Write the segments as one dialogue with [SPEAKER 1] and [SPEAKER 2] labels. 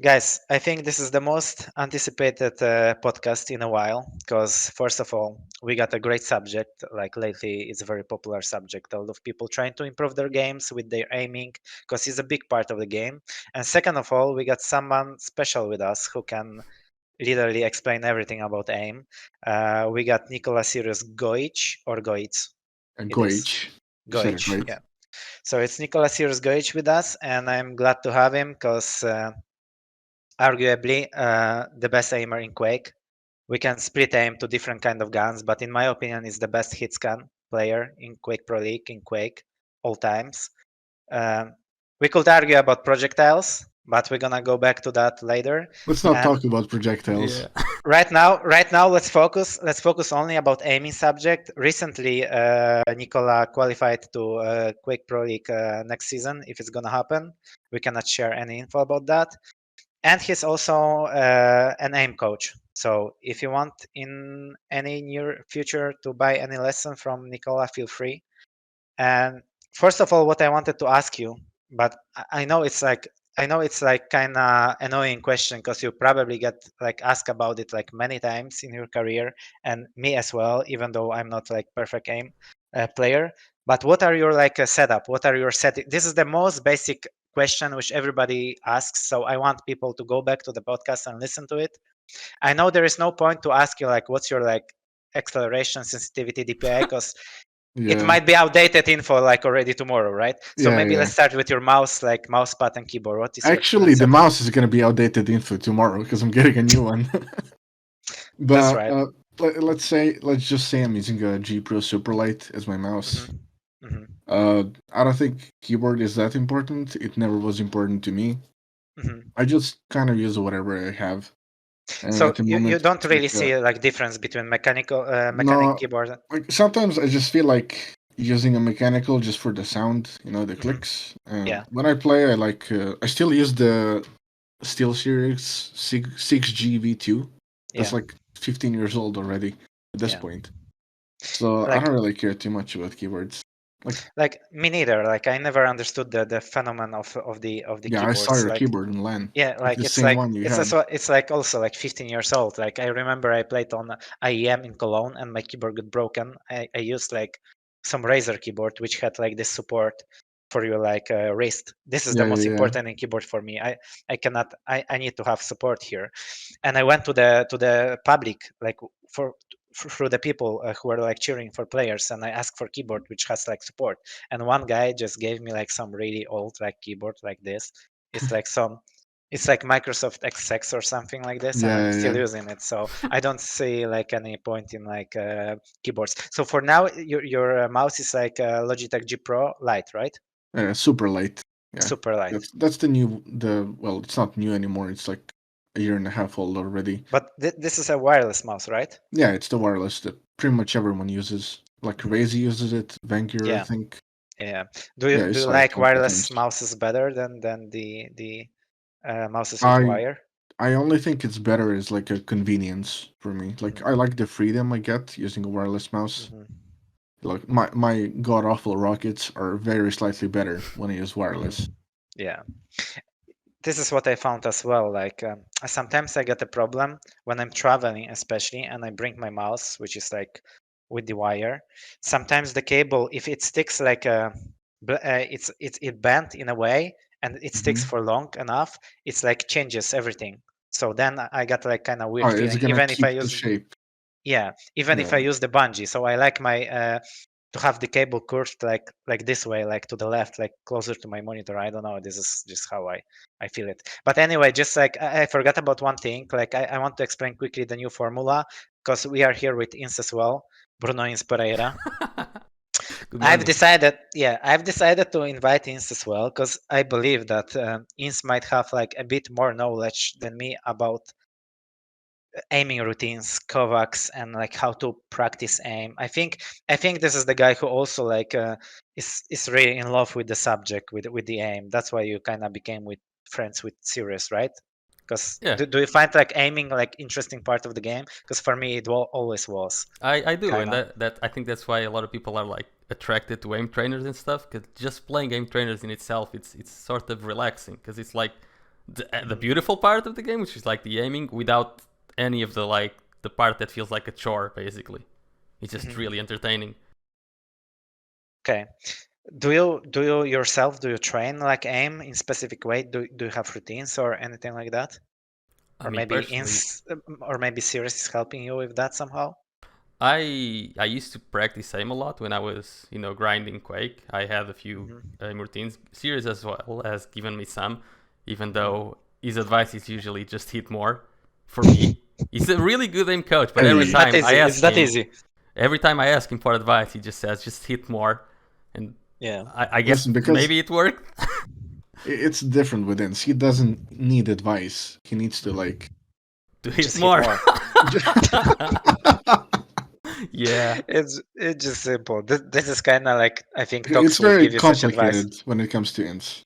[SPEAKER 1] Guys, I think this is the most anticipated podcast in a while because, first of all, we got a great subject. Like lately, it's a very popular subject. A lot of people trying to improve their games with their aiming because it's a big part of the game. And second of all, we got someone special with us who can literally explain everything about aim. We got Nikola Sirius Goic or Goic. It is
[SPEAKER 2] Goich. You said it
[SPEAKER 1] Goic,
[SPEAKER 2] right.
[SPEAKER 1] yeah. So it's Nikola Sirius Goic with us, and I'm glad to have him because. Arguably the best aimer in Quake. We can split aim to different kind of guns, but in my opinion, is the best hit scan player in Quake Pro League in Quake all times. Um, we could argue about projectiles, but we're gonna go back to that later.
[SPEAKER 2] Let's not
[SPEAKER 1] And
[SPEAKER 2] talk about projectiles.
[SPEAKER 3] Yeah.
[SPEAKER 1] right now, let's focus. Let's focus only about aiming subject. Recently, Nicola qualified to Quake Pro League next season. If it's gonna happen, we cannot share any info about that. And he's also an aim coach. So if you want in any near future to buy any lesson from Nicola, feel free. And first of all, what I wanted to ask you, but I know it's like kind of annoying question because you probably get like asked about it like many times in your career, and me as well, even though I'm not like perfect aim player. But what are your like setup? What are your setting? This is the most basic question which everybody asks. So I want people to go back to the podcast and listen to it. I know there is no point to ask you like what's your like acceleration sensitivity DPI because it
[SPEAKER 2] Yeah,
[SPEAKER 1] might be outdated info like already tomorrow, right? So
[SPEAKER 2] yeah,
[SPEAKER 1] maybe
[SPEAKER 2] yeah.
[SPEAKER 1] let's start with your mouse, like mouse pad and keyboard. What is your
[SPEAKER 2] Actually, the
[SPEAKER 1] setup?
[SPEAKER 2] mouse is gonna be outdated info tomorrow because I'm getting a new one.
[SPEAKER 1] That's
[SPEAKER 2] But
[SPEAKER 1] right.
[SPEAKER 2] let's just say I'm using a G Pro Superlight as my mouse.
[SPEAKER 1] Hmm. Hmm.
[SPEAKER 2] I don't think keyboard is that important. It never was important to me.
[SPEAKER 1] Hmm.
[SPEAKER 2] I just kind of use whatever I have. And
[SPEAKER 1] So
[SPEAKER 2] at the
[SPEAKER 1] you
[SPEAKER 2] moment,
[SPEAKER 1] don't
[SPEAKER 2] it's like
[SPEAKER 1] really see like difference between mechanic
[SPEAKER 2] no,
[SPEAKER 1] keyboard.
[SPEAKER 2] like sometimes I just feel like using a mechanical just for the sound, the
[SPEAKER 1] Hmm.
[SPEAKER 2] clicks.
[SPEAKER 1] Yeah,
[SPEAKER 2] When I play, I still use the SteelSeries 6G V2. That's
[SPEAKER 1] yeah,
[SPEAKER 2] like 15 years old already at this
[SPEAKER 1] yeah.
[SPEAKER 2] point. So I
[SPEAKER 1] Like
[SPEAKER 2] don't really care too much about keyboards. Like,
[SPEAKER 1] like me neither. Like I never understood the phenomenon of the
[SPEAKER 2] yeah, I saw
[SPEAKER 1] keyboards.
[SPEAKER 2] your
[SPEAKER 1] Like
[SPEAKER 2] keyboard in LAN,
[SPEAKER 1] yeah,
[SPEAKER 2] like
[SPEAKER 1] like
[SPEAKER 2] the same one you
[SPEAKER 1] it's
[SPEAKER 2] had.
[SPEAKER 1] also it's like also like 15 years old. Like I remember I played on IEM in Cologne and my keyboard got broken. I used like some Razer keyboard which had like this support for your like wrist. This is the
[SPEAKER 2] Yeah,
[SPEAKER 1] most
[SPEAKER 2] yeah, yeah.
[SPEAKER 1] important in keyboard for me. I cannot I need to have support here. And I went to the public like for through the people who were like cheering for players, and I asked for keyboard which has like support, and one guy just gave me like some really old like keyboard like this. It's like some it's like Microsoft XX or something like this, and I'm
[SPEAKER 2] Yeah,
[SPEAKER 1] still
[SPEAKER 2] yeah,
[SPEAKER 1] using it. So I don't see like any point in like keyboards. So for now, your mouse is like Logitech G Pro Lite, right?
[SPEAKER 2] yeah. Super light. Yeah,
[SPEAKER 1] Super light.
[SPEAKER 2] that's the well, it's not new anymore. It's like a year and a half old already.
[SPEAKER 1] But this is a wireless mouse, right?
[SPEAKER 2] Yeah, it's the wireless that pretty much everyone uses. Like
[SPEAKER 1] Hmm.
[SPEAKER 2] Raisy uses it, Vangear, I
[SPEAKER 1] Yeah,
[SPEAKER 2] think.
[SPEAKER 1] yeah. Do you
[SPEAKER 2] Yeah, I
[SPEAKER 1] do you
[SPEAKER 2] saw it
[SPEAKER 1] like
[SPEAKER 2] countless
[SPEAKER 1] wireless
[SPEAKER 2] times.
[SPEAKER 1] mouses better than the mouses with
[SPEAKER 2] I
[SPEAKER 1] wire?
[SPEAKER 2] I only think it's better as like a convenience for me. Like
[SPEAKER 1] Hmm.
[SPEAKER 2] I like the freedom I get using a wireless mouse.
[SPEAKER 1] Hmm.
[SPEAKER 2] Like my god awful rockets are very slightly better when I use
[SPEAKER 1] Hmm.
[SPEAKER 2] wireless.
[SPEAKER 1] Yeah. This is what I found as well. Like sometimes I get a problem when I'm traveling, especially, and I bring my mouse, which is like with the wire. Sometimes the cable, if it sticks like it bent in a way, and it sticks
[SPEAKER 2] Hmm.
[SPEAKER 1] for long enough, it's like changes everything. So then I got like kind of
[SPEAKER 2] Oh,
[SPEAKER 1] weird
[SPEAKER 2] it's
[SPEAKER 1] feeling,
[SPEAKER 2] gonna
[SPEAKER 1] even if I
[SPEAKER 2] keep the
[SPEAKER 1] use
[SPEAKER 2] shape.
[SPEAKER 1] yeah, even if
[SPEAKER 2] Yeah.
[SPEAKER 1] I use the bungee. So I like my to have the cable curved like this way, like to the left, like closer to my monitor. I don't know. This is just how I feel it. But anyway, just like I forgot about one thing. Like I want to explain quickly the new formula because we are here with Ins as well, Bruno Ins Pereira.
[SPEAKER 3] Good morning.
[SPEAKER 1] I've decided to invite Ins as well because I believe that Ins might have like a bit more knowledge than me about aiming routines, Kovacs, and like how to practice aim. I think this is the guy who also like is really in love with the subject with the aim. That's why you kind of became with friends with Sirius, right? Because
[SPEAKER 3] Yeah,
[SPEAKER 1] do you find like aiming like interesting part of the game? Because for me it always was
[SPEAKER 3] I do,
[SPEAKER 1] kind
[SPEAKER 3] and
[SPEAKER 1] of.
[SPEAKER 3] that I think that's why a lot of people are like attracted to aim trainers and stuff. Because just playing aim trainers in itself, it's sort of relaxing. Because it's like the beautiful part of the game, which is like the aiming, without any of the part that feels like a chore. Basically, it's just really entertaining.
[SPEAKER 1] Okay. Do you yourself train like aim in specific way? Do you have routines or anything like that?
[SPEAKER 3] I
[SPEAKER 1] Or
[SPEAKER 3] mean, personally,
[SPEAKER 1] maybe series is helping you with that somehow?
[SPEAKER 3] I used to practice aim a lot when I was grinding Quake. I had a few aim routines. Series as well has given me some, even though his advice is usually just hit more. For me, he's a really good aim coach, but every time I ask him, every time I ask him for advice, he just says just hit more, and
[SPEAKER 1] yeah,
[SPEAKER 3] I guess maybe it worked.
[SPEAKER 2] It's different with Ins. He doesn't need advice. He needs to like
[SPEAKER 3] to hit more. Yeah,
[SPEAKER 1] it's just simple. This is kind of like, I think
[SPEAKER 2] it's very complicated when it comes to Ins.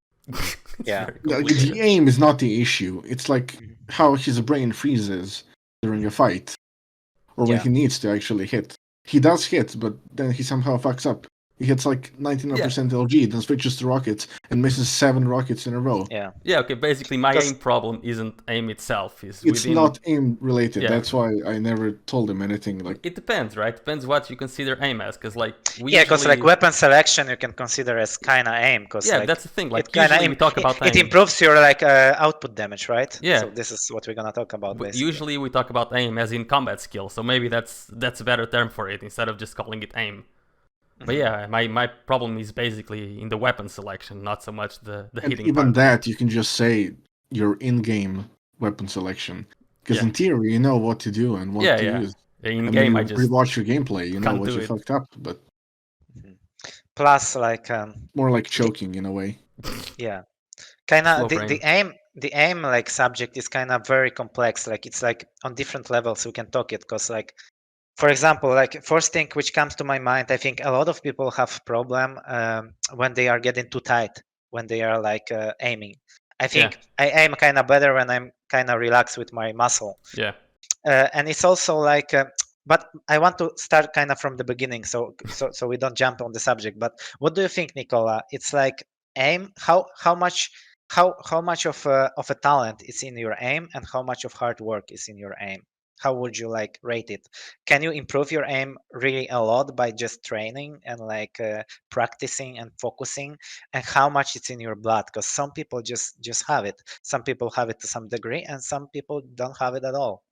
[SPEAKER 1] Yeah,
[SPEAKER 2] the aim is not the issue. It's like how his brain freezes during a fight, or when he needs to actually hit. He does hit, but then he somehow fucks up. He hits like 99% LG, then switches to rockets and misses 7 rockets in a row.
[SPEAKER 1] Yeah.
[SPEAKER 3] Yeah. Okay. Basically, my aim problem isn't aim itself.
[SPEAKER 2] It's not aim related. Yeah. That's why I never told him anything. Like
[SPEAKER 3] it depends, right? Depends what you consider aim as, because like
[SPEAKER 1] because like weapon selection you can consider as kind of aim. Cause,
[SPEAKER 3] yeah,
[SPEAKER 1] like,
[SPEAKER 3] that's the thing. Like usually we talk about
[SPEAKER 1] it
[SPEAKER 3] aim.
[SPEAKER 1] improves your like output damage, right?
[SPEAKER 3] Yeah.
[SPEAKER 1] So this is what we're gonna talk about.
[SPEAKER 3] But usually we talk about aim as in combat skill. So maybe that's a better term for it instead of just calling it aim. But yeah, my problem is basically in the weapon selection, not so much the hitting
[SPEAKER 2] even
[SPEAKER 3] part.
[SPEAKER 2] that, you can just say your in-game weapon selection. Because in theory, you know what to do and what to use.
[SPEAKER 3] In-game, I just
[SPEAKER 2] watch your gameplay, you know what you fucked up. But
[SPEAKER 1] plus, like
[SPEAKER 2] more like choking in a way.
[SPEAKER 1] Yeah, kind of the aim like subject is kind of very complex. Like it's like on different levels we can talk it, because like, for example, like first thing which comes to my mind, I think a lot of people have problem when they are getting too tight, when they are like aiming. I think I aim kind of better when I'm kind of relaxed with my muscle.
[SPEAKER 3] Yeah.
[SPEAKER 1] And it's also like, but I want to start kind of from the beginning, so we don't jump on the subject. But what do you think, Nicola? It's like aim. How much of a talent is in your aim, and how much of hard work is in your aim? How would you like rate it? Can you improve your aim really a lot by just training and like practicing and focusing? And how much it's in your blood? Because some people just have it. Some people have it to some degree, and some people don't have it at all.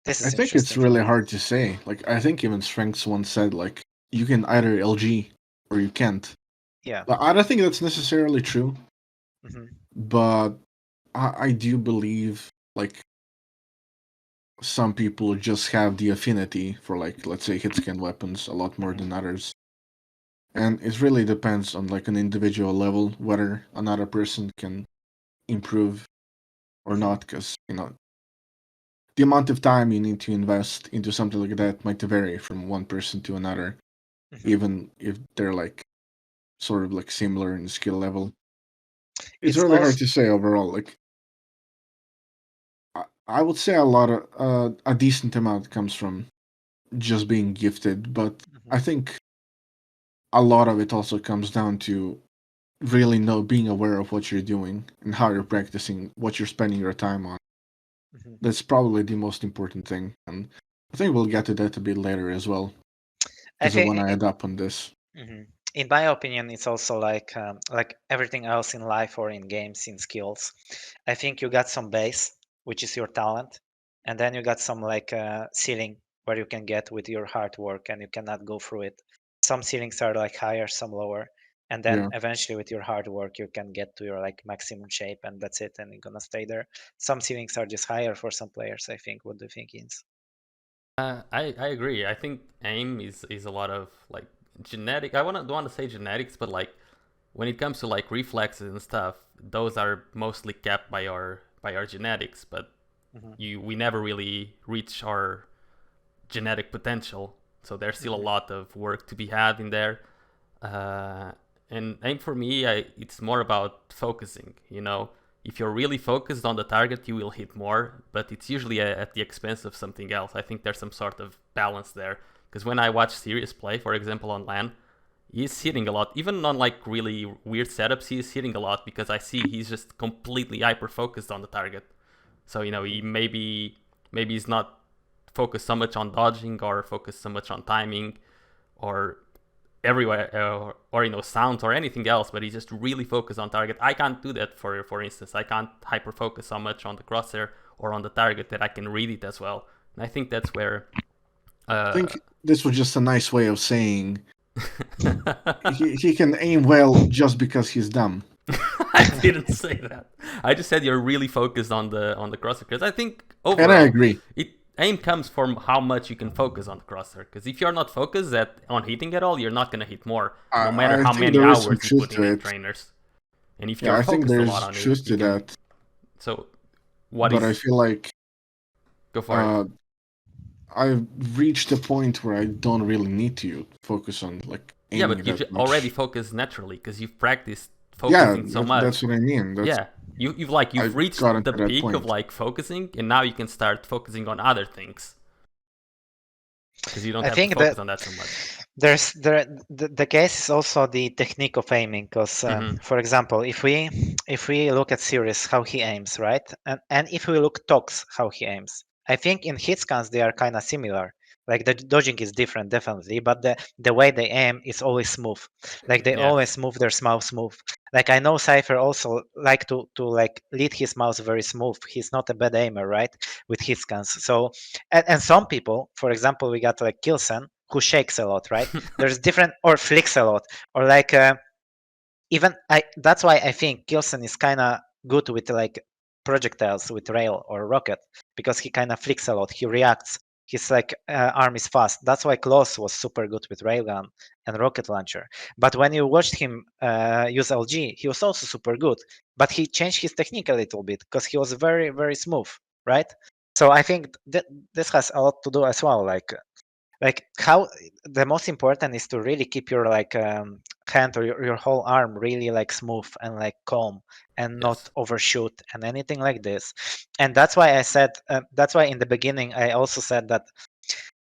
[SPEAKER 2] I think it's really hard to say. Like I think even Strenx once said, like you can either LG or you can't.
[SPEAKER 1] Yeah.
[SPEAKER 2] But I don't think that's necessarily true. But I do believe like some people just have the affinity for like, let's say, hit scan weapons a lot more than others. And it really depends on like an individual level whether another person can improve or not, because the amount of time you need to invest into something like that might vary from one person to another, even if they're like sort of like similar in skill level. It's really hard to say overall. Like I would say a decent amount comes from just being gifted, but I think a lot of it also comes down to really being aware of what you're doing and how you're practicing, what you're spending your time on. That's probably the most important thing, and I think we'll get to that a bit later as well, because I want to add up on this.
[SPEAKER 1] In my opinion, it's also like everything else in life or in games, in skills. I think you got some base, which is your talent, and then you got some like ceiling where you can get with your hard work, and you cannot go through it. Some ceilings are like higher, some lower, and then eventually with your hard work you can get to your like maximum shape, and that's it, and you're gonna stay there. Some ceilings are just higher for some players, I think. What do you think, Ins?
[SPEAKER 3] I agree. I think aim is a lot of like genetic. I don't want to say genetics, but like when it comes to like reflexes and stuff, those are mostly kept by our genetics, but we never really reach our genetic potential, so there's still a lot of work to be had in there. And aim for me, it's more about focusing. If you're really focused on the target, you will hit more, but it's usually at the expense of something else. I think there's some sort of balance there, because when I watch serious play, for example, on LAN, he's hitting a lot. Even on like really weird setups, he's hitting a lot because I see he's just completely hyper focused on the target. So he maybe he's not focused so much on dodging or focused so much on timing or everywhere or sounds or anything else, but he's just really focused on target. I can't do that. For instance, I can't hyper focus so much on the crosshair or on the target that I can read it as well. And I think that's where
[SPEAKER 2] I think this was just a nice way of saying he can aim well just because he's dumb.
[SPEAKER 3] I didn't say that. I just said you're really focused on the crosshair, because I think overall,
[SPEAKER 2] And I agree.
[SPEAKER 3] Aim comes from how much you can focus on the crosshair. Because if you're not focused on hitting at all, you're not gonna hit more, no matter how many hours you put in trainers. And if you're focused a lot on it,
[SPEAKER 2] truth to that.
[SPEAKER 3] So,
[SPEAKER 2] but I feel like
[SPEAKER 3] go for it.
[SPEAKER 2] I've reached a point where I don't really need to focus on like aiming.
[SPEAKER 3] Yeah, but you already focus naturally because you've practiced focusing so much.
[SPEAKER 2] That's what I mean.
[SPEAKER 3] You've reached the peak of like focusing, and now you can start focusing on other things because you don't have to focus on that so much.
[SPEAKER 1] The case is also the technique of aiming, because for example, if we look at Sirius how he aims, right, and if we look Tox how he aims, I think in hit scans they are kind of similar. Like the dodging is different, definitely, but the way they aim is always smooth. Like they always move their mouse smooth. Like I know Cypher also like to like lead his mouse very smooth. He's not a bad aimer, right, with hit scans. So and some people, for example, we got like Kilsen, who shakes a lot, right? There's different, or flicks a lot, or like even that's why I think Kilsen is kind of good with like projectiles with rail or rocket, because he kind of flicks a lot. He reacts. His like arm is fast. That's why Klaus was super good with railgun and rocket launcher. But when you watched him use LG, he was also super good. But he changed his technique a little bit because he was very, very smooth, right? So I think this has a lot to do as well. Like how the most important is to really keep your like hand or your whole arm really like smooth and like calm and not overshoot and anything like this. And that's why I said that's why in the beginning I also said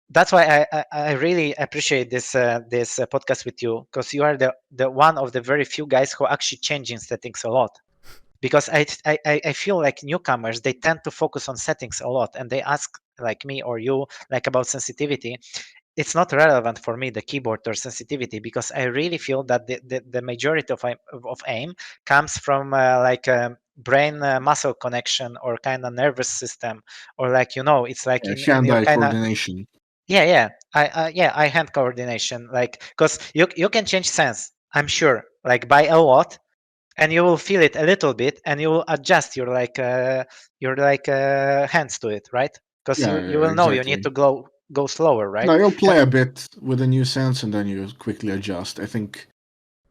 [SPEAKER 1] that's why I really appreciate this podcast with you, because you are the one of the very few guys who actually changing settings a lot. Because I feel like newcomers, they tend to focus on settings a lot, and they ask like me or you like about sensitivity. It's not relevant for me, the keyboard or sensitivity, because I really feel that the majority of aim comes from like brain muscle connection or kind of nervous system, or like it's like in your
[SPEAKER 2] hand-eye
[SPEAKER 1] kind of
[SPEAKER 2] coordination.
[SPEAKER 1] eye hand coordination, like because you can change sense, I'm sure, like by a lot, and you will feel it a little bit, and you will adjust your hands to it, right? Because you will know you need to go slower, right?
[SPEAKER 2] No, you'll play a bit with a new sense, and then you quickly adjust. I think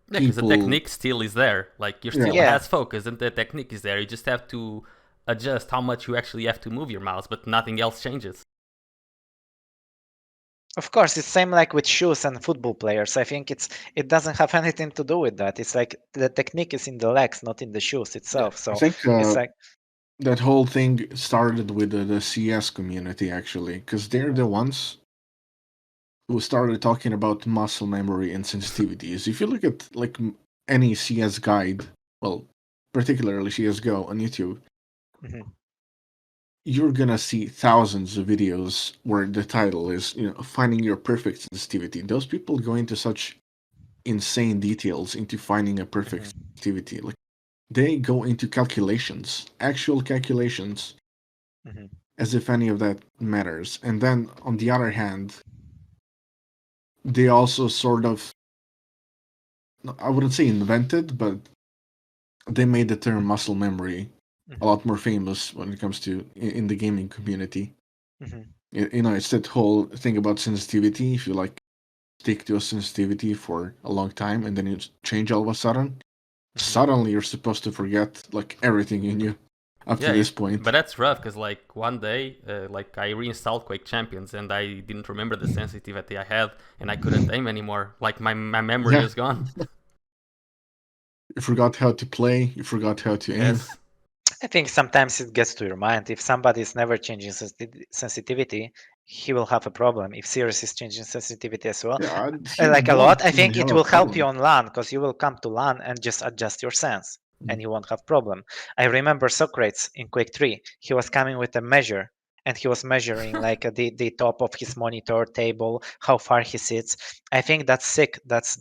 [SPEAKER 3] because the technique still is there. Like you're still has focus, and the technique is there. You just have to adjust how much you actually have to move your mouse, but nothing else changes.
[SPEAKER 1] Of course, it's same like with shoes and football players. I think it doesn't have anything to do with that. It's like the technique is in the legs, not in the shoes itself. So
[SPEAKER 2] I think
[SPEAKER 1] it's like
[SPEAKER 2] that whole thing started with the CS community, actually, because they're the ones who started talking about muscle memory and sensitivities. If you look at like any CS guide, well, particularly CS:GO on YouTube, you're gonna see thousands of videos where the title is, finding your perfect sensitivity. Those people go into such insane details into finding a perfect sensitivity. Like they go into calculations, actual calculations, as if any of that matters. And then on the other hand, they also sort of, I wouldn't say invented, but they made the term muscle memory a lot more famous when it comes to in the gaming community. It's that whole thing about sensitivity. If you like stick to a sensitivity for a long time and then you change all of a sudden, suddenly you're supposed to forget like everything you knew up to this point.
[SPEAKER 3] But that's rough, because like one day, like I reinstalled Quake Champions and I didn't remember the sensitivity I had, and I couldn't aim anymore. Like my memory is gone.
[SPEAKER 2] You forgot how to play. You forgot how to aim.
[SPEAKER 1] I think sometimes it gets to your mind. If somebody is never changing sensitivity, he will have a problem. If Cirrus is changing sensitivity as well,
[SPEAKER 2] Yeah,
[SPEAKER 1] like a lot, I
[SPEAKER 2] he would
[SPEAKER 1] think it
[SPEAKER 2] have a
[SPEAKER 1] will help you
[SPEAKER 2] problem.
[SPEAKER 1] on LAN, because you will come to LAN and just adjust your sense, and you won't have problem. I remember Socrates in Quake 3. He was coming with a measure, and he was measuring like the top of his monitor table, how far he sits. I think that's sick. That's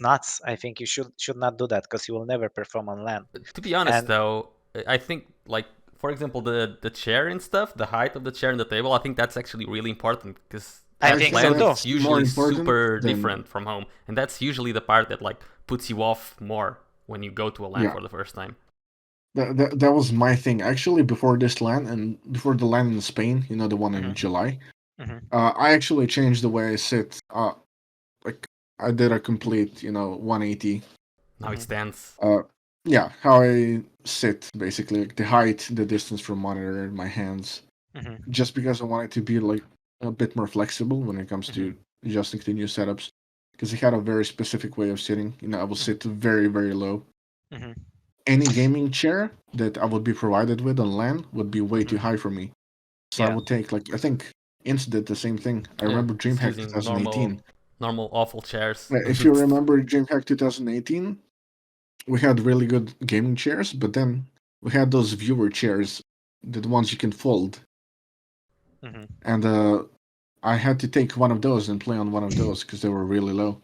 [SPEAKER 1] nuts. I think you should not do that, because you will never perform on LAN.
[SPEAKER 3] To be honest,
[SPEAKER 1] And
[SPEAKER 3] though, I think like for example the chair and stuff, the height of the chair and the table, I think that's actually really important because
[SPEAKER 1] I
[SPEAKER 3] at
[SPEAKER 1] think so
[SPEAKER 3] LAN
[SPEAKER 1] too.
[SPEAKER 3] it's
[SPEAKER 2] That's more
[SPEAKER 3] usually
[SPEAKER 2] important
[SPEAKER 3] super
[SPEAKER 2] than
[SPEAKER 3] different from home, and that's usually the part that like puts you off more when you go to a LAN
[SPEAKER 2] yeah.
[SPEAKER 3] for the first time.
[SPEAKER 2] That was my thing actually before this LAN and before the LAN in Spain. You know, the one in July. I actually changed the way I sit. Like I did a complete 180.
[SPEAKER 3] Now it stands.
[SPEAKER 2] Yeah, how I sit basically, like the height, the distance from monitor, my hands. Just because I wanted to be like a bit more flexible when it comes to adjusting to new setups. Because I had a very specific way of sitting. I will sit very, very low. Any gaming chair that I would be provided with on LAN would be way too high for me. So I would take I think Ints did the same thing. I remember
[SPEAKER 3] It's
[SPEAKER 2] DreamHack
[SPEAKER 3] using
[SPEAKER 2] 2018.
[SPEAKER 3] normal awful chairs.
[SPEAKER 2] If you remember DreamHack 2018, we had really good gaming chairs, but then we had those viewer chairs, the ones you can fold. And I had to take one of those and play on one of those because they were really low.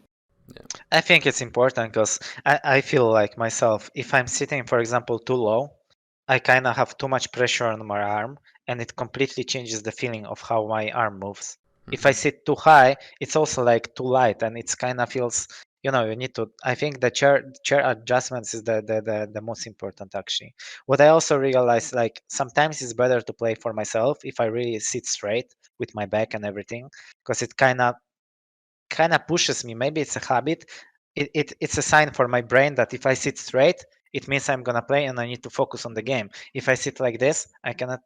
[SPEAKER 1] I think it's important because I feel like myself, if I'm sitting, for example, too low, I kind of have too much pressure on my arm, and it completely changes the feeling of how my arm moves. If I sit too high, it's also like too light, and it's kind of feels, you need to. I think the chair adjustments is the most important actually. What I also realized, like sometimes it's better to play for myself if I really sit straight with my back and everything, because it kind of pushes me. Maybe it's a habit. It's a sign for my brain that if I sit straight, it means I'm gonna play and I need to focus on the game. If I sit like this, I cannot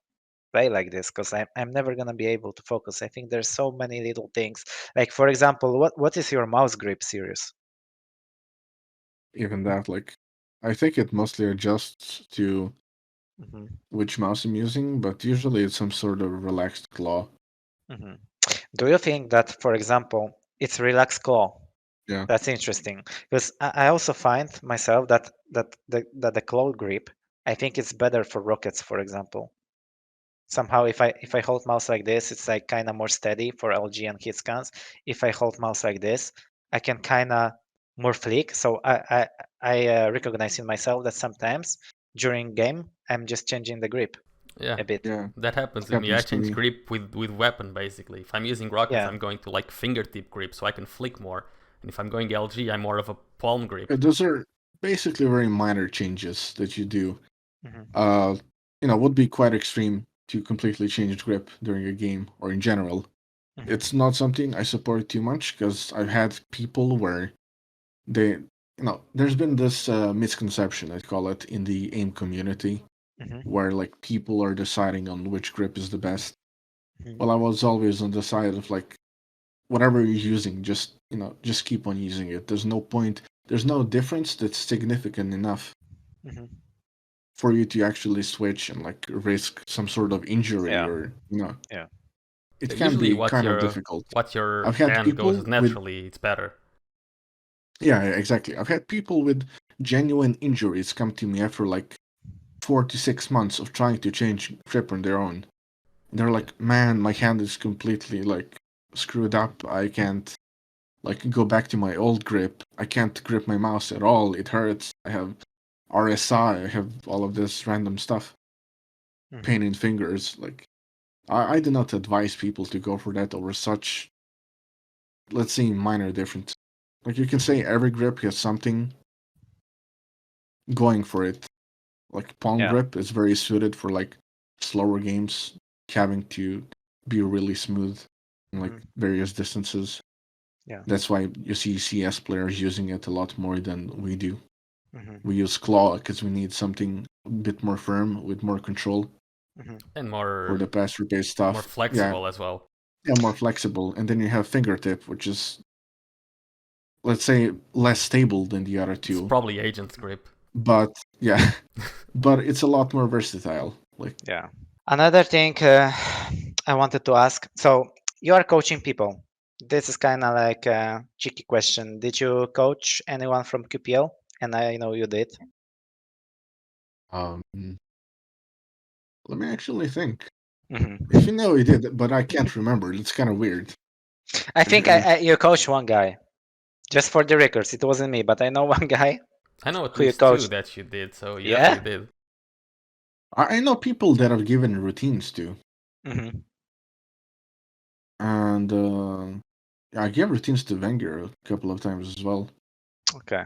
[SPEAKER 1] play like this because I'm never gonna be able to focus. I think there's so many little things. Like for example, what is your mouse grip series?
[SPEAKER 2] Even that, like, I think it mostly adjusts to which mouse I'm using, but usually it's some sort of relaxed claw.
[SPEAKER 1] Do you think that, for example, it's relaxed claw?
[SPEAKER 2] Yeah.
[SPEAKER 1] That's interesting because I also find myself that the claw grip, I think it's better for rockets, for example. Somehow if I hold mouse like this, it's like kind of more steady for LG and hit scans. If I hold mouse like this, I can kind of more flick. So I recognize in myself that sometimes during game I'm just changing the grip a bit.
[SPEAKER 2] Yeah.
[SPEAKER 3] That happens
[SPEAKER 2] It
[SPEAKER 3] with me. I
[SPEAKER 2] happens to
[SPEAKER 3] change
[SPEAKER 2] me.
[SPEAKER 3] grip with weapon basically. If I'm using rockets,
[SPEAKER 1] Yeah.
[SPEAKER 3] I'm going to like fingertip grip so I can flick more. And if I'm going LG, I'm more of a palm grip.
[SPEAKER 2] Those are basically very minor changes that you do.
[SPEAKER 1] Mm-hmm.
[SPEAKER 2] Would be quite extreme to completely change grip during a game or in general.
[SPEAKER 1] Mm-hmm.
[SPEAKER 2] It's not something I support too much because I've had people where there's been this misconception, I'd call it, in the aim community, where like people are deciding on which grip is the best. Well, I was always on the side of like, whatever you're using, just keep on using it. There's no point. There's no difference that's significant enough for you to actually switch and like risk some sort of injury or
[SPEAKER 1] Yeah.
[SPEAKER 2] It can
[SPEAKER 3] Usually,
[SPEAKER 2] be kind of difficult.
[SPEAKER 3] what your
[SPEAKER 2] I've had
[SPEAKER 3] hand
[SPEAKER 2] people
[SPEAKER 3] goes naturally, it's better.
[SPEAKER 2] Yeah, exactly. I've had people with genuine injuries come to me after like 4 to 6 months of trying to change grip on their own. They're like, man, my hand is completely like screwed up. I can't like go back to my old grip. I can't grip my mouse at all. It hurts. I have RSI. I have all of this random stuff. Pain in fingers. Like, I do not advise people to go for that over such, let's say, minor difference. Like, you can say every grip has something going for it. Like, palm grip is very suited for like slower games, having to be really smooth in like various distances.
[SPEAKER 1] Yeah.
[SPEAKER 2] That's why you see CS players using it a lot more than we do. We use claw because we need something a bit more firm with more control
[SPEAKER 3] and more
[SPEAKER 2] for the pass-through-based stuff.
[SPEAKER 3] More flexible as well.
[SPEAKER 2] Yeah, more flexible. And then you have fingertip, which is, let's say, less stable than the other two.
[SPEAKER 3] It's probably agent's grip.
[SPEAKER 2] But but it's a lot more versatile. Like
[SPEAKER 1] Another thing I wanted to ask. So you are coaching people. This is kind of like a tricky question. Did you coach anyone from QPL? And I know you did.
[SPEAKER 2] Let me actually think.
[SPEAKER 1] Hmm
[SPEAKER 2] If you know, he did, but I can't remember. It's kind of weird.
[SPEAKER 1] I think you coached one guy. Just for the records, it wasn't me, but I know one guy
[SPEAKER 3] I know at
[SPEAKER 1] who you
[SPEAKER 3] least 2
[SPEAKER 1] coached.
[SPEAKER 3] that you did, so you
[SPEAKER 1] Yeah.
[SPEAKER 3] definitely did.
[SPEAKER 2] I know people that I've given routines to,
[SPEAKER 1] hmm
[SPEAKER 2] and I gave routines to Wenger a couple of times as well.
[SPEAKER 1] Okay.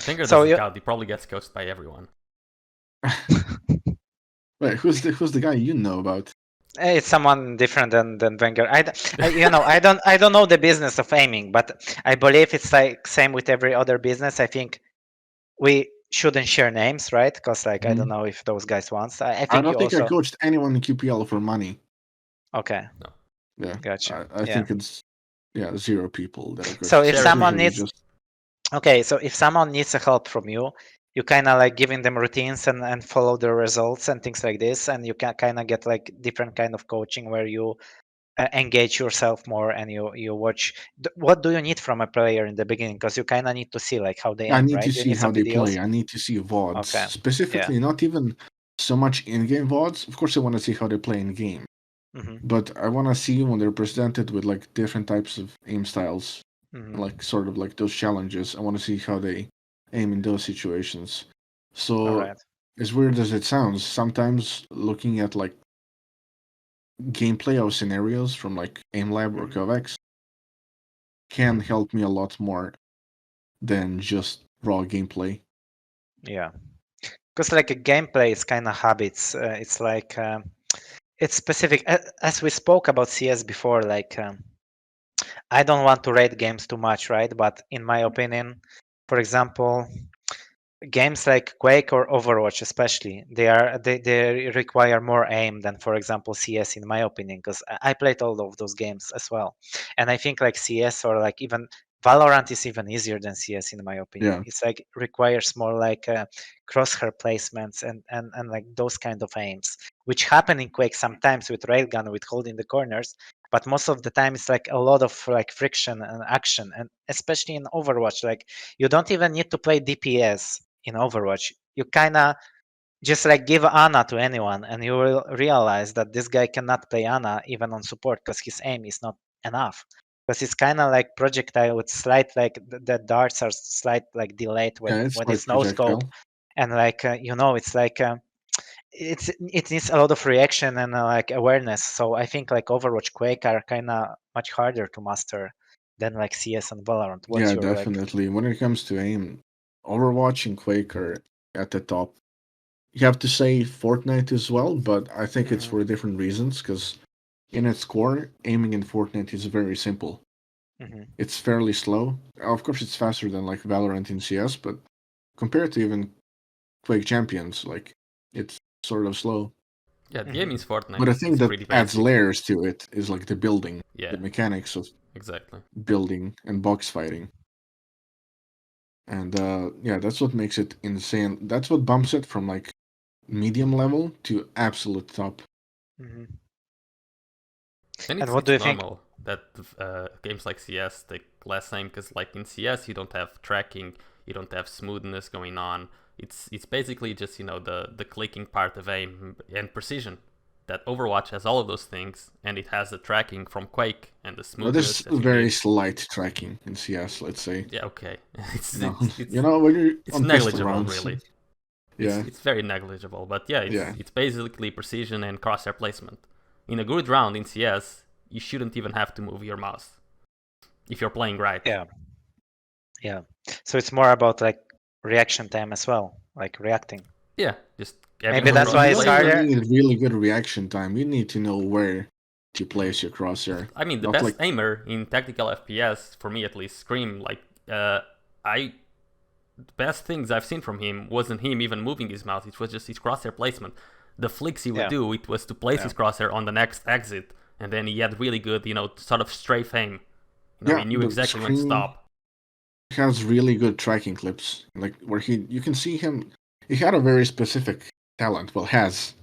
[SPEAKER 3] Finger
[SPEAKER 1] So
[SPEAKER 3] doesn't
[SPEAKER 1] you,
[SPEAKER 3] count. He probably gets coached by everyone.
[SPEAKER 2] Wait, who's the guy you know about?
[SPEAKER 1] it's someone different than Wenger. I don't know the business of aiming, but I believe it's like same with every other business. I think we shouldn't share names, right? Because like I don't
[SPEAKER 2] Mhm.
[SPEAKER 1] know if those guys want. I
[SPEAKER 2] I
[SPEAKER 1] think
[SPEAKER 2] don't
[SPEAKER 1] you
[SPEAKER 2] think I
[SPEAKER 1] also.
[SPEAKER 2] coached anyone in QPL for money.
[SPEAKER 1] Okay,
[SPEAKER 3] No.
[SPEAKER 2] Yeah,
[SPEAKER 1] gotcha.
[SPEAKER 2] I
[SPEAKER 1] Yeah.
[SPEAKER 2] think it's 0 people that I coached.
[SPEAKER 1] So if
[SPEAKER 2] It's
[SPEAKER 3] Charity.
[SPEAKER 1] someone
[SPEAKER 2] usually
[SPEAKER 1] needs,
[SPEAKER 2] just
[SPEAKER 1] okay, so if someone needs a help from you, you kind of like giving them routines and follow the results and things like this, and you can kind of get like different kind of coaching where you engage yourself more and you watch. What do you need from a player in the beginning? Because you kind of need to see like how they
[SPEAKER 2] I
[SPEAKER 1] aim,
[SPEAKER 2] need to
[SPEAKER 1] right? You
[SPEAKER 2] see
[SPEAKER 1] need
[SPEAKER 2] how
[SPEAKER 1] some
[SPEAKER 2] they
[SPEAKER 1] videos.
[SPEAKER 2] play. I need to see VODs.
[SPEAKER 1] Okay.
[SPEAKER 2] Specifically, not even so much in-game VODs. Of course, I want to see how they play in game,
[SPEAKER 1] hmm
[SPEAKER 2] but I want to see when they're presented with like different types of aim styles,
[SPEAKER 1] hmm
[SPEAKER 2] like sort of like those challenges. I want to see how they aim in those situations.
[SPEAKER 1] All
[SPEAKER 2] So,
[SPEAKER 1] right.
[SPEAKER 2] as weird as it sounds, sometimes looking at like gameplay of scenarios from like AimLab or
[SPEAKER 1] Mhm.
[SPEAKER 2] Kovacs can help me a lot more than just raw gameplay.
[SPEAKER 1] Yeah. Because like a gameplay is kind of habits. It's like it's specific. As we spoke about CS before, like I don't want to rate games too much, right? But in my opinion, for example, games like Quake or Overwatch, especially, they require more aim than, for example, CS, in my opinion, because I played all of those games as well, and I think like CS or like even Valorant is even easier than CS in my opinion.
[SPEAKER 2] Yeah,
[SPEAKER 1] It's like requires more like crosshair placements and like those kind of aims, which happen in Quake sometimes with railgun, with holding the corners, but most of the time it's like a lot of like friction and action, and especially in Overwatch, like you don't even need to play DPS in Overwatch. You kind of just like give Ana to anyone, and you will realize that this guy cannot play Ana even on support because his aim is not enough. Because it's kind of like projectile with slight like the darts are slight like delayed
[SPEAKER 2] yeah,
[SPEAKER 1] when
[SPEAKER 2] it's
[SPEAKER 1] when
[SPEAKER 2] like
[SPEAKER 1] it's no scope,
[SPEAKER 2] projectile.
[SPEAKER 1] and like it's like it needs a lot of reaction and like awareness. So I think like Overwatch, Quake are kind of much harder to master than like CS and Valorant. What's
[SPEAKER 2] Yeah,
[SPEAKER 1] your like?
[SPEAKER 2] definitely. When it comes to aim, Overwatch and Quake are at the top. You have to say Fortnite as well, but I think it's
[SPEAKER 1] Mhm,
[SPEAKER 2] for different reasons, because in its core, aiming in Fortnite is very simple.
[SPEAKER 1] mhm.
[SPEAKER 2] It's fairly slow. Of course, it's faster than like Valorant in CS, but compared to even Quake Champions, like it's sort of slow.
[SPEAKER 3] Yeah, the game
[SPEAKER 1] Mhm.
[SPEAKER 3] is Fortnite.
[SPEAKER 2] But I
[SPEAKER 3] It's
[SPEAKER 2] think that
[SPEAKER 3] pretty
[SPEAKER 2] adds
[SPEAKER 3] basic.
[SPEAKER 2] layers to it is like the building, the
[SPEAKER 3] Yeah,
[SPEAKER 2] mechanics of
[SPEAKER 3] exactly.
[SPEAKER 2] building and box fighting. And yeah, that's what makes it insane. That's what bumps it from like medium level to absolute top.
[SPEAKER 1] Mhm.
[SPEAKER 3] And
[SPEAKER 1] And
[SPEAKER 3] it's
[SPEAKER 1] what do
[SPEAKER 3] it's
[SPEAKER 1] you think?
[SPEAKER 3] normal that games like CS take less aim because like in CS you don't have tracking, you don't have smoothness going on. It's basically just the clicking part of aim and precision. That Overwatch has all of those things, and it has the tracking from Quake and the
[SPEAKER 2] But
[SPEAKER 3] smoothness
[SPEAKER 2] there's
[SPEAKER 3] that you
[SPEAKER 2] very
[SPEAKER 3] need.
[SPEAKER 2] slight tracking in CS, let's say.
[SPEAKER 3] Yeah, okay, it's
[SPEAKER 2] You know,
[SPEAKER 3] it's
[SPEAKER 2] you
[SPEAKER 3] it's
[SPEAKER 2] know when you're
[SPEAKER 3] it's
[SPEAKER 2] on pistol
[SPEAKER 3] negligible,
[SPEAKER 2] rounds.
[SPEAKER 3] really. It's
[SPEAKER 2] Yeah,
[SPEAKER 3] it's very negligible, but yeah, it's
[SPEAKER 2] yeah.
[SPEAKER 3] it's basically precision and crosshair placement. In a good round in CS, you shouldn't even have to move your mouse if you're playing right.
[SPEAKER 1] Yeah, yeah. So it's more about like reaction time as well, like reacting.
[SPEAKER 3] Yeah, just having
[SPEAKER 1] Maybe
[SPEAKER 3] your
[SPEAKER 1] that's
[SPEAKER 2] You
[SPEAKER 1] why
[SPEAKER 3] crosshair
[SPEAKER 1] it's
[SPEAKER 2] don't even
[SPEAKER 3] placement.
[SPEAKER 1] harder.
[SPEAKER 2] need really good reaction time. You need to know where to
[SPEAKER 1] Mhm.
[SPEAKER 2] place your crosshair.
[SPEAKER 3] I mean, the
[SPEAKER 2] Not like
[SPEAKER 3] best aimer in tactical FPS, for me at least, Scream. Like, I the best things I've seen from him wasn't him even moving his mouse. It was just his crosshair placement. The flicks he would
[SPEAKER 1] Yeah,
[SPEAKER 3] do, it was to place
[SPEAKER 1] yeah.
[SPEAKER 3] his crosshair on the next exit, and then he had really good, sort of strafe aim. He
[SPEAKER 2] yeah,
[SPEAKER 3] knew
[SPEAKER 2] the
[SPEAKER 3] exactly when to
[SPEAKER 2] screen
[SPEAKER 3] stop.
[SPEAKER 2] has really good tracking clips. Like where you can see him. He had a very specific talent. Well, has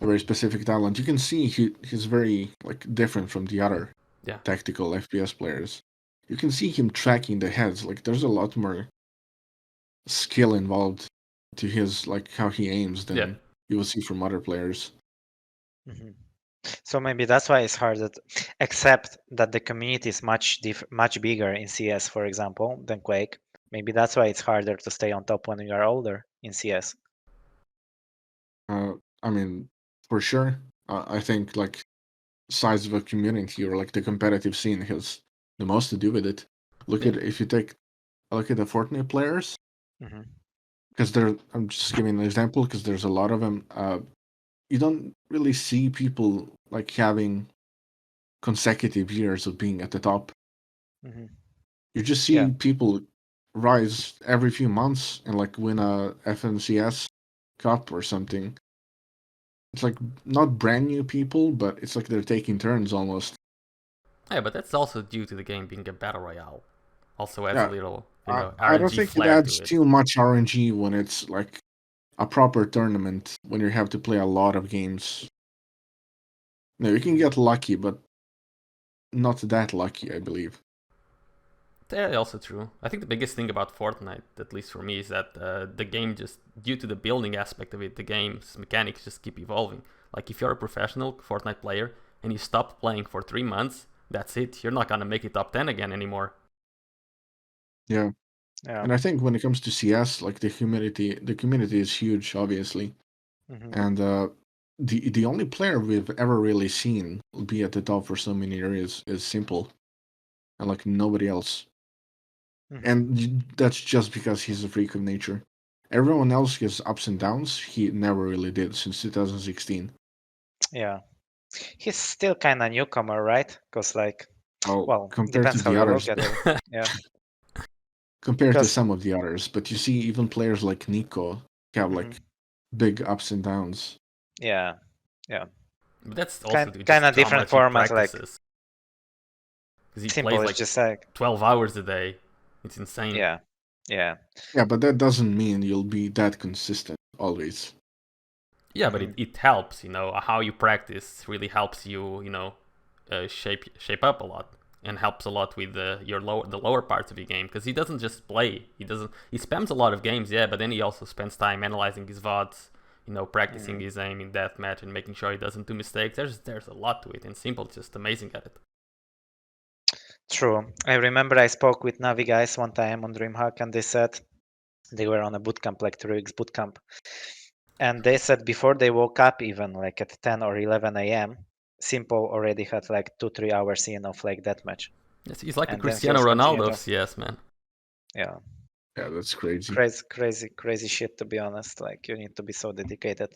[SPEAKER 2] a very specific talent. You can see he's very like different from the other
[SPEAKER 3] Yeah.
[SPEAKER 2] tactical FPS players. You can see him tracking the heads. Like there's a lot more skill involved to his like how he aims than you will see from other players.
[SPEAKER 1] Mhm. So maybe that's why it's harder, except that the community is much bigger in CS, for example, than Quake. Maybe that's why it's harder to stay on top when you are older in CS.
[SPEAKER 2] I mean, for sure. I think like size of a community or like the competitive scene has the most to do with it. Look at if you take a look at the Fortnite players,
[SPEAKER 1] Mhm.
[SPEAKER 2] because I'm just giving an example because there's a lot of them. You don't really see people like having consecutive years of being at the top.
[SPEAKER 1] Mhm.
[SPEAKER 2] You just
[SPEAKER 1] Yeah.
[SPEAKER 2] see people rise every few months and like win a FNCS cup or something. It's like not brand new people, but it's like they're taking turns almost.
[SPEAKER 3] Yeah, but that's also due to the game being a battle royale. Also adds a
[SPEAKER 2] Yeah,
[SPEAKER 3] little,
[SPEAKER 2] I don't
[SPEAKER 3] RNG
[SPEAKER 2] think it
[SPEAKER 3] flair to
[SPEAKER 2] adds
[SPEAKER 3] it.
[SPEAKER 2] too much RNG when it's like a proper tournament when you have to play a lot of games. No, you can get lucky, but not that lucky, I believe.
[SPEAKER 3] Yeah, also true. I think the biggest thing about Fortnite, at least for me, is that the game just, due to the building aspect of it, the game's mechanics just keep evolving. Like if you're a professional Fortnite player and you stop playing for 3 months, that's it. You're not gonna make it top 10 again anymore.
[SPEAKER 2] Yeah.
[SPEAKER 1] Yeah.
[SPEAKER 2] And I think when it comes to CS, like the community is huge, obviously.
[SPEAKER 1] Mhm.
[SPEAKER 2] And the only player we've ever really seen be at the top for so many years is Simple, and like nobody else.
[SPEAKER 1] Mhm.
[SPEAKER 2] And that's just because he's a freak of nature. Everyone else has ups and downs. He never really did since 2016.
[SPEAKER 1] Yeah. He's still kind of newcomer, right? Because like,
[SPEAKER 2] Oh,
[SPEAKER 1] well,
[SPEAKER 2] compared to
[SPEAKER 1] depends how
[SPEAKER 2] the
[SPEAKER 1] you
[SPEAKER 2] others,
[SPEAKER 1] look at it. Yeah.
[SPEAKER 2] compared to
[SPEAKER 1] Because
[SPEAKER 2] some of the others, but you see, even players like Nico have
[SPEAKER 1] Mhm.
[SPEAKER 2] like big ups and downs.
[SPEAKER 1] Yeah. Yeah.
[SPEAKER 3] But that's also
[SPEAKER 1] Kind
[SPEAKER 3] due
[SPEAKER 1] kind
[SPEAKER 3] just
[SPEAKER 1] of
[SPEAKER 3] to how
[SPEAKER 1] different
[SPEAKER 3] much he
[SPEAKER 1] formats. Like
[SPEAKER 3] practices. Because he
[SPEAKER 1] Simple
[SPEAKER 3] plays
[SPEAKER 1] is
[SPEAKER 3] like
[SPEAKER 1] just like
[SPEAKER 3] 12 hours a day. It's insane.
[SPEAKER 1] yeah. Yeah.
[SPEAKER 2] Yeah, but that doesn't mean you'll be that consistent always.
[SPEAKER 3] Yeah, but
[SPEAKER 1] Mhm.
[SPEAKER 3] it helps, how you practice really helps you, shape up a lot and helps a lot with the lower parts of your game because he doesn't just play. He spams a lot of games, yeah, but then he also spends time analyzing his VODs, practicing
[SPEAKER 1] Mhm.
[SPEAKER 3] his aim in deathmatch and making sure he doesn't do mistakes. There's a lot to it, and Simple's just amazing at it.
[SPEAKER 1] True. I remember I spoke with Navi guys one time on DreamHack, and they said they were on a bootcamp, like 3 weeks bootcamp, and they said before they woke up, even like at 10 or 11 a.m., Simple already had like 2-3 hours in of like deathmatch,
[SPEAKER 3] Yes, he's like the
[SPEAKER 1] and then he
[SPEAKER 3] Cristiano
[SPEAKER 1] was
[SPEAKER 3] Ronaldo
[SPEAKER 1] continued
[SPEAKER 3] of
[SPEAKER 1] on.
[SPEAKER 3] CS, man.
[SPEAKER 1] Yeah.
[SPEAKER 2] Yeah, that's crazy.
[SPEAKER 1] Crazy shit, to be honest. Like you need to be so dedicated.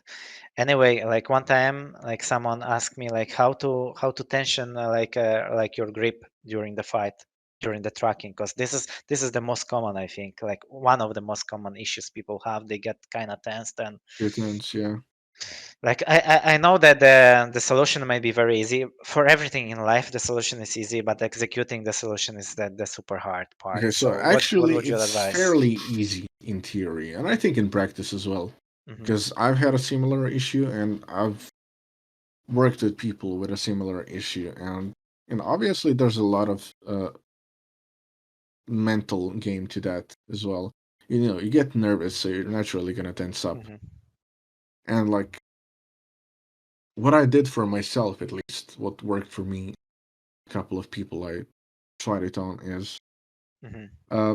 [SPEAKER 1] Anyway, like one time, like someone asked me like how to tension like your grip during the fight, during the tracking, because this is the most common, I think, like one of the most common issues people have. They get kind of tensed, and
[SPEAKER 2] Returns, yeah.
[SPEAKER 1] like I know that the solution might be very easy for everything in life. The solution is easy, but executing the solution is the super hard part.
[SPEAKER 2] Okay, so
[SPEAKER 1] So what
[SPEAKER 2] actually,
[SPEAKER 1] would you
[SPEAKER 2] it's
[SPEAKER 1] advise?
[SPEAKER 2] fairly easy in theory, and I think in practice as well.
[SPEAKER 1] Hmm.
[SPEAKER 2] Because I've had a similar issue, and I've worked with people with a similar issue, and obviously there's a lot of mental game to that as well. You get nervous, so you're naturally gonna tense up.
[SPEAKER 1] Hmm.
[SPEAKER 2] And like what I did for myself, at least, what worked for me, a couple of people I tried it on is
[SPEAKER 1] Hmm.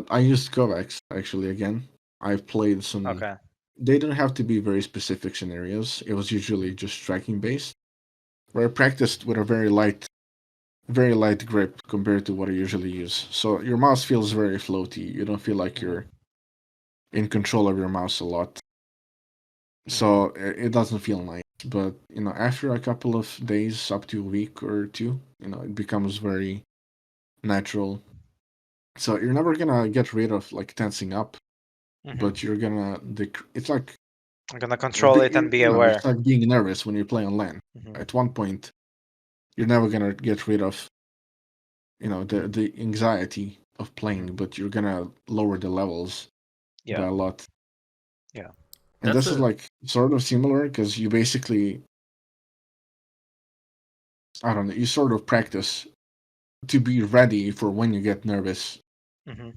[SPEAKER 2] I used Kovacs actually again. I've played some.
[SPEAKER 1] Okay.
[SPEAKER 2] They don't have to be very specific scenarios. It was usually just tracking based, where I practiced with a very light grip compared to what I usually use. So your mouse feels very floaty. You don't feel like
[SPEAKER 1] Hmm.
[SPEAKER 2] you're in control of your mouse a lot.
[SPEAKER 1] Hmm.
[SPEAKER 2] So it doesn't feel nice. But after a couple of days, up to a week or two, it becomes very natural. So you're never gonna get rid of like tensing up,
[SPEAKER 1] Hmm.
[SPEAKER 2] but you're gonna. It's like
[SPEAKER 1] I'm gonna control it and be
[SPEAKER 2] it's
[SPEAKER 1] aware.
[SPEAKER 2] like being nervous when you play on LAN.
[SPEAKER 1] Hmm.
[SPEAKER 2] At one point, you're never gonna get rid of the anxiety of playing,
[SPEAKER 1] Hmm.
[SPEAKER 2] but you're gonna lower the levels by
[SPEAKER 1] Yeah.
[SPEAKER 2] a lot.
[SPEAKER 1] Yeah.
[SPEAKER 2] And
[SPEAKER 3] That's
[SPEAKER 2] this is
[SPEAKER 3] a
[SPEAKER 2] like sort of similar because you basically I don't know, you sort of practice to be ready for when you get nervous.
[SPEAKER 1] Mm-hmm.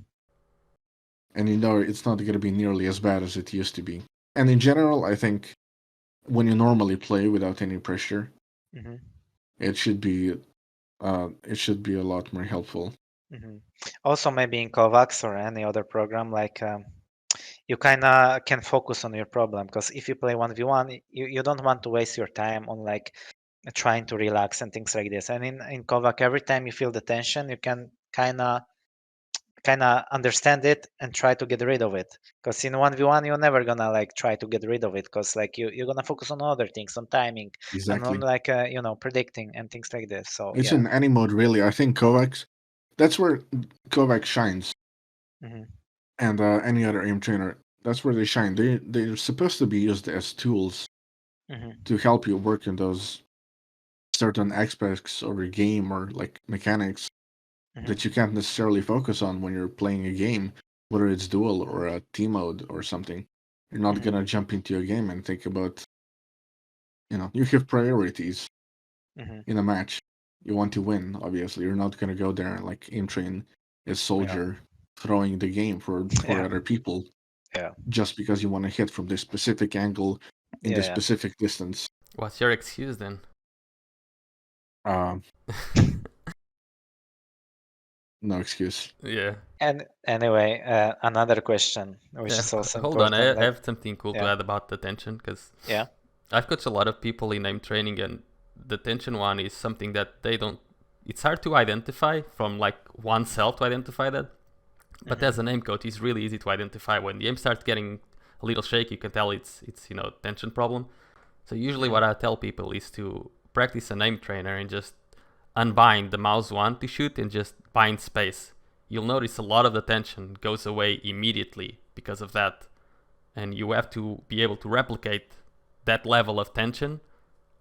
[SPEAKER 2] And you know it's not going to be nearly as bad as it used to be. And in general, I think when you normally play without any pressure,
[SPEAKER 1] Mm-hmm.
[SPEAKER 2] it should be a lot more helpful.
[SPEAKER 1] Mm-hmm. Also, maybe in Kovacs or any other program, like you kind of can focus on your problem, because if you play 1v1, you don't want to waste your time on like trying to relax and things like this. And in Kovac, every time you feel the tension, you can kind of understand it and try to get rid of it, because in 1v1 you're never gonna like try to get rid of it, because like you're gonna focus on other things, on timing and on
[SPEAKER 2] Exactly.
[SPEAKER 1] like predicting and things like this. So
[SPEAKER 2] It's
[SPEAKER 1] yeah.
[SPEAKER 2] in any mode, really. I think Kovacs, that's where Kovacs shines.
[SPEAKER 1] Mm-hmm.
[SPEAKER 2] And any other aim trainer, that's where they shine. They're supposed to be used as tools
[SPEAKER 1] Mm-hmm.
[SPEAKER 2] to help you work in those certain aspects of your game or like mechanics
[SPEAKER 1] Mm-hmm.
[SPEAKER 2] that you can't necessarily focus on when you're playing a game, whether it's duel or a team mode or something. You're not
[SPEAKER 1] Mm-hmm.
[SPEAKER 2] gonna jump into a game and think about, you have priorities
[SPEAKER 1] Mm-hmm.
[SPEAKER 2] in a match. You want to win, obviously. You're not gonna go there and like aim train a
[SPEAKER 1] Yeah.
[SPEAKER 2] soldier throwing the game for
[SPEAKER 1] Yeah.
[SPEAKER 2] other people
[SPEAKER 1] Yeah.
[SPEAKER 2] just because you want to hit from this specific angle in this
[SPEAKER 1] Yeah.
[SPEAKER 2] specific distance.
[SPEAKER 3] What's your excuse then?
[SPEAKER 2] Um, no excuse.
[SPEAKER 3] Yeah.
[SPEAKER 1] And anyway, another question, which
[SPEAKER 3] Yeah.
[SPEAKER 1] is also
[SPEAKER 3] Hold on,
[SPEAKER 1] important.
[SPEAKER 3] I
[SPEAKER 1] Like,
[SPEAKER 3] have something cool to
[SPEAKER 1] yeah,
[SPEAKER 3] add about the tension, because
[SPEAKER 1] yeah.
[SPEAKER 3] I've coached a lot of people in aim training, and the tension one is something that they don't. It's hard to identify from like oneself to identify that. But
[SPEAKER 1] Mm-hmm.
[SPEAKER 3] as an aim coach, it's really easy to identify when the aim starts getting a little shaky. You can tell it's tension problem. So usually, what I tell people is to practice an aim trainer and just unbind the mouse one to shoot and just bind space. You'll notice a lot of the tension goes away immediately because of that, and you have to be able to replicate that level of tension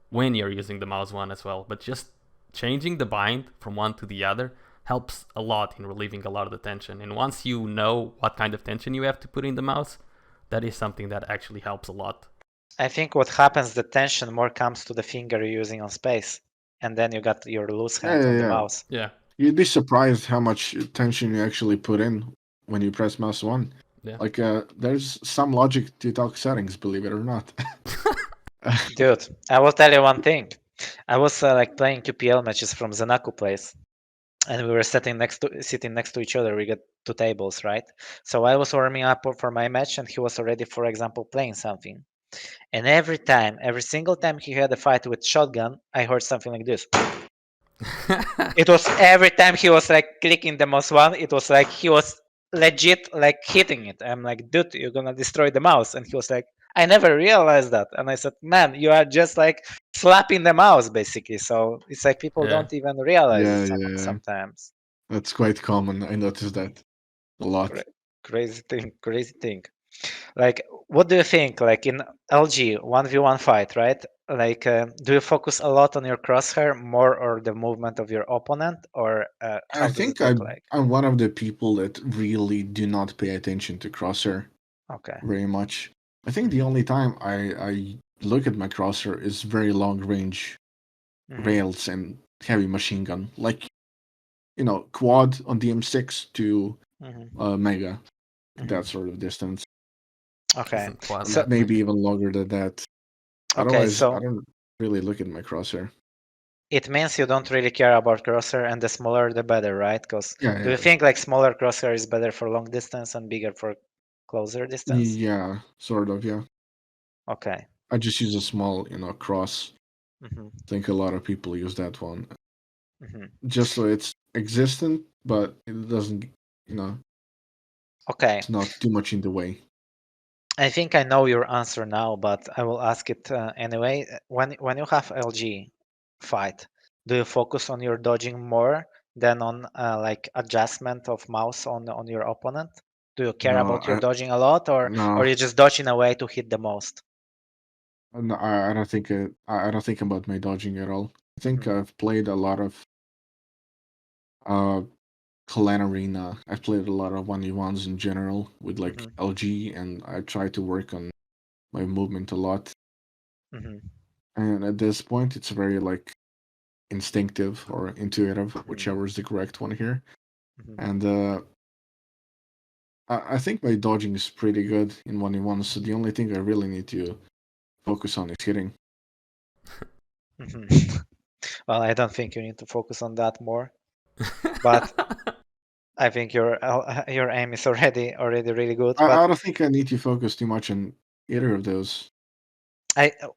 [SPEAKER 3] when you're using the mouse one as well. But just changing the bind from one to the other helps a lot in relieving a lot of the tension. And once you know what kind of tension you have to put in the mouse, that is something that actually helps a lot.
[SPEAKER 1] I think what happens, the tension more comes to the finger you're using on space, and then you got your loose
[SPEAKER 2] Yeah,
[SPEAKER 1] hand
[SPEAKER 2] yeah,
[SPEAKER 1] on the
[SPEAKER 2] yeah.
[SPEAKER 1] mouse.
[SPEAKER 3] Yeah.
[SPEAKER 2] You'd be surprised how much tension you actually put in when you press mouse one.
[SPEAKER 3] Yeah.
[SPEAKER 2] Like, there's some logic to talk settings, believe it or not.
[SPEAKER 1] Dude, I will tell you one thing. I was like playing QPL matches from ZenAku place, and we were sitting next to each other. We got two tables, right? So I was warming up for my match, and he was already, for example, playing something. And every single time he had a fight with shotgun, I heard something like this. It was every time he was like clicking the mouse one, it was like he was legit like hitting it. I'm like, dude, you're gonna destroy the mouse. And he was like, I never realized that. And I said, man, you are just like slapping the mouse basically. So it's like people
[SPEAKER 3] Yeah.
[SPEAKER 1] don't even realize it
[SPEAKER 2] Yeah, yeah.
[SPEAKER 1] sometimes.
[SPEAKER 2] That's quite common. I noticed that a lot.
[SPEAKER 1] Crazy thing. Like, what do you think? Like in LG 1v1 fight, right? Like, do you focus a lot on your crosshair more or the movement of your opponent, or
[SPEAKER 2] I
[SPEAKER 1] how does it
[SPEAKER 2] think
[SPEAKER 1] look like?
[SPEAKER 2] I'm one of the people that really do not pay attention to crosshair
[SPEAKER 1] Okay.
[SPEAKER 2] very much. I think the only time I look at my crosshair is very long range
[SPEAKER 1] Mhm.
[SPEAKER 2] rails and heavy machine gun, like quad on the M6 to
[SPEAKER 1] Mhm.
[SPEAKER 2] Mega,
[SPEAKER 1] Mhm.
[SPEAKER 2] that sort of distance.
[SPEAKER 1] Okay.
[SPEAKER 3] Isn't quite
[SPEAKER 1] So
[SPEAKER 3] like
[SPEAKER 2] Maybe
[SPEAKER 3] Mega.
[SPEAKER 2] even longer than that.
[SPEAKER 1] okay,
[SPEAKER 2] Otherwise, I
[SPEAKER 1] so
[SPEAKER 2] don't really look at my crosshair.
[SPEAKER 1] it means you don't really care about crosshair, and the smaller the better, right? Because
[SPEAKER 2] Yeah,
[SPEAKER 1] do you think like smaller crosshair is better for long distance and bigger for closer distance?
[SPEAKER 2] yeah, sort of, yeah.
[SPEAKER 1] Okay.
[SPEAKER 2] I just use a small, cross.
[SPEAKER 1] Hmm.
[SPEAKER 2] I think a lot of people use that one.
[SPEAKER 1] Hmm.
[SPEAKER 2] Just so it's existent, but it doesn't,
[SPEAKER 1] Okay.
[SPEAKER 2] it's not too much in the way.
[SPEAKER 1] I think I know your answer now, but I will ask it anyway. When you have LG fight, do you focus on your dodging more than on like adjustment of mouse on your opponent? Do you care
[SPEAKER 2] No,
[SPEAKER 1] about your dodging a lot, or
[SPEAKER 2] no,
[SPEAKER 1] you just dodge in a way to hit the most?
[SPEAKER 2] no, I don't think I don't think about my dodging at all. I think
[SPEAKER 1] Mhm.
[SPEAKER 2] I've played a lot of uh clan arena. I've played a lot of 1v1s in general with like
[SPEAKER 1] Mhm.
[SPEAKER 2] LG, and I try to work on my movement a lot.
[SPEAKER 1] Mhm.
[SPEAKER 2] And at this point, it's very like instinctive or intuitive, whichever is the correct one here. And I think my dodging is pretty good in 1v1, so the only thing I really need to focus on is hitting.
[SPEAKER 1] Well, I don't think you need to focus on that more, but I think your aim is already really good. But
[SPEAKER 2] I don't think I need to focus too much on either of those.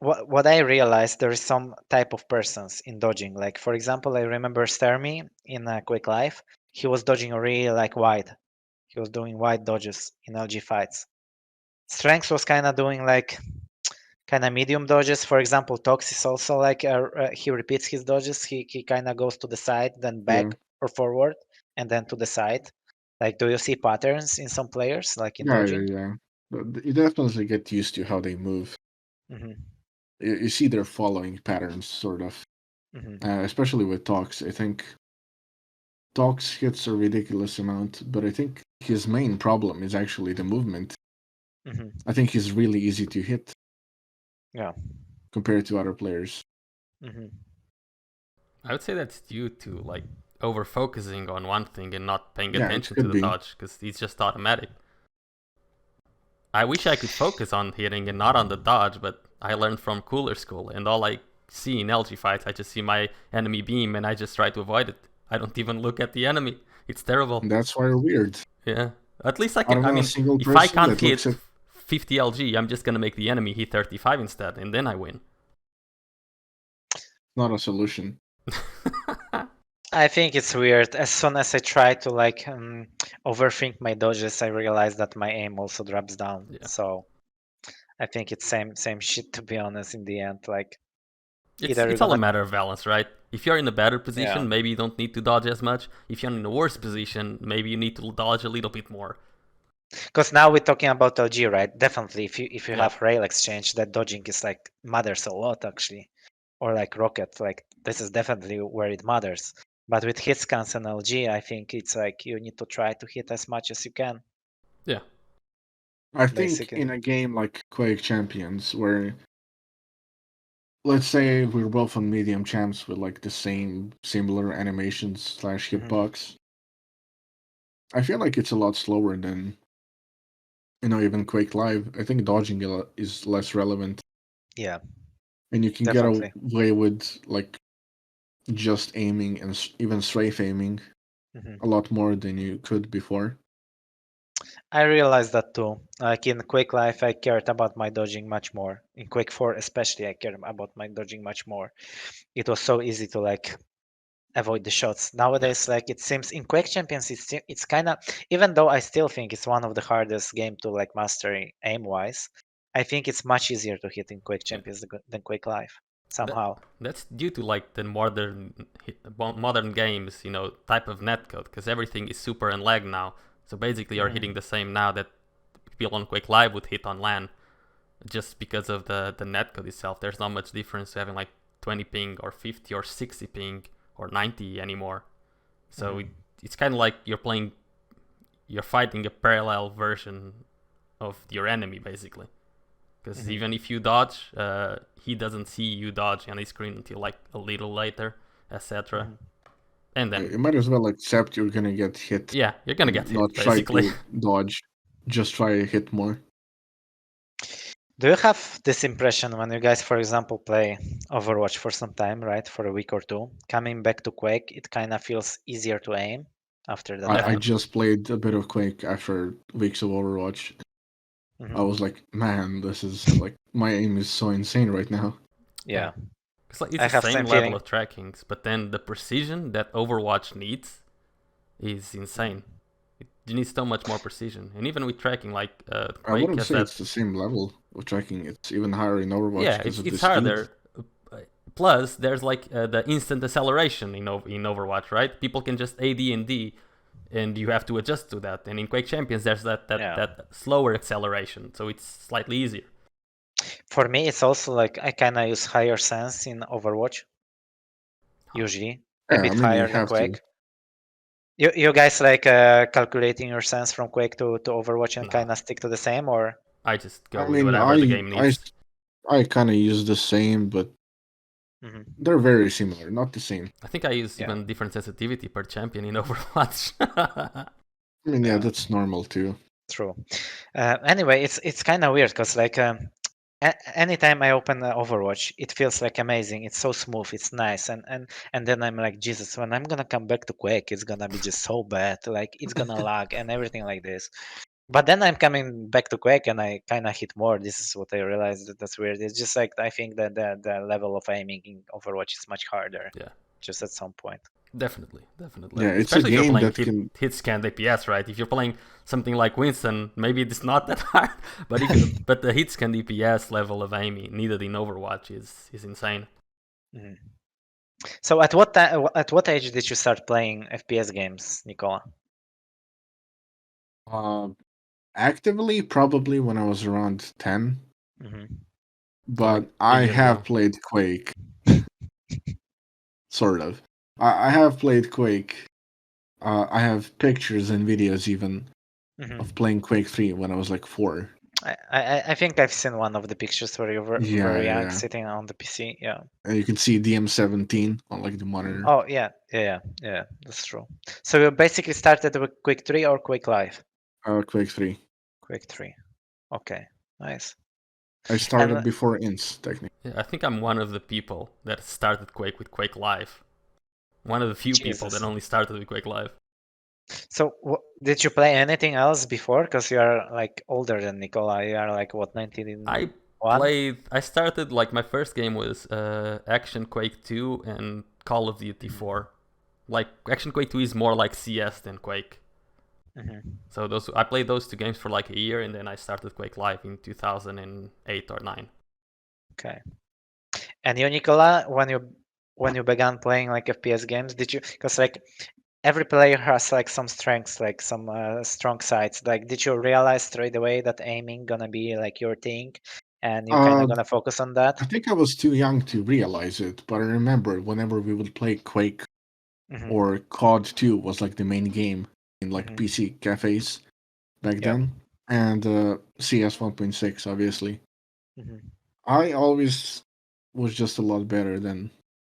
[SPEAKER 1] What I realized, there is some type of persons in dodging. Like for example, I remember Stermy in Quake Life. He was dodging really like wide. He was doing wide dodges in LG fights. Strenx was kind of doing like kind of medium dodges. For example, Tox is also like he repeats his dodges. He kind of goes to the side, then back or forward, and then to the side. Like, do you see patterns in some players, like in dodging?
[SPEAKER 2] Yeah. But you definitely get used to how they move.
[SPEAKER 1] Hmm.
[SPEAKER 2] You see their following patterns, sort of. Especially with Tox. I think Tox hits a ridiculous amount, but I think his main problem is actually the movement. I think he's really easy to hit.
[SPEAKER 1] Yeah.
[SPEAKER 2] Compared to other players.
[SPEAKER 3] I would say that's due to like over focusing on one thing and not paying
[SPEAKER 2] Yeah,
[SPEAKER 3] attention to the dodge, because it's just automatic. I wish I could focus on hitting and not on the dodge, but I learned from Cooler School, and all I see in LG fights, I just see my enemy beam and I just try to avoid it. I don't even look at the enemy. It's terrible.
[SPEAKER 2] That's why you're weird.
[SPEAKER 3] Yeah. At least I can. I mean, if I can't hit 50 LG, I'm just gonna make the enemy hit 35 instead, and then I win.
[SPEAKER 2] Not a solution.
[SPEAKER 1] I think it's weird. As soon as I try to like overthink my dodges, I realize that my aim also drops down. Yeah. So I think it's same shit, to be honest. In the end, like
[SPEAKER 3] it's all a matter of balance, right? If you're in a better position, maybe you don't need to dodge as much. If you're in a worse position, maybe you need to dodge a little bit more.
[SPEAKER 1] Because now we're talking about LG, right? Definitely, if you have rail exchange, that dodging is like matters a lot actually, or like rocket, like this is definitely where it matters. But with hit scans and LG, I think it's like you need to try to hit as much as you can.
[SPEAKER 3] Yeah.
[SPEAKER 2] I think in a game like Quake Champions, where let's say we're both on medium champs with like the same similar animations / hitbox, I feel like it's a lot slower than even Quake Live. I think dodging is less relevant.
[SPEAKER 1] Yeah.
[SPEAKER 2] And you can get away with like just aiming and even strafe aiming a lot more than you could before.
[SPEAKER 1] I realized that too. Like in Quake Life, I cared about my dodging much more. In Quake 4 especially, I cared about my dodging much more. It was so easy to like avoid the shots. Nowadays, like it seems in Quake Champions, it's kind of, even though I still think it's one of the hardest game to like master aim-wise, I think it's much easier to hit in Quake Champions than Quake Life. Somehow.
[SPEAKER 3] That's due to like the modern games, type of netcode, because everything is super and lag now. So basically, you're hitting the same now that people on Quake Live would hit on LAN, just because of the netcode itself. There's not much difference to having like 20 ping or 50 or 60 ping or 90 anymore. So it's kind of like you're fighting a parallel version of your enemy, basically. Because even if you dodge, he doesn't see you dodge on his screen until like a little later, etc. And then
[SPEAKER 2] you might as well accept you're gonna get hit.
[SPEAKER 3] Yeah, you're gonna get hit.
[SPEAKER 2] Not
[SPEAKER 3] basically.
[SPEAKER 2] try to dodge, just try to hit more.
[SPEAKER 1] Do you have this impression when you guys, for example, play Overwatch for some time, right, for a week or two, coming back to Quake, it kind of feels easier to aim after that?
[SPEAKER 2] I just played a bit of Quake after weeks of Overwatch. I was like, man, this is like my aim is so insane right now.
[SPEAKER 1] Yeah.
[SPEAKER 3] It's like it's the same level of trackings, but then the precision that Overwatch needs is insane. You need so much more precision, and even with tracking, like Quake
[SPEAKER 2] I wouldn't say it's the same level of tracking. It's even higher in Overwatch.
[SPEAKER 3] Yeah, it's harder. Plus, there's like the instant acceleration in Overwatch, right? People can just AD and D, and you have to adjust to that. And in Quake Champions, there's that slower acceleration, so it's slightly easier.
[SPEAKER 1] For me, it's also like I kind of use higher sens in Overwatch. Usually, a bit higher than Quake. You guys like calculating your sens from Quake to Overwatch and kind of stick to the same, or?
[SPEAKER 3] I just go with whatever the game needs.
[SPEAKER 2] I kind of use the same, but They're very similar, not the same.
[SPEAKER 3] I think I use even different sensitivity per champion in Overwatch.
[SPEAKER 2] I mean, yeah, that's normal too.
[SPEAKER 1] True. Anyway, it's kind of weird because like anytime I open Overwatch, it feels like amazing. It's so smooth. It's nice, and then I'm like, Jesus, when I'm gonna come back to Quake, it's gonna be just so bad. Like it's gonna lag and everything like this. But then I'm coming back to Quake and I kind of hit more. This is what I realized that's weird. It's just like I think that the level of aiming in Overwatch is much harder.
[SPEAKER 3] Yeah.
[SPEAKER 1] Just at some point.
[SPEAKER 3] Definitely.
[SPEAKER 2] Yeah, it's
[SPEAKER 3] Especially
[SPEAKER 2] a game
[SPEAKER 3] if you're
[SPEAKER 2] that
[SPEAKER 3] playing
[SPEAKER 2] can.
[SPEAKER 3] hit scan DPS, right? If you're playing something like Winston, maybe it's not that hard. But if you, but the hit scan DPS level of aiming needed in Overwatch is insane.
[SPEAKER 1] So at what age did you start playing FPS games, Nicola?
[SPEAKER 2] Actively, probably when I was around 10. But
[SPEAKER 3] Like
[SPEAKER 2] I
[SPEAKER 3] year
[SPEAKER 2] have
[SPEAKER 3] ago.
[SPEAKER 2] played Quake. Sort of. I have played Quake. I have pictures and videos even of playing Quake 3 when I was like 4.
[SPEAKER 1] I think I've seen one of the pictures where you were very young, sitting on the PC. Yeah.
[SPEAKER 2] And you can see DM17 on like the monitor.
[SPEAKER 1] Oh yeah, that's true. So you basically started with Quake 3 or Quake Live?
[SPEAKER 2] Quake 3.
[SPEAKER 1] Quake 3. Okay, nice.
[SPEAKER 2] I started before Ints, technically.
[SPEAKER 3] Yeah, I think I'm one of the people that started Quake with Quake Live. One of the few people that only started with Quake Live.
[SPEAKER 1] So did you play anything else before? Because you are like older than Nicola. You are like what, 19?
[SPEAKER 3] I started like my first game was Action Quake 2 and Call of Duty 4. Like Action Quake 2 is more like CS than Quake. So I played those two games for like a year, and then I started Quake Live in 2008 or 9.
[SPEAKER 1] Okay. And you, Nicola, when you began playing like FPS games, did you? Because like every player has like some strengths, like some strong sides. Like, did you realize straight away that aiming gonna be like your thing, and you're kind of gonna focus on that?
[SPEAKER 2] I think I was too young to realize it, but I remember whenever we would play Quake or COD 2 was like the main game in like PC cafes back then, and CS 1.6 obviously. I always was just a lot better than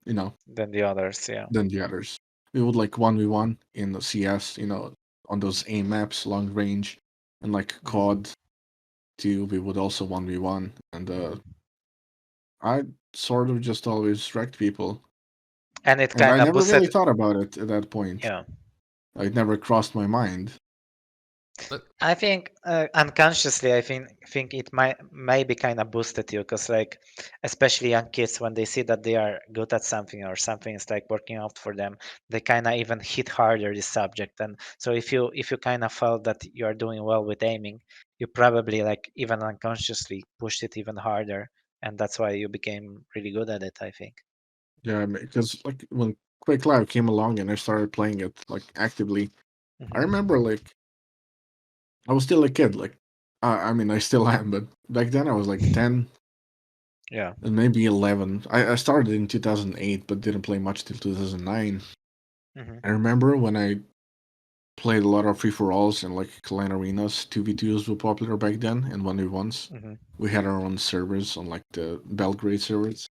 [SPEAKER 1] than the others. Yeah.
[SPEAKER 2] Than the others. We would like 1v1 in the CS, on those aim maps, long range, and like COD 2, we would also 1v1, and I sort of just always wrecked people.
[SPEAKER 1] And it
[SPEAKER 2] I
[SPEAKER 1] kind of
[SPEAKER 2] never
[SPEAKER 1] boosted.
[SPEAKER 2] really thought about it at that point.
[SPEAKER 1] Yeah.
[SPEAKER 2] It never crossed my mind.
[SPEAKER 1] I think unconsciously, I think it might maybe kind of boosted you, because like especially young kids, when they see that they are good at something or something is like working out for them, they kind of even hit harder this subject. And so if you kind of felt that you are doing well with aiming, you probably like even unconsciously pushed it even harder, and that's why you became really good at it, I think.
[SPEAKER 2] Yeah, because like when Quake Live came along and I started playing it like actively, I remember like I was still a kid. Like I mean, I still am, but back then I was like 10.
[SPEAKER 1] Yeah.
[SPEAKER 2] And maybe 11. I started in 2008, but didn't play much till 2009. I remember when I played a lot of free-for-alls and like clan arenas. 2v2s were popular back then, and 1v1s. We had our own servers on like the Belgrade servers.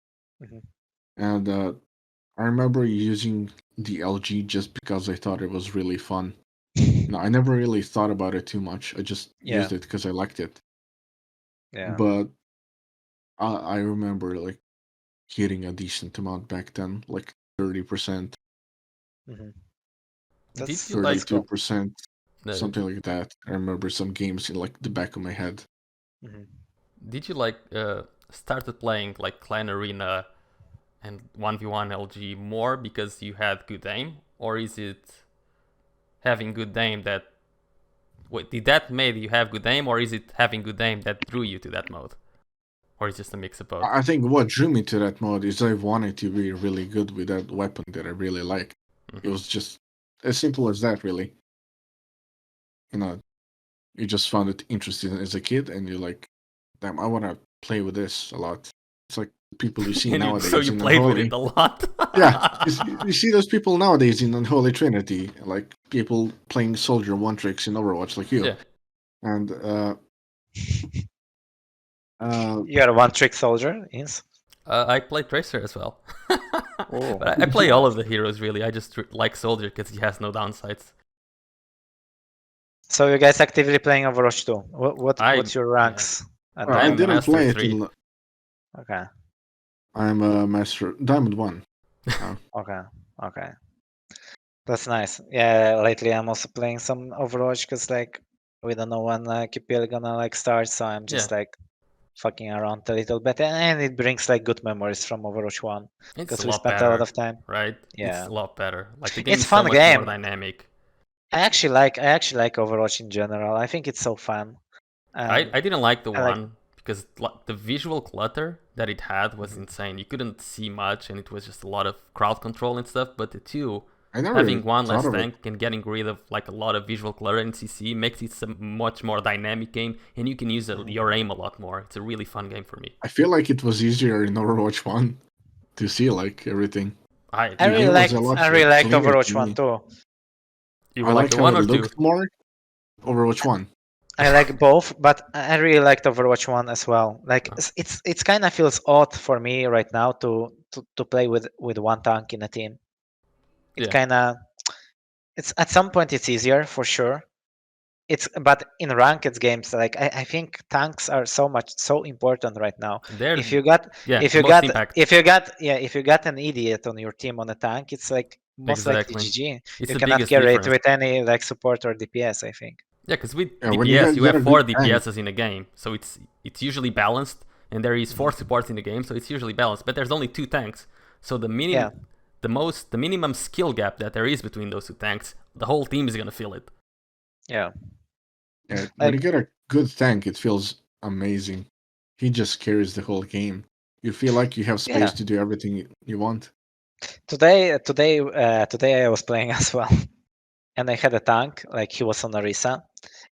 [SPEAKER 2] And I remember using the LG just because I thought it was really fun. I never really thought about it too much. I just used it because I liked it.
[SPEAKER 1] Yeah.
[SPEAKER 2] But I remember like hitting a decent amount back then, like 30%.
[SPEAKER 1] That's
[SPEAKER 2] 32%, something like that. I remember some games in like the back of my head.
[SPEAKER 3] Did you like started playing like Clan Arena and 1v1 LG more because you had good aim, or is it having good aim that did that made you have good aim, or is it having good aim that drew you to that mode, or is it just a mix of both?
[SPEAKER 2] I think what drew me to that mode is I wanted to be really good with that weapon that I really liked. It was just as simple as that, really. You just found it interesting as a kid, and you're like, damn, I want to play with this a lot. It's like people you see nowadays.
[SPEAKER 3] So you played with it a lot.
[SPEAKER 2] Yeah, you see those people nowadays in Unholy Trinity, like people playing Soldier one tricks in Overwatch, like you.
[SPEAKER 3] Yeah.
[SPEAKER 2] And
[SPEAKER 1] you are a one-trick soldier, yes.
[SPEAKER 3] I play Tracer as well.
[SPEAKER 1] Oh.
[SPEAKER 3] But I play all of the heroes, really. I just like Soldier because he has no downsides.
[SPEAKER 1] So you guys actively playing Overwatch 2? What's your
[SPEAKER 3] yeah.
[SPEAKER 1] ranks? at
[SPEAKER 2] I
[SPEAKER 1] the
[SPEAKER 3] I'm
[SPEAKER 1] moment?
[SPEAKER 2] didn't
[SPEAKER 3] Master
[SPEAKER 2] play it
[SPEAKER 3] 3.
[SPEAKER 2] in.
[SPEAKER 1] Okay.
[SPEAKER 2] I'm a Master Diamond 1.
[SPEAKER 1] Okay. That's nice. Yeah, lately I'm also playing some Overwatch because like we don't know when QPL gonna like start, so I'm just
[SPEAKER 3] Yeah.
[SPEAKER 1] like fucking around a little bit, and it brings like good memories from Overwatch 1
[SPEAKER 3] It's
[SPEAKER 1] because
[SPEAKER 3] a
[SPEAKER 1] we
[SPEAKER 3] lot
[SPEAKER 1] spent a lot
[SPEAKER 3] better,
[SPEAKER 1] of time.
[SPEAKER 3] right?
[SPEAKER 1] Yeah.
[SPEAKER 3] It's a lot better. Like the game
[SPEAKER 1] It's
[SPEAKER 3] is so
[SPEAKER 1] fun
[SPEAKER 3] much more
[SPEAKER 1] game.
[SPEAKER 3] dynamic.
[SPEAKER 1] I actually like Overwatch in general. I think it's so fun.
[SPEAKER 3] I didn't like the
[SPEAKER 1] I like
[SPEAKER 3] one because the visual clutter that it had was
[SPEAKER 1] Mhm.
[SPEAKER 3] insane. You couldn't see much, and it was just a lot of crowd control and stuff. But the two,
[SPEAKER 2] I never
[SPEAKER 3] having one
[SPEAKER 2] thought
[SPEAKER 3] less
[SPEAKER 2] of it.
[SPEAKER 3] tank and getting rid of like a lot of visual clutter in CC makes it a much more dynamic game, and you can use your aim a lot more. It's a really fun game for me.
[SPEAKER 2] I feel like it was easier in Overwatch 1 to see like everything.
[SPEAKER 1] I
[SPEAKER 2] The
[SPEAKER 1] really
[SPEAKER 2] game was
[SPEAKER 1] liked
[SPEAKER 2] a lot
[SPEAKER 1] I really liked
[SPEAKER 2] cleaner to
[SPEAKER 1] Overwatch 1
[SPEAKER 2] me.
[SPEAKER 1] too.
[SPEAKER 3] You
[SPEAKER 2] I
[SPEAKER 3] were like
[SPEAKER 2] like
[SPEAKER 3] the
[SPEAKER 2] how
[SPEAKER 3] one
[SPEAKER 2] it
[SPEAKER 3] or two?
[SPEAKER 2] looked more. Overwatch 1.
[SPEAKER 1] I like both, but I really liked Overwatch 1 as well. Like
[SPEAKER 3] Oh.
[SPEAKER 1] it's kind of feels odd for me right now to play with one tank in a team. It
[SPEAKER 3] Yeah.
[SPEAKER 1] kind of it's at some point it's easier for sure. But in ranked games, like I think tanks are so important right now.
[SPEAKER 3] They're
[SPEAKER 1] If you got
[SPEAKER 3] the most impact.
[SPEAKER 1] if you got an idiot on your team on a tank, it's like most likely
[SPEAKER 3] Exactly.
[SPEAKER 1] GG.
[SPEAKER 3] It's
[SPEAKER 1] You
[SPEAKER 3] the
[SPEAKER 1] cannot
[SPEAKER 3] biggest
[SPEAKER 1] carry it
[SPEAKER 3] difference.
[SPEAKER 1] with any like support or DPS, I think.
[SPEAKER 3] Yeah, because with
[SPEAKER 2] Yeah, when
[SPEAKER 3] DPS you
[SPEAKER 2] get
[SPEAKER 3] have
[SPEAKER 2] a
[SPEAKER 3] 4
[SPEAKER 2] good tank,
[SPEAKER 3] DPSs in a game, so it's usually balanced, and there is 4 supports in the game, so it's usually balanced. But there's only 2 tanks, so the
[SPEAKER 1] Yeah.
[SPEAKER 3] minimum skill gap that there is between those 2 tanks, the whole team is gonna feel it.
[SPEAKER 1] Yeah.
[SPEAKER 2] yeah, when you
[SPEAKER 1] Like
[SPEAKER 2] get a good tank, it feels amazing. He just carries the whole game. You feel like you have space
[SPEAKER 1] yeah.
[SPEAKER 2] to do everything you want.
[SPEAKER 1] Today I was playing as well, and I had a tank. Like he was on Arisa,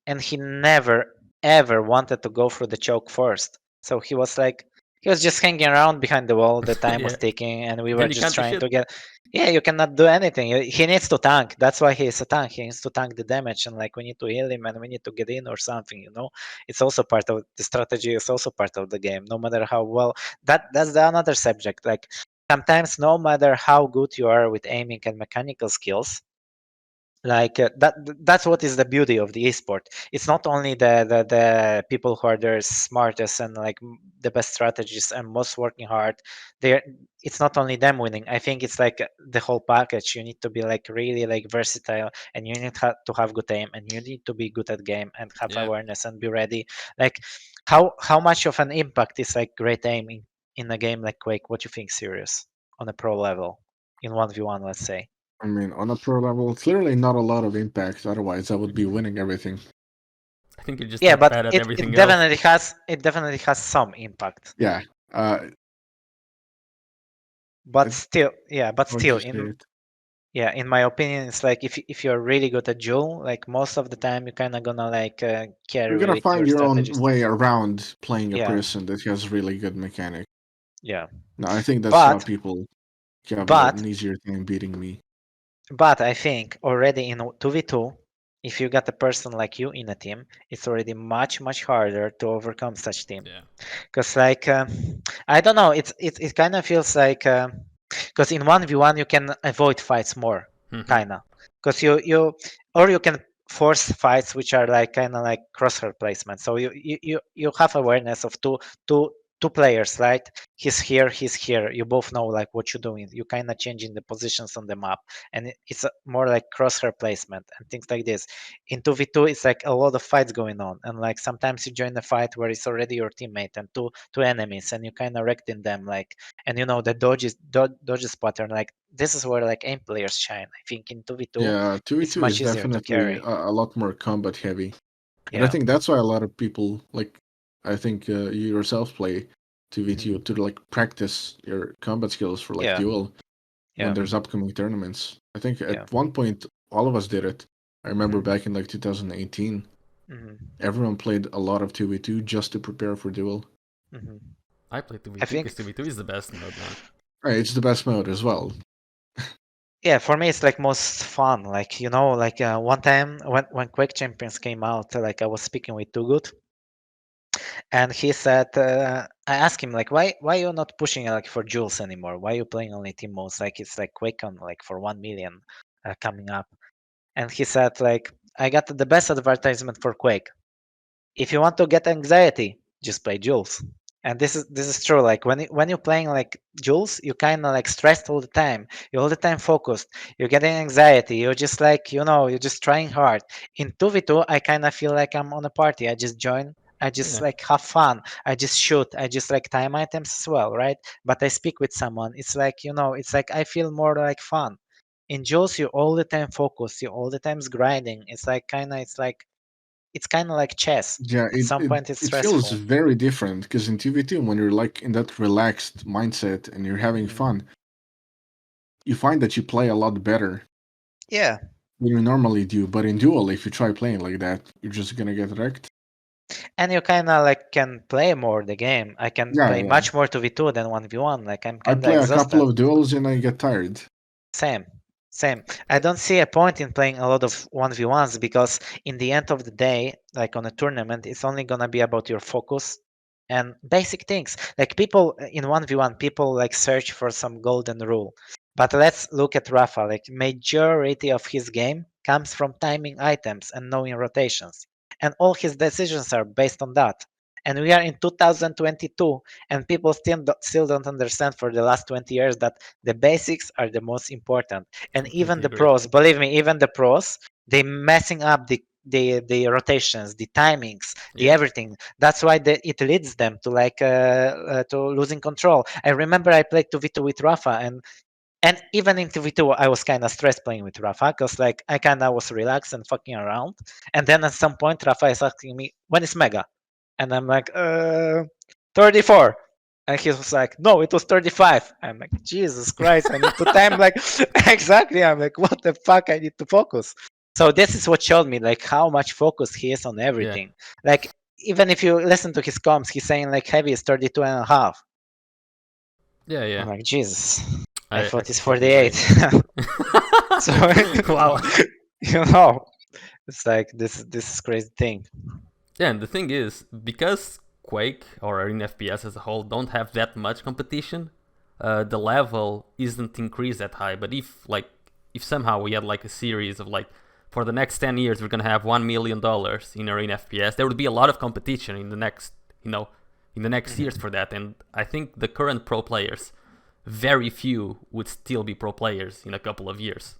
[SPEAKER 1] and he never ever wanted to go through the choke first. So he was just hanging around behind the wall. The time was
[SPEAKER 3] Yeah.
[SPEAKER 1] ticking, and we were
[SPEAKER 3] Then you
[SPEAKER 1] just
[SPEAKER 3] can't do
[SPEAKER 1] trying
[SPEAKER 3] shit.
[SPEAKER 1] to get. Yeah, you cannot do anything. He needs to tank. That's why he is a tank. He needs to tank the damage, and like we need to heal him, and we need to get in or something. It's also part of the strategy. It's also part of the game. No matter how well that's another subject. Like sometimes, no matter how good you are with aiming and mechanical skills, like that's what is the beauty of the esport. It's not only the people who are the smartest and like the best strategists and most working hard. They're It's not only them winning. I think it's like the whole package. You need to be like really like versatile, and you need to have good aim, and you need to be good at game and have
[SPEAKER 3] Yeah.
[SPEAKER 1] awareness and be ready. Like how much of an impact is like great aim in a game like Quake? What do you think, serious on a pro level in 1v1, let's say?
[SPEAKER 2] I mean, on a pro level, clearly not a lot of impact. Otherwise, I would be winning everything.
[SPEAKER 3] I think you're just
[SPEAKER 1] Yeah,
[SPEAKER 3] that
[SPEAKER 1] but
[SPEAKER 3] bad at
[SPEAKER 1] it
[SPEAKER 3] everything else.
[SPEAKER 1] definitely has some impact.
[SPEAKER 2] Yeah.
[SPEAKER 1] But
[SPEAKER 2] It,
[SPEAKER 1] still,
[SPEAKER 2] how would you say it?
[SPEAKER 1] in my opinion, it's like if you're really good at duel, like most of the time you're kind of gonna like
[SPEAKER 2] You're
[SPEAKER 1] carry
[SPEAKER 2] gonna
[SPEAKER 1] with
[SPEAKER 2] find
[SPEAKER 1] your
[SPEAKER 2] your own
[SPEAKER 1] strategies.
[SPEAKER 2] way around playing a
[SPEAKER 1] Yeah,
[SPEAKER 2] person that has really good mechanic.
[SPEAKER 1] yeah.
[SPEAKER 2] No, I think that's how
[SPEAKER 1] But
[SPEAKER 2] people have
[SPEAKER 1] but
[SPEAKER 2] an easier time beating me.
[SPEAKER 1] But I think already in 2v2, if you got a person like you in a team, it's already much harder to overcome such team.
[SPEAKER 3] Yeah.
[SPEAKER 1] Because like I don't know, it kind of feels like because in 1v1 you can avoid fights more,
[SPEAKER 3] Mhm.
[SPEAKER 1] kind of, because you can force fights which are like kind of like crosshair placement. So you have awareness of two players, right? He's here. You both know like what you're doing. You kind of changing the positions on the map, and it's more like crosshair placement and things like this. In 2v2 it's like a lot of fights going on, and like sometimes you join a fight where it's already your teammate and two enemies, and you kind of wrecking them, like, and the dodges pattern, like this is where like aim players shine. I think in 2v2
[SPEAKER 2] Yeah,
[SPEAKER 1] it's
[SPEAKER 2] 2v2
[SPEAKER 1] much
[SPEAKER 2] is
[SPEAKER 1] easier to
[SPEAKER 2] definitely
[SPEAKER 1] carry.
[SPEAKER 2] a lot more combat heavy. And I
[SPEAKER 1] Yeah.
[SPEAKER 2] think that's why a lot of people, like, I think you yourself play 2v2
[SPEAKER 1] Mhm.
[SPEAKER 2] to, like, practice your combat skills for, like,
[SPEAKER 1] Yeah.
[SPEAKER 2] duel when
[SPEAKER 1] Yeah.
[SPEAKER 2] there's upcoming tournaments. I think
[SPEAKER 1] Yeah.
[SPEAKER 2] at one point, all of us did it. I remember
[SPEAKER 1] Mhm.
[SPEAKER 2] back in, like, 2018,
[SPEAKER 1] Mhm.
[SPEAKER 2] everyone played a lot of 2v2 just to prepare for duel.
[SPEAKER 1] Mhm.
[SPEAKER 3] I play 2v2
[SPEAKER 1] I think
[SPEAKER 3] because 2v2 is the best mode, man.
[SPEAKER 2] Right, it's the best mode as well.
[SPEAKER 1] yeah, for me it's like most fun. Like like one time when Quake Champions came out, like I was speaking with Too Good, and he said, I asked him like, why you're not pushing like for jewels anymore? Why you playing only team modes? Like it's like Quake on like for 1 million coming up. And he said like, I got the best advertisement for Quake. If you want to get anxiety, just play Jules. And this is true. Like when you're playing like Jules, you kind of like stressed all the time. You're all the time focused. You're getting anxiety. You're just like you're just trying hard. In 2v2, I kind of feel like I'm on a party. I just join. I just
[SPEAKER 3] Yeah.
[SPEAKER 1] like have fun. I just shoot. I just like time items as well, right? But I speak with someone. It's like it's like I feel more like fun. In Jules, you're all the time focused. You're all the times grinding. It's kind of like chess.
[SPEAKER 2] Yeah,
[SPEAKER 1] At some point, it's
[SPEAKER 2] it feels
[SPEAKER 1] stressful.
[SPEAKER 2] very different because in TV2, when you're like in that relaxed mindset and you're having
[SPEAKER 1] Mhm.
[SPEAKER 2] fun, you find that you play a lot better
[SPEAKER 1] Yeah,
[SPEAKER 2] than you normally do. But in duel, if you try playing like that, you're just gonna get wrecked.
[SPEAKER 1] and you kind of like can play more the game. I can
[SPEAKER 2] Yeah,
[SPEAKER 1] play
[SPEAKER 2] yeah.
[SPEAKER 1] much more 2v2 than 1v1. Like I'm
[SPEAKER 2] I
[SPEAKER 1] kind of
[SPEAKER 2] play a couple
[SPEAKER 1] exhausted.
[SPEAKER 2] of duels and I get tired.
[SPEAKER 1] Same, same. I don't see a point in playing a lot of 1v1s because in the end of the day, like on a tournament, it's only gonna be about your focus and basic things. Like people in 1v1, people like search for some golden rule. But let's look at Rapha. Like majority of his game comes from timing items and knowing rotations. And all his decisions are based on that. And we are in 2022, and people still don't understand for the last 20 years that the basics are the most important. And even
[SPEAKER 3] Completely
[SPEAKER 1] the
[SPEAKER 3] agree.
[SPEAKER 1] pros, believe me, even the pros, they messing up the rotations, the timings, the
[SPEAKER 3] Yeah.
[SPEAKER 1] everything. That's why it leads them to like to losing control. I remember I played 2v2 with Rafa, and even in 2v2 I was kind of stressed playing with Rafa because like I kind of was relaxed and fucking around. And then at some point Rafa is asking me when is Mega, and I'm like 34. And he was like, no, it was 35. I'm like, Jesus Christ, I need to time like exactly. I'm like, what the fuck? I need to focus. So this is what showed me like how much focus he is on
[SPEAKER 3] Yeah.
[SPEAKER 1] everything. Like even if you listen to his comms, he's saying like heavy is 32 and a half.
[SPEAKER 3] Yeah.
[SPEAKER 1] I'm
[SPEAKER 3] Yeah.
[SPEAKER 1] like, Jesus, I
[SPEAKER 3] I
[SPEAKER 1] thought it's
[SPEAKER 3] completely
[SPEAKER 1] 48.
[SPEAKER 3] agree.
[SPEAKER 1] So
[SPEAKER 3] Wow.
[SPEAKER 1] you know, it's like this is crazy thing.
[SPEAKER 3] Yeah, and the thing is, because Quake or Arena FPS as a whole don't have that much competition, the level isn't increased that high. But if somehow we had like a series of like for the next 10 years we're gonna have $1 million in Arena FPS, there would be a lot of competition in the next in the next years for that. And I think the current pro players, very few would still be pro players in a couple of years.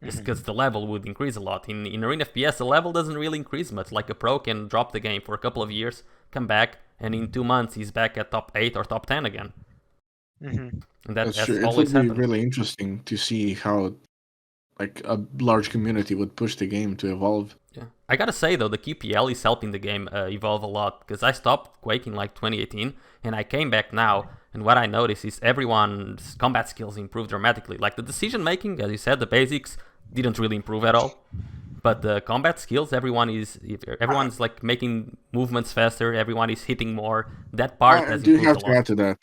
[SPEAKER 3] Just because the level would increase a lot. In Arena FPS, the level doesn't really increase much. Like a pro can drop the game for a couple of years, come back, and in 2 months he's back at top 8 or top 10 again. And that
[SPEAKER 2] That's
[SPEAKER 3] has
[SPEAKER 2] true. It would
[SPEAKER 3] always
[SPEAKER 2] be
[SPEAKER 3] happened.
[SPEAKER 2] really interesting to see how like a large community would push the game to evolve.
[SPEAKER 3] Yeah, I gotta say though, the QPL is helping the game evolve a lot because I stopped Quake in like 2018 and I came back now, and what I noticed is everyone's combat skills improved dramatically. Like the decision making, as you said, the basics didn't really improve at all, but the combat skills, everyone's like making movements faster. Everyone is hitting more. That part
[SPEAKER 2] I
[SPEAKER 3] has
[SPEAKER 2] do
[SPEAKER 3] improved
[SPEAKER 2] have
[SPEAKER 3] a
[SPEAKER 2] to add
[SPEAKER 3] lot.
[SPEAKER 2] to that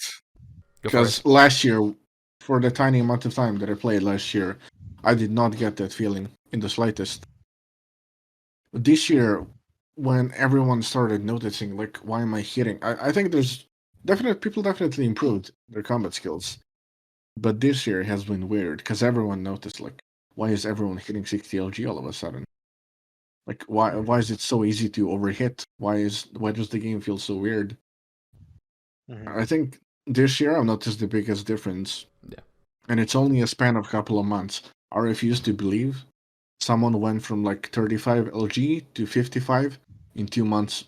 [SPEAKER 3] Go for
[SPEAKER 2] because
[SPEAKER 3] it.
[SPEAKER 2] last year, for the tiny amount of time that I played last year, I did not get that feeling in the slightest. This year, when everyone started noticing, like, why am I hitting? I think there's people definitely improved their combat skills, but this year has been weird because everyone noticed, like, why is everyone hitting 60 LG all of a sudden? Like, why is it so easy to overhit? Why does the game feel so weird? I think this year I've noticed the biggest difference,
[SPEAKER 3] Yeah.
[SPEAKER 2] and it's only a span of a couple of months. I refuse to believe someone went from like 35 LG to 55 in 2 months,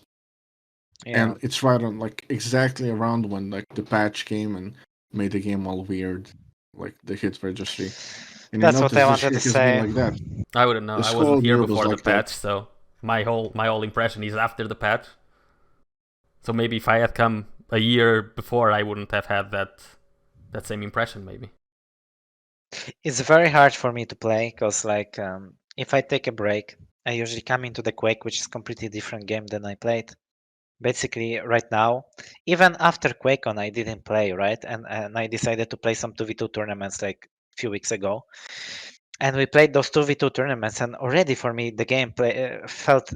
[SPEAKER 1] Yeah,
[SPEAKER 2] and it's right on like exactly around when like the patch came and made the game all weird, like the hit registry. And I
[SPEAKER 1] that's what I
[SPEAKER 2] noticed this
[SPEAKER 1] wanted
[SPEAKER 2] year
[SPEAKER 1] to
[SPEAKER 2] has been
[SPEAKER 1] say.
[SPEAKER 2] like that.
[SPEAKER 3] I wouldn't know.
[SPEAKER 2] This
[SPEAKER 3] I wasn't
[SPEAKER 2] whole
[SPEAKER 3] here
[SPEAKER 2] year was
[SPEAKER 3] before the
[SPEAKER 2] like that.
[SPEAKER 3] patch, so my whole impression is after the patch. So maybe if I had come a year before, I wouldn't have had that same impression. Maybe.
[SPEAKER 1] It's very hard for me to play because like if I take a break, I usually come into the Quake, which is completely different game than I played. Basically, right now, even after QuakeCon, I didn't play, right? And I decided to play some 2v2 tournaments like a few weeks ago. And we played those 2v2 tournaments, and already for me, the game felt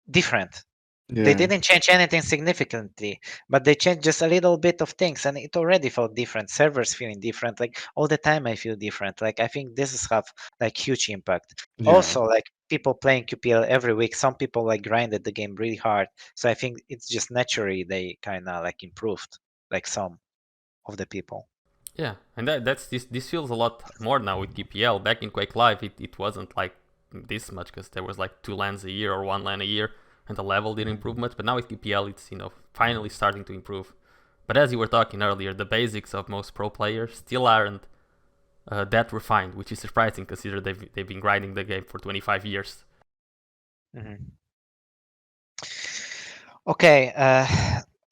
[SPEAKER 1] different. They
[SPEAKER 2] Yeah.
[SPEAKER 1] didn't change anything significantly, but they changed just a little bit of things, and it already felt different. Servers feeling different, like all the time I feel different. Like I think this is have like huge impact.
[SPEAKER 2] Yeah.
[SPEAKER 1] Also, like people playing QPL every week, some people like grinded the game really hard. So I think it's just naturally they kind of like improved, like some of the people.
[SPEAKER 3] Yeah, and that's this feels a lot more now with QPL. Back in Quake Live, it wasn't like this much because there was like 2 LANs a year or 1 LAN a year, and the level didn't improve much. But now with QPL, it's finally starting to improve. But as you were talking earlier, the basics of most pro players still aren't that refined, which is surprising considering they've been grinding the game for 25 years.
[SPEAKER 1] Okay,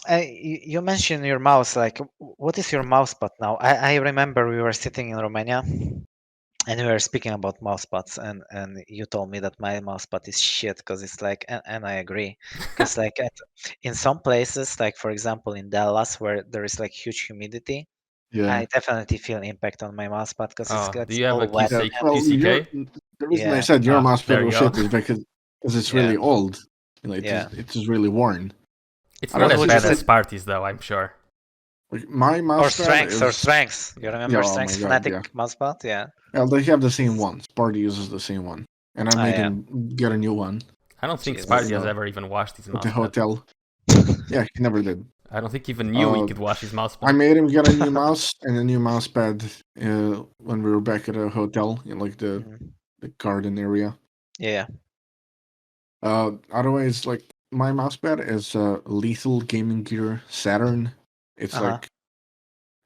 [SPEAKER 1] you mentioned your mouse. Like, what is your mousepad now? I remember we were sitting in Romania, and we were speaking about mousepads, and you told me that my mousepad is shit because it's like, and I agree, because like in some places, like for example in Dallas, where there is like huge humidity,
[SPEAKER 2] Yeah.
[SPEAKER 1] I definitely feel impact on my mousepad because it
[SPEAKER 3] Oh, do
[SPEAKER 1] gets
[SPEAKER 3] you have
[SPEAKER 1] all
[SPEAKER 3] a
[SPEAKER 1] wet.
[SPEAKER 2] Yeah,
[SPEAKER 1] and-
[SPEAKER 2] well,
[SPEAKER 3] QCK?
[SPEAKER 2] the reason I
[SPEAKER 1] Yeah.
[SPEAKER 2] said your
[SPEAKER 3] Ah,
[SPEAKER 2] mousepad
[SPEAKER 3] there you
[SPEAKER 2] was
[SPEAKER 3] go.
[SPEAKER 2] shit is because it's
[SPEAKER 1] Yeah.
[SPEAKER 2] really old. You know,
[SPEAKER 1] Yeah.
[SPEAKER 2] it's just really worn.
[SPEAKER 3] It's
[SPEAKER 2] I
[SPEAKER 3] not
[SPEAKER 2] don't
[SPEAKER 3] as
[SPEAKER 2] know,
[SPEAKER 3] bad
[SPEAKER 2] just
[SPEAKER 3] as
[SPEAKER 2] like-
[SPEAKER 3] Sparty's though, I'm sure.
[SPEAKER 2] Like my
[SPEAKER 1] Or
[SPEAKER 2] mousepad
[SPEAKER 1] Strenx, or
[SPEAKER 2] is
[SPEAKER 1] Strenx. You remember
[SPEAKER 2] Yeah, oh
[SPEAKER 1] Strenx
[SPEAKER 2] my God,
[SPEAKER 1] Fnatic
[SPEAKER 2] yeah.
[SPEAKER 1] mousepad? Yeah.
[SPEAKER 2] Well, they have the same one. Sparty uses the same one, and I made
[SPEAKER 1] yeah.
[SPEAKER 2] him get a new one
[SPEAKER 3] I don't think
[SPEAKER 1] Jesus.
[SPEAKER 3] Sparty
[SPEAKER 2] You
[SPEAKER 3] has
[SPEAKER 2] know,
[SPEAKER 3] ever even washed his
[SPEAKER 2] at the
[SPEAKER 3] mousepad.
[SPEAKER 2] hotel. Yeah, he never did.
[SPEAKER 3] I don't think he even knew he
[SPEAKER 2] Uh,
[SPEAKER 3] could wash his mousepad.
[SPEAKER 2] I made him get a new mouse and a new mousepad when we were back at a hotel in like the garden area.
[SPEAKER 1] Yeah.
[SPEAKER 2] Otherwise, like my mousepad is Lethal Gaming Gear Saturn. It's like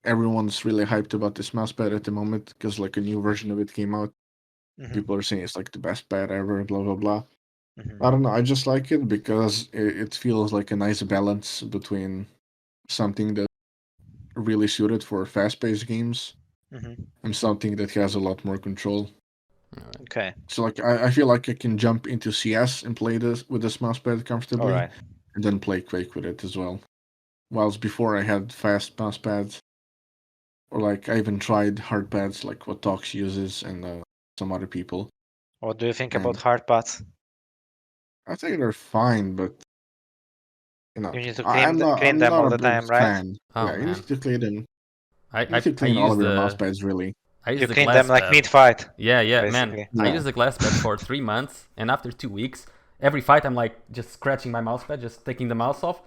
[SPEAKER 2] everyone's really hyped about this mousepad at the moment because like a new version of it came out. People are saying it's like the best pad ever. Blah blah blah. I don't know. I just like it because it feels like a nice balance between something that's really suited for fast-paced games and something that has a lot more control.
[SPEAKER 1] Okay.
[SPEAKER 2] So like I feel like I can jump into CS and play this with this mousepad comfortably,
[SPEAKER 1] Alright.
[SPEAKER 2] and then play Quake with it as well. Whilst before I had fast mousepads, or like I even tried hard pads like what Tox uses and some other people.
[SPEAKER 1] What do you think
[SPEAKER 2] And
[SPEAKER 1] about hard pads?
[SPEAKER 2] I think they're fine, but you know,
[SPEAKER 1] You need to
[SPEAKER 2] I'm not
[SPEAKER 1] clean them all
[SPEAKER 2] a
[SPEAKER 1] the
[SPEAKER 2] big
[SPEAKER 1] time, right?
[SPEAKER 2] fan.
[SPEAKER 3] Oh
[SPEAKER 2] Yeah, you
[SPEAKER 3] man,
[SPEAKER 2] need to clean them. You
[SPEAKER 3] I
[SPEAKER 2] need to
[SPEAKER 3] I
[SPEAKER 2] clean all
[SPEAKER 3] use
[SPEAKER 2] of your
[SPEAKER 3] the
[SPEAKER 2] mousepads really.
[SPEAKER 3] I use
[SPEAKER 1] You
[SPEAKER 3] the
[SPEAKER 1] clean
[SPEAKER 3] glass
[SPEAKER 1] them like
[SPEAKER 3] pad.
[SPEAKER 1] mid-fight.
[SPEAKER 3] Yeah, man.
[SPEAKER 1] basically.
[SPEAKER 3] I
[SPEAKER 2] Yeah.
[SPEAKER 3] use the glass pad for 3 months, and after 2 weeks, every fight I'm like just scratching my mouse pad, just taking the mouse off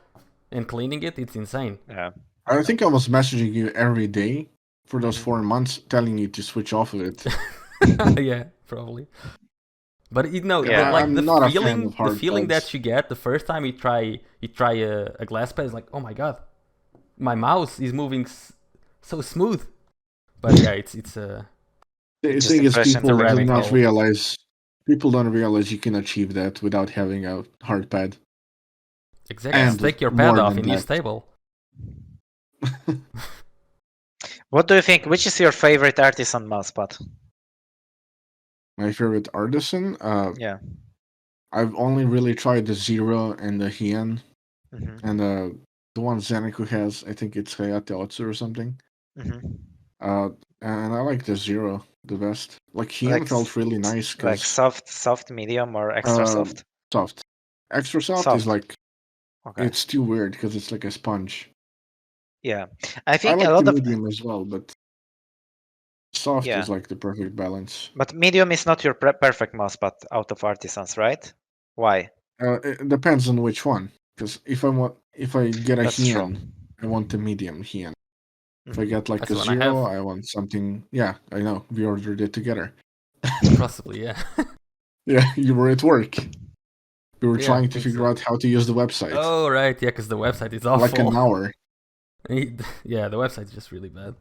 [SPEAKER 3] and cleaning it. It's insane.
[SPEAKER 1] Yeah.
[SPEAKER 2] I think I was messaging you every day for those 4 months, telling you to switch off of it.
[SPEAKER 3] Yeah, probably. But you know,
[SPEAKER 1] Yeah.
[SPEAKER 3] like
[SPEAKER 2] I'm
[SPEAKER 3] the
[SPEAKER 2] not a fan of
[SPEAKER 3] the
[SPEAKER 2] hard
[SPEAKER 3] feeling
[SPEAKER 2] pads.
[SPEAKER 3] that you get the first time you try a glass pad is like, oh my god, my mouse is moving so smooth. But yeah, it's
[SPEAKER 2] The
[SPEAKER 1] Just
[SPEAKER 2] thing is,
[SPEAKER 1] impression
[SPEAKER 2] people
[SPEAKER 1] to
[SPEAKER 2] do
[SPEAKER 1] rabbit
[SPEAKER 2] not
[SPEAKER 1] hole.
[SPEAKER 2] realize. People don't realize you can achieve that without having a hard pad.
[SPEAKER 3] exactly.
[SPEAKER 2] And
[SPEAKER 3] Just take your
[SPEAKER 2] more
[SPEAKER 3] pad off
[SPEAKER 2] than
[SPEAKER 3] and use
[SPEAKER 2] that.
[SPEAKER 3] stable.
[SPEAKER 1] What do you think? Which is your favorite Artisan mousepad?
[SPEAKER 2] My favorite Artisan,
[SPEAKER 1] Yeah.
[SPEAKER 2] I've only really tried the Zero and the Hien, and the one ZenAku has. I think it's Hayate or something. And I like the Zero the best. Like Hien
[SPEAKER 1] Like
[SPEAKER 2] felt really nice
[SPEAKER 1] like
[SPEAKER 2] because
[SPEAKER 1] soft, medium, or extra soft?
[SPEAKER 2] soft. Extra soft is
[SPEAKER 1] Soft.
[SPEAKER 2] like
[SPEAKER 1] Okay.
[SPEAKER 2] it's too weird because it's like a sponge.
[SPEAKER 1] Yeah. I
[SPEAKER 2] I
[SPEAKER 1] think
[SPEAKER 2] like
[SPEAKER 1] a
[SPEAKER 2] the
[SPEAKER 1] lot of
[SPEAKER 2] medium as well, but soft
[SPEAKER 1] yeah.
[SPEAKER 2] is like the perfect balance.
[SPEAKER 1] But medium is not your perfect mousepad out of Artisans, right? Why?
[SPEAKER 2] It depends on which one. Because if I get a
[SPEAKER 1] That's true.
[SPEAKER 2] Hien, I want the medium Hien. If I get like
[SPEAKER 3] That's
[SPEAKER 2] a
[SPEAKER 3] the one I
[SPEAKER 2] Zero,
[SPEAKER 3] have.
[SPEAKER 2] I want something. Yeah, I know. We ordered it together.
[SPEAKER 3] Possibly, yeah.
[SPEAKER 2] Yeah, you were at work. We were
[SPEAKER 3] Yeah, I
[SPEAKER 2] trying to
[SPEAKER 3] think
[SPEAKER 2] figure
[SPEAKER 3] so.
[SPEAKER 2] out how to use the website.
[SPEAKER 3] Oh right, yeah, because the website is
[SPEAKER 2] For like an
[SPEAKER 3] awful.
[SPEAKER 2] hour.
[SPEAKER 3] Yeah, the website's just really bad.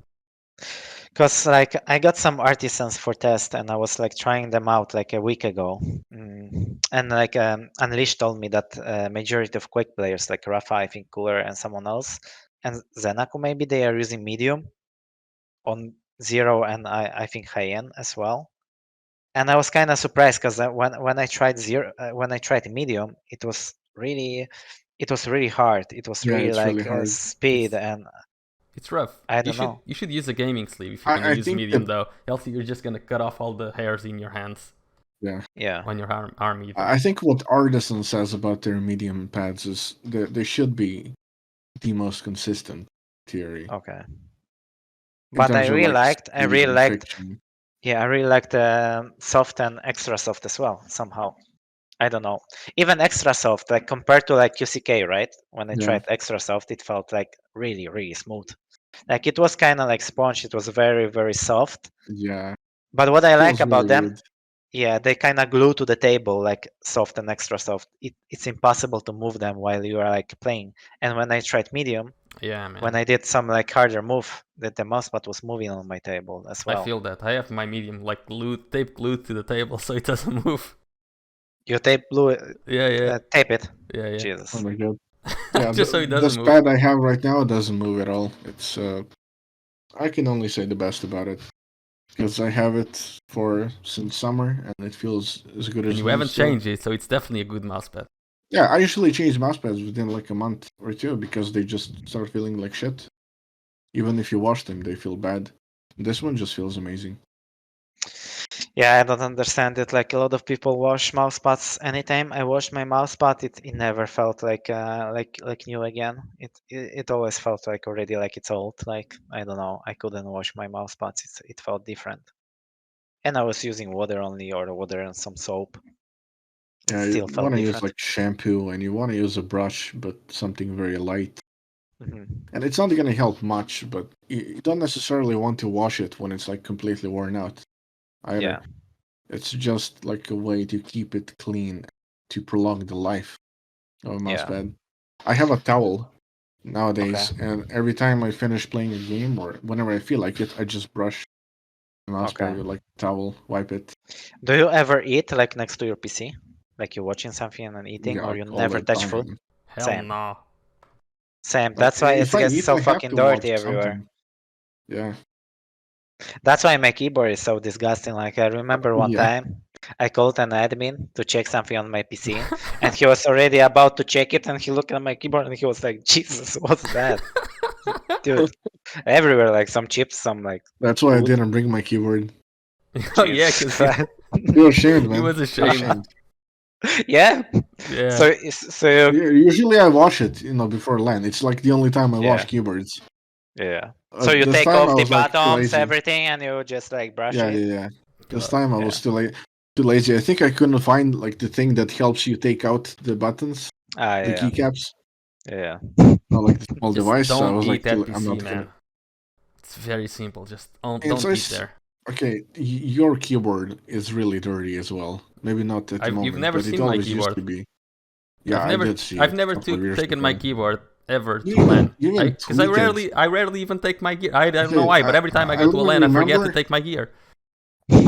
[SPEAKER 1] Because like I got some Artisans for test, and I was like trying them out like a week ago, and like Unleash told me that majority of Quake players like Rapha, I think Cooler, and someone else, and ZenAku maybe they are using medium on Zero, and I think high-end as well. And I was kind of surprised because when I tried when I tried medium, it was really hard. It was
[SPEAKER 2] Yeah,
[SPEAKER 1] really
[SPEAKER 2] it's really
[SPEAKER 1] like
[SPEAKER 2] hard.
[SPEAKER 1] speed, and
[SPEAKER 3] It's rough.
[SPEAKER 1] I don't know.
[SPEAKER 3] You should use a gaming sleeve if you're gonna
[SPEAKER 2] I
[SPEAKER 3] use
[SPEAKER 2] think
[SPEAKER 3] medium
[SPEAKER 2] that
[SPEAKER 3] though. Else you're just gonna cut off all the hairs in your hands.
[SPEAKER 1] Yeah.
[SPEAKER 3] on your arm even.
[SPEAKER 2] I think what Artisan says about their medium pads is that they should be the most consistent theory.
[SPEAKER 1] Okay.
[SPEAKER 2] In
[SPEAKER 1] But I
[SPEAKER 2] terms of,
[SPEAKER 1] really
[SPEAKER 2] like,
[SPEAKER 1] liked. I
[SPEAKER 2] speed
[SPEAKER 1] really
[SPEAKER 2] and
[SPEAKER 1] liked.
[SPEAKER 2] friction.
[SPEAKER 1] Yeah, I really liked soft and extra soft as well. Somehow, I don't know. Even extra soft, like compared to like QCK, right? When I
[SPEAKER 2] Yeah.
[SPEAKER 1] tried extra soft, it felt like really, really smooth. Like it was kind of like sponge. It was very, very soft.
[SPEAKER 2] Yeah.
[SPEAKER 1] But what I like
[SPEAKER 2] Feels
[SPEAKER 1] about
[SPEAKER 2] very
[SPEAKER 1] them,
[SPEAKER 2] weird.
[SPEAKER 1] yeah, they kind of glue to the table like soft and extra soft. It's impossible to move them while you are like playing. And when I tried medium,
[SPEAKER 3] Yeah, man.
[SPEAKER 1] when I did some like harder move, that the mousepad was moving on my table as well.
[SPEAKER 3] I feel that. I have my medium like tape glued to the table so it doesn't move.
[SPEAKER 1] You tape glue,
[SPEAKER 3] Yeah.
[SPEAKER 1] tape it.
[SPEAKER 3] Yeah.
[SPEAKER 2] Oh
[SPEAKER 1] Jesus.
[SPEAKER 2] my god. Yeah,
[SPEAKER 3] Just so it doesn't
[SPEAKER 2] this
[SPEAKER 3] move.
[SPEAKER 2] pad I have right now doesn't move at all. It's I can only say the best about it because I have it since summer and it feels as good as
[SPEAKER 3] And you
[SPEAKER 2] new
[SPEAKER 3] haven't
[SPEAKER 2] still.
[SPEAKER 3] changed it, so it's definitely a good mousepad.
[SPEAKER 2] Yeah, I usually change mousepads within like a month or two because they just start feeling like shit. Even if you wash them, they feel bad. This one just feels amazing.
[SPEAKER 1] Yeah, I don't understand it. Like a lot of people wash mousepads. Anytime I wash my mousepad, it never felt like new again. It always felt like already like it's old. Like I don't know, I couldn't wash my mousepads. It felt different. And I was using water only or water and some soap. It
[SPEAKER 2] Yeah, you
[SPEAKER 1] still felt
[SPEAKER 2] want to use
[SPEAKER 1] different.
[SPEAKER 2] like shampoo and you want to use a brush, but something very light.
[SPEAKER 1] Hmm.
[SPEAKER 2] And it's not going to help much, but you don't necessarily want to wash it when it's like completely worn out either.
[SPEAKER 1] Yeah.
[SPEAKER 2] It's just like a way to keep it clean, to prolong the life of a mousepad. I have a towel nowadays, and every time I finish playing a game or whenever I feel like it, I just brush the mousepad with like a towel, wipe it.
[SPEAKER 1] Do you ever eat like next to your PC? Like you're watching something and eating,
[SPEAKER 2] Yeah,
[SPEAKER 1] or you
[SPEAKER 2] all
[SPEAKER 1] never
[SPEAKER 2] the
[SPEAKER 1] touch food?
[SPEAKER 2] time.
[SPEAKER 3] Hell
[SPEAKER 1] Same.
[SPEAKER 3] no.
[SPEAKER 1] Same.
[SPEAKER 2] Like,
[SPEAKER 1] That's why it
[SPEAKER 2] if I
[SPEAKER 1] gets
[SPEAKER 2] eat,
[SPEAKER 1] so
[SPEAKER 2] I have
[SPEAKER 1] fucking
[SPEAKER 2] to watch
[SPEAKER 1] dirty everywhere.
[SPEAKER 2] something. Yeah.
[SPEAKER 1] That's why my keyboard is so disgusting. Like I remember one
[SPEAKER 2] Yeah.
[SPEAKER 1] time I called an admin to check something on my PC, and he was already about to check it, and he looked at my keyboard and he was like, "Jesus, what's that, dude?" Everywhere, like some chips, some like.
[SPEAKER 2] That's why I
[SPEAKER 1] food.
[SPEAKER 2] didn't bring my keyboard.
[SPEAKER 3] Oh yeah,
[SPEAKER 1] Jesus
[SPEAKER 3] because
[SPEAKER 1] Christ.
[SPEAKER 2] You're ashamed, man.
[SPEAKER 3] he was
[SPEAKER 2] You're
[SPEAKER 3] ashamed.
[SPEAKER 1] Yeah.
[SPEAKER 3] Yeah.
[SPEAKER 1] So
[SPEAKER 2] Usually I wash it, before LAN. It's like the only time I wash
[SPEAKER 1] yeah.
[SPEAKER 2] keyboards.
[SPEAKER 1] Yeah. So you
[SPEAKER 2] This
[SPEAKER 1] take
[SPEAKER 2] time
[SPEAKER 1] off
[SPEAKER 2] I
[SPEAKER 1] the
[SPEAKER 2] was like too
[SPEAKER 1] bottoms,
[SPEAKER 2] lazy.
[SPEAKER 1] everything, and you just like brush
[SPEAKER 2] Yeah,
[SPEAKER 1] it.
[SPEAKER 2] yeah. This
[SPEAKER 3] God.
[SPEAKER 2] time I was too lazy. I think I couldn't find like the thing that helps you take out the buttons,
[SPEAKER 1] Ah,
[SPEAKER 2] the
[SPEAKER 1] yeah.
[SPEAKER 2] keycaps,
[SPEAKER 1] Yeah.
[SPEAKER 2] or like the small
[SPEAKER 3] Just
[SPEAKER 2] device. So I
[SPEAKER 3] don't
[SPEAKER 2] was
[SPEAKER 3] eat
[SPEAKER 2] like,
[SPEAKER 3] that
[SPEAKER 2] I'm
[SPEAKER 3] PC,
[SPEAKER 2] not
[SPEAKER 3] man.
[SPEAKER 2] gonna.
[SPEAKER 3] It's very simple. Just
[SPEAKER 2] And
[SPEAKER 3] don't
[SPEAKER 2] so
[SPEAKER 3] eat there.
[SPEAKER 2] okay, your keyboard is really dirty as well. Maybe not at the
[SPEAKER 3] You've
[SPEAKER 2] moment,
[SPEAKER 3] never
[SPEAKER 2] but it
[SPEAKER 3] seen my
[SPEAKER 2] always used
[SPEAKER 3] keyboard.
[SPEAKER 2] to be. Yeah, I did see
[SPEAKER 3] I've
[SPEAKER 2] it
[SPEAKER 3] never
[SPEAKER 2] a couple of years
[SPEAKER 3] taken my
[SPEAKER 2] ago.
[SPEAKER 3] keyboard ever to
[SPEAKER 2] You
[SPEAKER 3] LAN.
[SPEAKER 2] even
[SPEAKER 3] Because I
[SPEAKER 2] tweeted.
[SPEAKER 3] rarely even take my gear. I don't know
[SPEAKER 2] Okay,
[SPEAKER 3] why, but every time I
[SPEAKER 2] I
[SPEAKER 3] go to a LAN, I forget to
[SPEAKER 2] remember.
[SPEAKER 3] take my gear.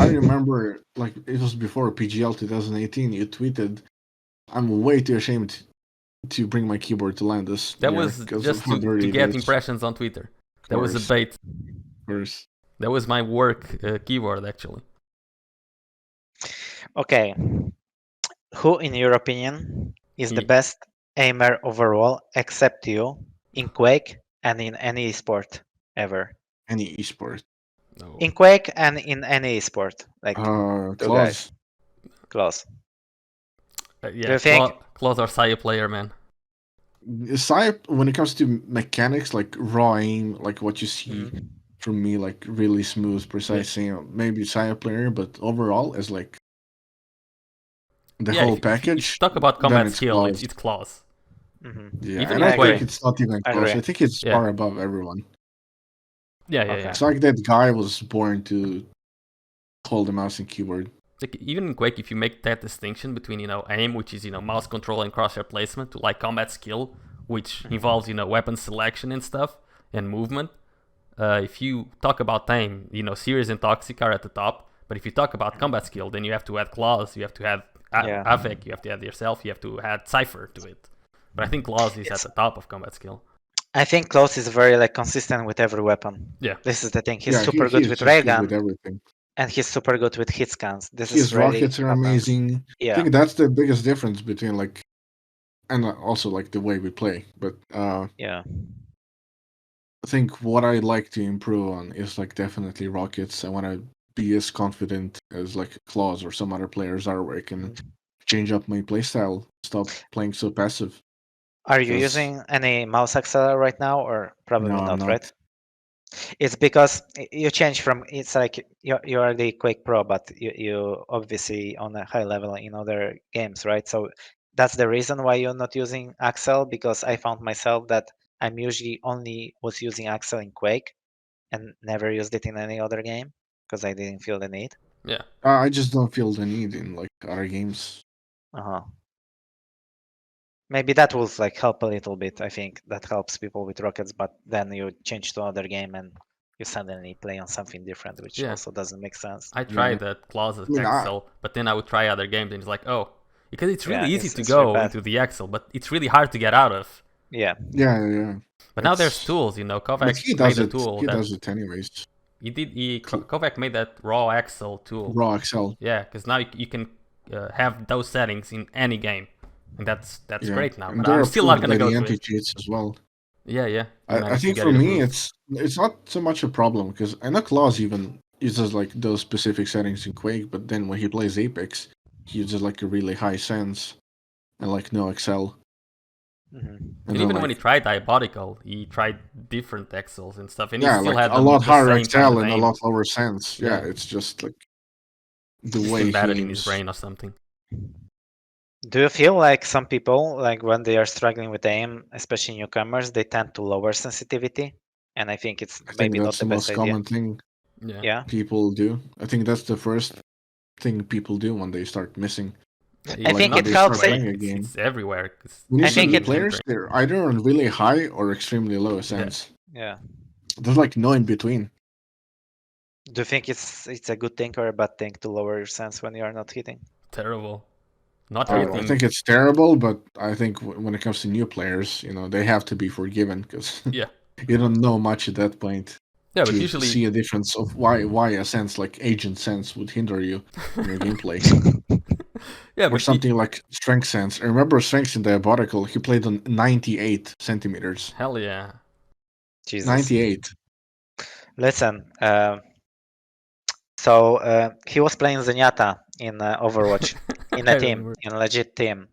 [SPEAKER 2] I remember, like it was before PGL 2018. You tweeted, "I'm way too ashamed to bring my keyboard to LAN this
[SPEAKER 3] That
[SPEAKER 2] year
[SPEAKER 3] was
[SPEAKER 2] because of
[SPEAKER 3] just
[SPEAKER 2] how
[SPEAKER 3] to
[SPEAKER 2] dirty it
[SPEAKER 3] get
[SPEAKER 2] is."
[SPEAKER 3] impressions on Twitter.
[SPEAKER 2] Of
[SPEAKER 3] That was a
[SPEAKER 2] course,
[SPEAKER 3] bait.
[SPEAKER 2] of course.
[SPEAKER 3] That was my work keyboard, actually.
[SPEAKER 1] Okay. Who, in your opinion, is the
[SPEAKER 3] Ye-
[SPEAKER 1] best aimer overall, except you, in Quake and in any sport ever?
[SPEAKER 2] Any esport.
[SPEAKER 3] No.
[SPEAKER 1] In Quake and in any sport, like two guys.
[SPEAKER 2] Claws.
[SPEAKER 1] Close.
[SPEAKER 3] Yeah,
[SPEAKER 1] Do you think?
[SPEAKER 3] Claws are Saya player, man.
[SPEAKER 2] Aside when it comes to mechanics, like raw aim, like what you see from me, like really smooth, precise aim, maybe Saya player, but overall, as like the
[SPEAKER 3] Yeah,
[SPEAKER 2] whole
[SPEAKER 3] if you
[SPEAKER 2] package,
[SPEAKER 3] talk about
[SPEAKER 2] then
[SPEAKER 3] combat
[SPEAKER 2] it's
[SPEAKER 3] skill,
[SPEAKER 2] claws.
[SPEAKER 3] it's Claws.
[SPEAKER 2] Yeah,
[SPEAKER 3] Even
[SPEAKER 2] and
[SPEAKER 3] in
[SPEAKER 2] I think
[SPEAKER 3] Quake.
[SPEAKER 2] it's not even
[SPEAKER 1] I
[SPEAKER 2] close.
[SPEAKER 1] agree.
[SPEAKER 2] I think it's
[SPEAKER 3] Yeah.
[SPEAKER 2] far above everyone.
[SPEAKER 3] Yeah.
[SPEAKER 2] It's like that guy was born to hold the mouse and keyboard.
[SPEAKER 3] Like, even in Quake, if you make that distinction between, aim, which is, mouse control and crosshair placement, to like combat skill, which involves, weapon selection and stuff, and movement. If you talk about aim, Series and Toxic are at the top. But if you talk about combat skill, then you have to add Claws, you have to add Av3k, you have to add yourself, you have to add Cypher to it. But I think Claws is at the top of combat skill.
[SPEAKER 1] I think Klaus is very like consistent with every weapon.
[SPEAKER 3] Yeah.
[SPEAKER 1] This is the thing. He's
[SPEAKER 2] Yeah,
[SPEAKER 1] super good with
[SPEAKER 2] just good with
[SPEAKER 1] raygun,
[SPEAKER 2] everything.
[SPEAKER 1] and he's super good with hit scans. This
[SPEAKER 2] His
[SPEAKER 1] is really
[SPEAKER 2] rockets are
[SPEAKER 1] happens.
[SPEAKER 2] amazing. I
[SPEAKER 1] Yeah.
[SPEAKER 2] think that's the biggest difference between like, and also like the way we play. But
[SPEAKER 1] Yeah.
[SPEAKER 2] I think what I like to improve on is like definitely rockets. I want to be as confident as like Claus or some other players are, where I can change up my playstyle, stop playing so passive.
[SPEAKER 1] Are you
[SPEAKER 2] 'Cause-
[SPEAKER 1] using any mouse accelerator right now, or probably
[SPEAKER 2] No, I'm
[SPEAKER 1] not, right?
[SPEAKER 2] not.
[SPEAKER 1] It's because you change from, it's like you're already Quake Pro, but you obviously on a high level in other games, right? So that's the reason why you're not using Axel, because I found myself that I'm usually only was using Axel in Quake and never used it in any other game because I didn't feel the need.
[SPEAKER 3] Yeah.
[SPEAKER 2] I just don't feel the need in like other games.
[SPEAKER 1] Uh-huh. Maybe that will like help a little bit. I think that helps people with rockets, but then you change to another game and you suddenly play on something different, which
[SPEAKER 3] Yeah.
[SPEAKER 1] also doesn't make sense.
[SPEAKER 3] I tried that Claus
[SPEAKER 2] mean,
[SPEAKER 3] Excel, but then I would try other games and it's like, oh, because it's really
[SPEAKER 1] Yeah,
[SPEAKER 3] easy to
[SPEAKER 1] it's
[SPEAKER 3] go
[SPEAKER 1] really bad.
[SPEAKER 3] into the Excel, but it's really hard to get out of.
[SPEAKER 1] Yeah.
[SPEAKER 2] Yeah.
[SPEAKER 3] But now there's
[SPEAKER 2] It's-
[SPEAKER 3] tools, you know.
[SPEAKER 2] But
[SPEAKER 3] Kovac
[SPEAKER 2] he
[SPEAKER 3] made
[SPEAKER 2] does
[SPEAKER 3] a
[SPEAKER 2] it.
[SPEAKER 3] tool
[SPEAKER 2] He
[SPEAKER 3] that
[SPEAKER 2] does it anyways.
[SPEAKER 3] Kovac made that raw Excel tool.
[SPEAKER 2] Raw Excel.
[SPEAKER 3] Yeah, because now you can have those settings in any game, and that's
[SPEAKER 2] Yeah.
[SPEAKER 3] great now.
[SPEAKER 2] And
[SPEAKER 3] But
[SPEAKER 2] they're
[SPEAKER 3] I'm still not
[SPEAKER 2] approved
[SPEAKER 3] gonna
[SPEAKER 2] by
[SPEAKER 3] go
[SPEAKER 2] the
[SPEAKER 3] to
[SPEAKER 2] anti
[SPEAKER 3] it.
[SPEAKER 2] cheats as well.
[SPEAKER 3] Yeah. You
[SPEAKER 2] I
[SPEAKER 3] managed to
[SPEAKER 2] think
[SPEAKER 3] get
[SPEAKER 2] for
[SPEAKER 3] it
[SPEAKER 2] me,
[SPEAKER 3] approved.
[SPEAKER 2] it's not so much a problem because I know Claus even uses like those specific settings in Quake, but then when he plays Apex, he uses like a really high sense and like no Excel.
[SPEAKER 1] Mm-hmm.
[SPEAKER 2] And
[SPEAKER 3] And
[SPEAKER 2] then,
[SPEAKER 3] even
[SPEAKER 2] like,
[SPEAKER 3] when he tried Diabolical, he tried different Excels and stuff, and
[SPEAKER 2] yeah,
[SPEAKER 3] he still
[SPEAKER 2] like
[SPEAKER 3] had
[SPEAKER 2] a lot
[SPEAKER 3] the
[SPEAKER 2] higher
[SPEAKER 3] same
[SPEAKER 2] Excel
[SPEAKER 3] kind of
[SPEAKER 2] and a
[SPEAKER 3] aim.
[SPEAKER 2] lot lower sense. Yeah,
[SPEAKER 3] Yeah.
[SPEAKER 2] it's just like the
[SPEAKER 3] Just
[SPEAKER 2] way
[SPEAKER 3] embedded
[SPEAKER 2] he
[SPEAKER 3] in his
[SPEAKER 2] aims.
[SPEAKER 3] brain or something.
[SPEAKER 1] Do you feel like some people, like when they are struggling with aim, especially newcomers, they tend to lower sensitivity? And I think it's
[SPEAKER 2] I think
[SPEAKER 1] maybe not
[SPEAKER 2] that's
[SPEAKER 1] the
[SPEAKER 2] the
[SPEAKER 1] best
[SPEAKER 2] most
[SPEAKER 1] idea.
[SPEAKER 2] common thing
[SPEAKER 1] Yeah.
[SPEAKER 2] people do. I think that's the first thing people do when they start missing.
[SPEAKER 1] I think
[SPEAKER 2] when
[SPEAKER 1] it
[SPEAKER 2] they
[SPEAKER 1] helps
[SPEAKER 2] start
[SPEAKER 1] it-
[SPEAKER 2] playing a game.
[SPEAKER 3] It's everywhere. 'Cause
[SPEAKER 2] When you
[SPEAKER 1] I
[SPEAKER 2] see
[SPEAKER 1] think
[SPEAKER 2] new
[SPEAKER 1] it-
[SPEAKER 2] players, they're either on really high or extremely low sense.
[SPEAKER 1] Yeah.
[SPEAKER 2] There's like no in between.
[SPEAKER 1] Do you think it's a good thing or a bad thing to lower your sense when you are not hitting?
[SPEAKER 3] Terrible. Not
[SPEAKER 2] I
[SPEAKER 3] hitting.
[SPEAKER 2] think it's terrible, but I think when it comes to new players, they have to be forgiven because
[SPEAKER 3] Yeah.
[SPEAKER 2] you don't know much at that point
[SPEAKER 3] Yeah, but
[SPEAKER 2] to
[SPEAKER 3] usually
[SPEAKER 2] see a difference of why a sense like agent sense would hinder you in your gameplay.
[SPEAKER 3] yeah,
[SPEAKER 2] Or
[SPEAKER 3] but
[SPEAKER 2] something like strength sense. I remember strength in Diabolical, he played on 98 centimeters.
[SPEAKER 3] hell yeah.
[SPEAKER 1] Jesus.
[SPEAKER 2] 98.
[SPEAKER 1] Listen, so he was playing Zenyatta in Overwatch in a
[SPEAKER 3] I
[SPEAKER 1] team,
[SPEAKER 3] remember.
[SPEAKER 1] in a legit team.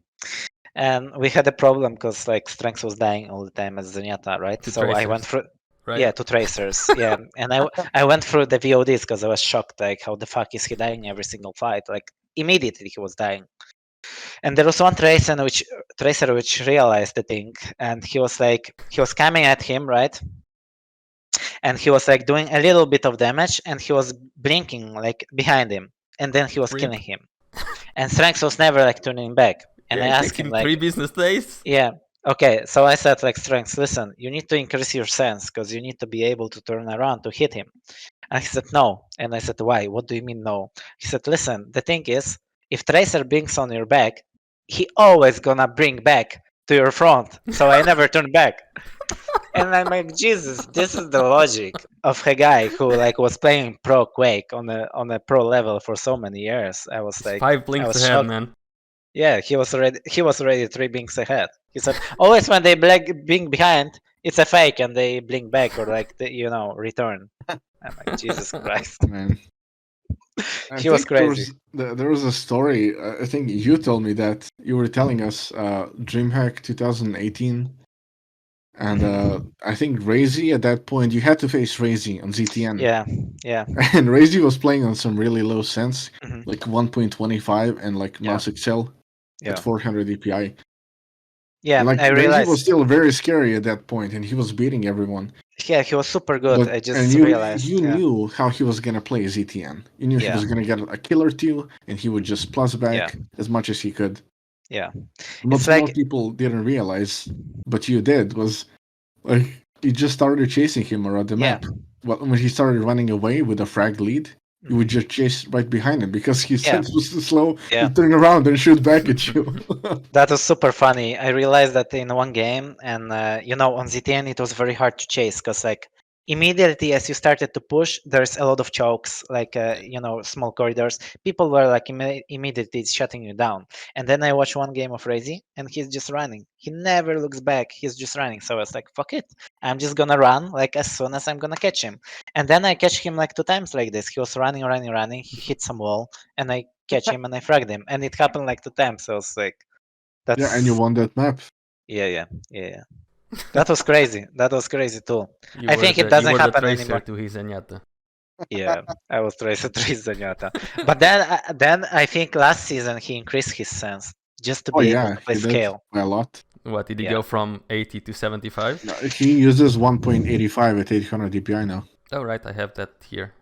[SPEAKER 1] And we had a problem because like Strenx was dying all the time as Zenyatta, right?
[SPEAKER 3] To
[SPEAKER 1] So I
[SPEAKER 3] tracers,
[SPEAKER 1] went through,
[SPEAKER 3] right?
[SPEAKER 1] yeah, to tracers, yeah. And I went through the VODs because I was shocked, like how the fuck is he dying every single fight? Like immediately he was dying. And there was one tracer which realized the thing, and he was coming at him, right? And he was like doing a little bit of damage, and he was blinking like behind him, and then he was
[SPEAKER 3] Rip.
[SPEAKER 1] killing him. And Strenx was never like turning back. And
[SPEAKER 3] Yeah,
[SPEAKER 1] I
[SPEAKER 3] it
[SPEAKER 1] asked
[SPEAKER 3] takes
[SPEAKER 1] him
[SPEAKER 3] him
[SPEAKER 1] like,
[SPEAKER 3] 3 business days.
[SPEAKER 1] yeah, okay. So I said like, Strenx, listen, you need to increase your sense because you need to be able to turn around to hit him. And he said no. And I said, why? What do you mean no? He said, listen, the thing is, if Tracer blinks on your back, he always gonna bring back to your front. So I never turn back. And I'm like, Jesus, this is the logic of a guy who like was playing pro Quake on a pro level for so many years. I was
[SPEAKER 3] It's
[SPEAKER 1] like,
[SPEAKER 3] 5
[SPEAKER 1] I
[SPEAKER 3] blinks
[SPEAKER 1] was
[SPEAKER 3] ahead,
[SPEAKER 1] shocked.
[SPEAKER 3] man.
[SPEAKER 1] Yeah, he was already 3 blinks ahead. He said, always when they blink behind, it's a fake and they blink back or like return. I'm like, Jesus Christ.
[SPEAKER 2] Man. I
[SPEAKER 1] He was
[SPEAKER 2] think there
[SPEAKER 1] crazy.
[SPEAKER 2] there was a story. I think you told me that you were telling us DreamHack 2018, and I think Raisy at that point you had to face Raisy on ZTN.
[SPEAKER 1] Yeah.
[SPEAKER 2] And Raisy was playing on some really low sense,
[SPEAKER 1] Mhm.
[SPEAKER 2] like 1.25 and like
[SPEAKER 1] Yeah.
[SPEAKER 2] mouse excel
[SPEAKER 1] Yeah.
[SPEAKER 2] at 400 DPI.
[SPEAKER 1] Yeah,
[SPEAKER 2] And, like
[SPEAKER 1] I
[SPEAKER 2] Raisy
[SPEAKER 1] realized.
[SPEAKER 2] was still very scary at that point, and he was beating everyone.
[SPEAKER 1] Yeah, he was super good.
[SPEAKER 2] But
[SPEAKER 1] I just
[SPEAKER 2] and you
[SPEAKER 1] realized. Yeah.
[SPEAKER 2] knew how he was gonna play ZTN. You knew he
[SPEAKER 1] Yeah.
[SPEAKER 2] was gonna get a kill or two, and he would just plus back
[SPEAKER 1] Yeah.
[SPEAKER 2] as much as he could.
[SPEAKER 1] Yeah.
[SPEAKER 2] What
[SPEAKER 1] It's
[SPEAKER 2] more
[SPEAKER 1] like
[SPEAKER 2] people didn't realize, but you did, was like you just started chasing him around the
[SPEAKER 1] yeah.
[SPEAKER 2] map. Well, when he started running away with a frag lead, you would just chase right behind him because his
[SPEAKER 1] Yeah.
[SPEAKER 2] sense was too slow.
[SPEAKER 1] Yeah.
[SPEAKER 2] He'd turn around and shoot back at you.
[SPEAKER 1] That was super funny. I realized that in one game, and on ZTN it was very hard to chase because like immediately as you started to push, there's a lot of chokes, like small corridors. People were like immediately shutting you down. And then I watched one game of Raisy, and he's just running. He never looks back. He's just running. So I was like, fuck it, I'm just gonna run like as soon as I'm gonna catch him. And then I catch him like 2 times like this. He was running. He hit some wall, and I catch him and I fragged him, and it happened like 2 times. So I was like,
[SPEAKER 2] Yeah, and you
[SPEAKER 1] that's
[SPEAKER 2] won that map.
[SPEAKER 1] yeah. That was crazy. That was crazy too.
[SPEAKER 3] You
[SPEAKER 1] I
[SPEAKER 3] were
[SPEAKER 1] think it
[SPEAKER 3] the
[SPEAKER 1] doesn't happen
[SPEAKER 3] tracer
[SPEAKER 1] anymore.
[SPEAKER 3] to his Zenyatta.
[SPEAKER 1] Yeah, I was Tracer Zenyatta. But then I think last season he increased his sense just to
[SPEAKER 2] Oh
[SPEAKER 1] be able
[SPEAKER 2] yeah,
[SPEAKER 1] to play
[SPEAKER 2] he did
[SPEAKER 1] scale.
[SPEAKER 2] by a lot.
[SPEAKER 3] What did he
[SPEAKER 1] Yeah.
[SPEAKER 3] go from 80 to 75?
[SPEAKER 2] He uses 1.85 at 800 DPI now.
[SPEAKER 3] Oh right, I have that here.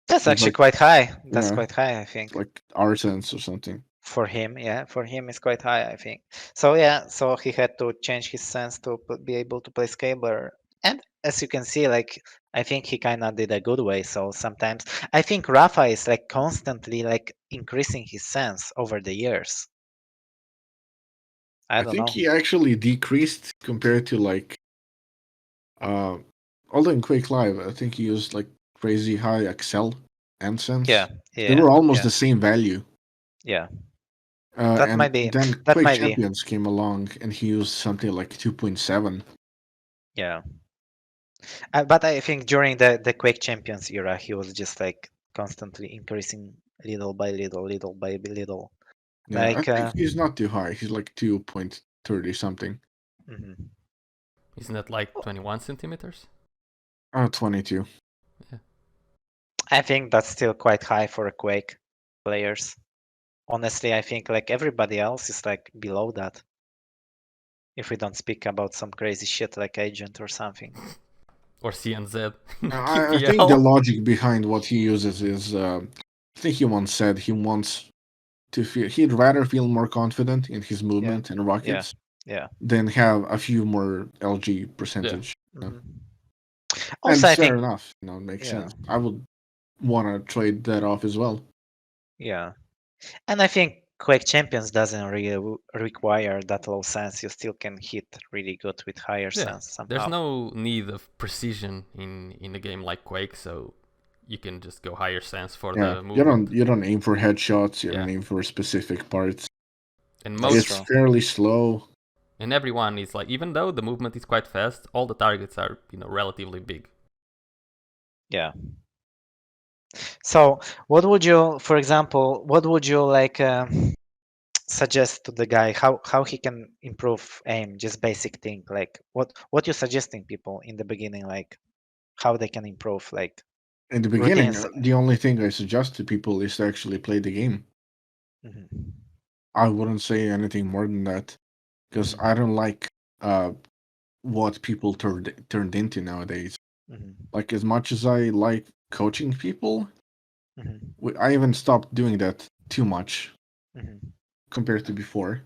[SPEAKER 1] That's
[SPEAKER 2] It's
[SPEAKER 1] actually
[SPEAKER 2] like-
[SPEAKER 1] quite high. That's
[SPEAKER 2] yeah.
[SPEAKER 1] quite high, I think.
[SPEAKER 2] Like Artisan or something.
[SPEAKER 1] For him, yeah, for him it's quite high, I think. So yeah, so he had to change his sense to be able to play scaler. And as you can see, like I think he kind of did a good way. So sometimes I think Rapha is like constantly like increasing his sense over the years. I don't
[SPEAKER 2] think
[SPEAKER 1] know.
[SPEAKER 2] he actually decreased compared to like although in Quake Live, I think he used like crazy high Excel and Sense.
[SPEAKER 1] Yeah,
[SPEAKER 2] They were almost
[SPEAKER 1] yeah,
[SPEAKER 2] the same value.
[SPEAKER 1] yeah. That
[SPEAKER 2] And
[SPEAKER 1] might be.
[SPEAKER 2] then
[SPEAKER 1] That
[SPEAKER 2] Quake
[SPEAKER 1] might be.
[SPEAKER 2] Champions came along and he used something like 2.7.
[SPEAKER 1] Yeah. But I think during the Quake Champions era, he was just like constantly increasing little by little, little by little.
[SPEAKER 2] Yeah, I
[SPEAKER 1] Like,
[SPEAKER 2] think he's not too high. He's like 2.30 something.
[SPEAKER 1] mhm.
[SPEAKER 3] Isn't that like 21 centimeters?
[SPEAKER 2] 22.
[SPEAKER 1] I think that's still quite high for a Quake players. Honestly, I think like everybody else is like below that. If we don't speak about some crazy shit like Agent or something.
[SPEAKER 3] Or CNZ?
[SPEAKER 2] I think the logic behind what he uses is, I think he once said he wants to feel, he'd rather feel more confident in his movement and rockets
[SPEAKER 1] Yeah.
[SPEAKER 2] than have a few more LG percentage.
[SPEAKER 1] Mhm.
[SPEAKER 2] And
[SPEAKER 1] Also, I
[SPEAKER 2] fair
[SPEAKER 1] think
[SPEAKER 2] enough, it makes
[SPEAKER 1] Yeah.
[SPEAKER 2] sense. I would want to trade that off as well.
[SPEAKER 1] Yeah. And I think Quake Champions doesn't really require that low sense. You still can hit really good with higher sense somehow.
[SPEAKER 3] There's no need of precision in a game like Quake, so you can just go higher sense for the movement.
[SPEAKER 2] You don't aim for headshots. You don't aim for specific parts.
[SPEAKER 3] And
[SPEAKER 2] it's fairly slow.
[SPEAKER 3] And everyone is like, even though the movement is quite fast, all the targets are relatively big.
[SPEAKER 1] Yeah. So what would you, for example, what would you like suggest to the guy how he can improve aim? Just basic thing, like what you suggesting people in the beginning, like how they can improve, like
[SPEAKER 2] in the beginning.
[SPEAKER 1] routines.
[SPEAKER 2] The only thing I suggest to people is to actually play the game.
[SPEAKER 1] Mm-hmm.
[SPEAKER 2] I wouldn't say anything more than that, because I don't like what people turned into nowadays. Like, as much as I like coaching people, I even stopped doing that too much compared to before.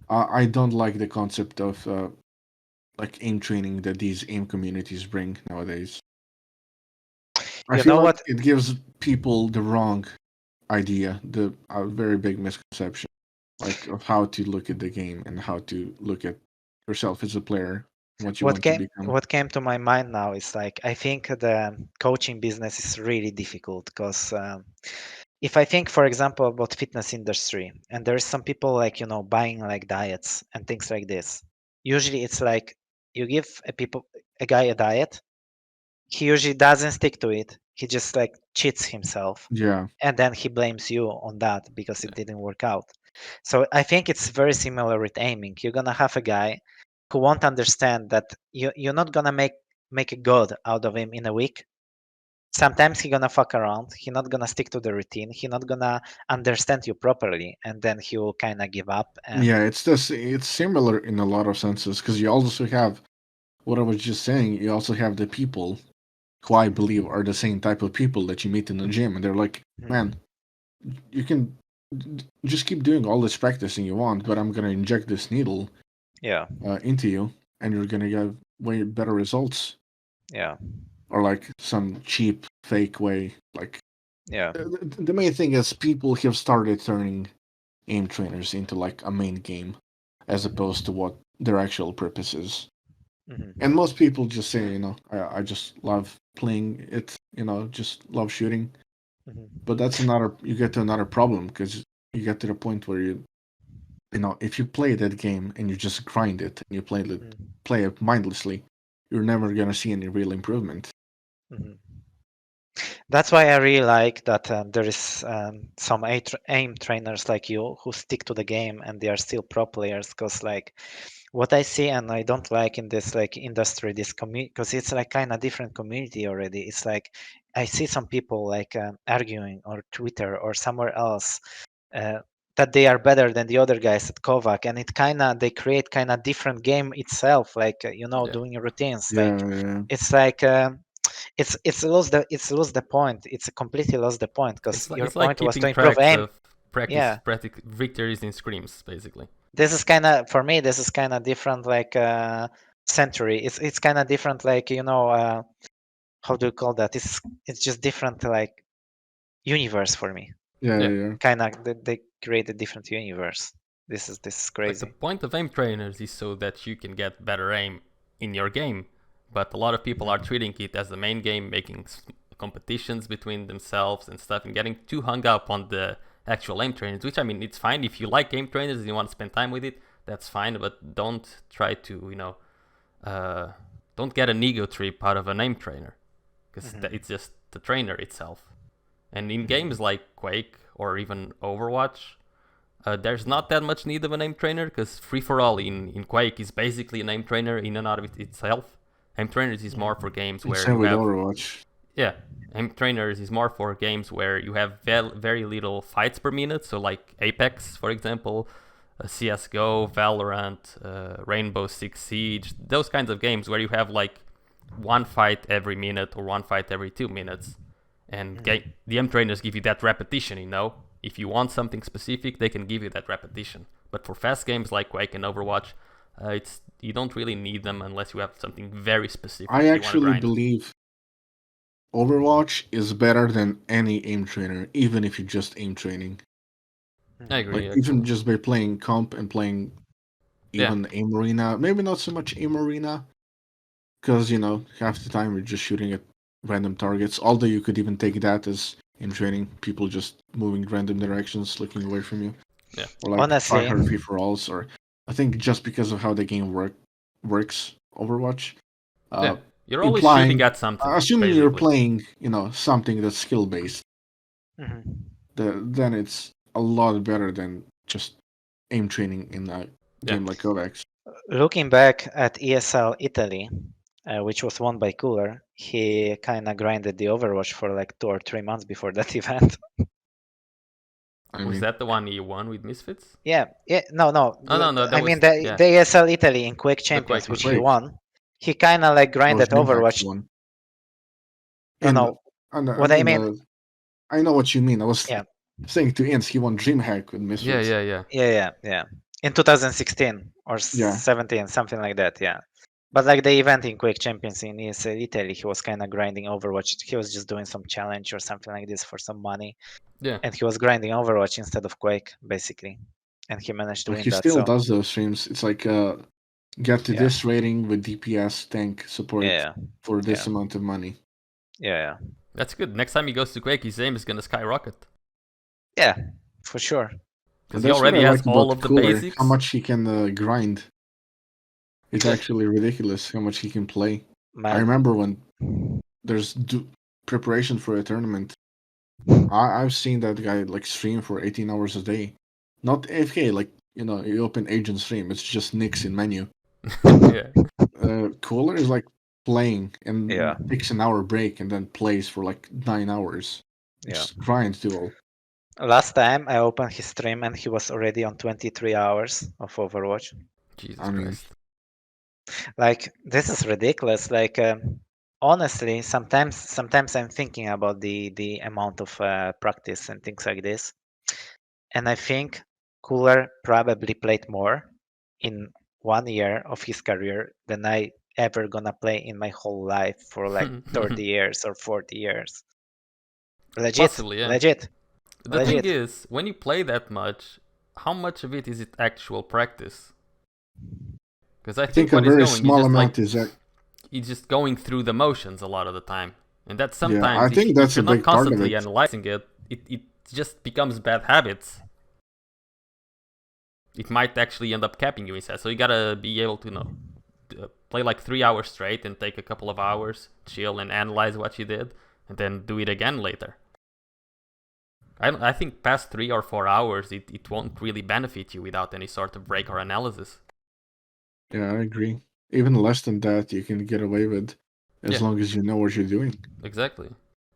[SPEAKER 2] I don't like the concept of like aim training that these aim communities bring nowadays. I feel like it gives people the wrong idea, a very big misconception, like of how to look at the game and how to look at yourself as a player. What
[SPEAKER 1] came to my mind now is like I think the coaching business is really difficult because if I think, for example, about fitness industry, and there's some people like buying like diets and things like this. Usually, it's like you give a guy a diet, he usually doesn't stick to it. He just like cheats himself, and then he blames you on that because it didn't work out. So I think it's very similar with aiming. You're gonna have a guy who won't understand that you're not gonna make a god out of him in a week. Sometimes he gonna fuck around. He not gonna stick to the routine. He not gonna understand you properly, and then he will kind of give up. And
[SPEAKER 2] it's similar in a lot of senses because you also have what I was just saying. You also have the people who I believe are the same type of people that you meet in the gym, and they're like, man, you can just keep doing all this practicing you want, but I'm gonna inject this needle into you, and you're gonna get way better results. Or like some cheap fake way. Like the main thing is people have started turning aim trainers into like a main game as opposed to what their actual purpose is. And most people just say, I just love playing it, just love shooting. But that's you get to another problem, because you get to the point where if you play that game and you just grind it and you play it mindlessly, you're never gonna see any real improvement.
[SPEAKER 1] That's why I really like that there is some aim trainers like you who stick to the game and they are still pro players. Because like what I see and I don't like in this like industry, this community, because it's like kind of different community already. It's like I see some people like arguing or Twitter or somewhere else that they are better than the other guys at Kovac, and they create kind of different game itself, like doing routines. Like it's like. It's lost the point. It's completely lost the point, because your
[SPEAKER 3] it's like
[SPEAKER 1] point was to
[SPEAKER 3] keeping
[SPEAKER 1] improve
[SPEAKER 3] tracks
[SPEAKER 1] aim.
[SPEAKER 3] of victories in scrims, basically.
[SPEAKER 1] This is kind of, for me, this is kind of different, like century. It's kind of different, like how do you call that? It's just different, like universe for me.
[SPEAKER 2] Yeah.
[SPEAKER 1] Kind of they create a different universe. This is crazy.
[SPEAKER 3] Like, the point of aim trainers is so that you can get better aim in your game, but a lot of people are treating it as the main game, making competitions between themselves and stuff, and getting too hung up on the actual aim trainers. Which, I mean, it's fine if you like aim trainers and you want to spend time with it. That's fine, but don't try to don't get an ego trip out of an aim trainer, because it's just the trainer itself. And in games like Quake or even Overwatch, there's not that much need of a name trainer, because free-for-all in Quake is basically a name trainer in and out of itself. Aim trainers is more for games where
[SPEAKER 2] Same with Overwatch.
[SPEAKER 3] Yeah, aim trainers is more for games where you have very little fights per minute. So like Apex, for example, CS:GO, Valorant, Rainbow Six Siege, those kinds of games where you have like one fight every minute or one fight every 2 minutes. And the aim trainers give you that repetition, If you want something specific, they can give you that repetition. But for fast games like Quake and Overwatch, you don't really need them unless you have something very specific.
[SPEAKER 2] I actually believe Overwatch is better than any aim trainer, even if you're just aim training.
[SPEAKER 3] I agree.
[SPEAKER 2] Like, even just by playing comp and playing even aim arena, maybe not so much aim arena, because half the time we're just shooting at random targets. Although you could even take that as in training, people just moving random directions, looking away from you.
[SPEAKER 3] Yeah.
[SPEAKER 2] Or like
[SPEAKER 1] honestly,
[SPEAKER 2] hard free for alls, or I think just because of how the game works, Overwatch.
[SPEAKER 3] You're always shooting at something.
[SPEAKER 2] Assuming
[SPEAKER 3] basically.
[SPEAKER 2] you're playing, something that's skill based,
[SPEAKER 1] mm-hmm.
[SPEAKER 2] then it's a lot better than just aim training in a game like Kovacs.
[SPEAKER 1] Looking back at ESL Italy, which was won by Cooler, he kind of grinded the Overwatch for like 2 or 3 months before that event.
[SPEAKER 3] Was that the one you won with Misfits?
[SPEAKER 1] Yeah. No.
[SPEAKER 3] Oh, no.
[SPEAKER 1] I mean, the ESL Italy in Quake Champions, which he won, he kind of like grinded Overwatch. No. What I mean,
[SPEAKER 2] I know what you mean. I was saying to Inns, he won DreamHack with Misfits.
[SPEAKER 1] Yeah. In 2016 or 17, something like that. Yeah. But like the event in Quake Champions in ESL Italy, he was kind of grinding Overwatch. He was just doing some challenge or something like this for some money.
[SPEAKER 3] Yeah.
[SPEAKER 1] And he was grinding Overwatch instead of Quake, basically. And he managed to win
[SPEAKER 2] he
[SPEAKER 1] that.
[SPEAKER 2] He still does those streams. It's like, get to this rating with DPS tank support for this amount of money.
[SPEAKER 1] Yeah.
[SPEAKER 3] That's good. Next time he goes to Quake, his aim is going to skyrocket.
[SPEAKER 1] Yeah, for sure.
[SPEAKER 3] Because he already has all of the basics.
[SPEAKER 2] How much he can grind. It's actually ridiculous how much he can play. I remember when there's preparation for a tournament, I've seen that guy like stream for 18 hours a day. Not AFK, like, you open agent stream, it's just nicks in menu. Cooler is like playing and takes an hour break and then plays for like 9 hours. Just grinds duel.
[SPEAKER 1] Last time I opened his stream and he was already on 23 hours of Overwatch.
[SPEAKER 3] Jesus Christ.
[SPEAKER 1] Like, this is ridiculous. Like, honestly, sometimes I'm thinking about the amount of practice and things like this. And I think Cooler probably played more in 1 year of his career than I ever gonna play in my whole life for like 30 years or 40 years. Legit.
[SPEAKER 3] Possibly, yeah.
[SPEAKER 1] Legit.
[SPEAKER 3] The thing is, when you play that much, how much of it is it actual practice? Because I
[SPEAKER 2] think
[SPEAKER 3] think
[SPEAKER 2] a
[SPEAKER 3] what he's
[SPEAKER 2] very
[SPEAKER 3] doing,
[SPEAKER 2] small amount is
[SPEAKER 3] he's just going through the motions a lot of the time, and that
[SPEAKER 2] yeah.
[SPEAKER 3] sometimes
[SPEAKER 2] I think
[SPEAKER 3] if
[SPEAKER 2] that's a
[SPEAKER 3] you're not
[SPEAKER 2] big part of
[SPEAKER 3] constantly
[SPEAKER 2] it.
[SPEAKER 3] analyzing it, it just becomes bad habits. It might actually end up capping you instead. So you gotta be able to play like 3 hours straight and take a couple of hours, chill and analyze what you did, and then do it again later. I think past 3 or 4 hours, it won't really benefit you without any sort of break or analysis.
[SPEAKER 2] Yeah, I agree. Even less than that, you can get away with, as long as you know what you're doing.
[SPEAKER 3] Exactly.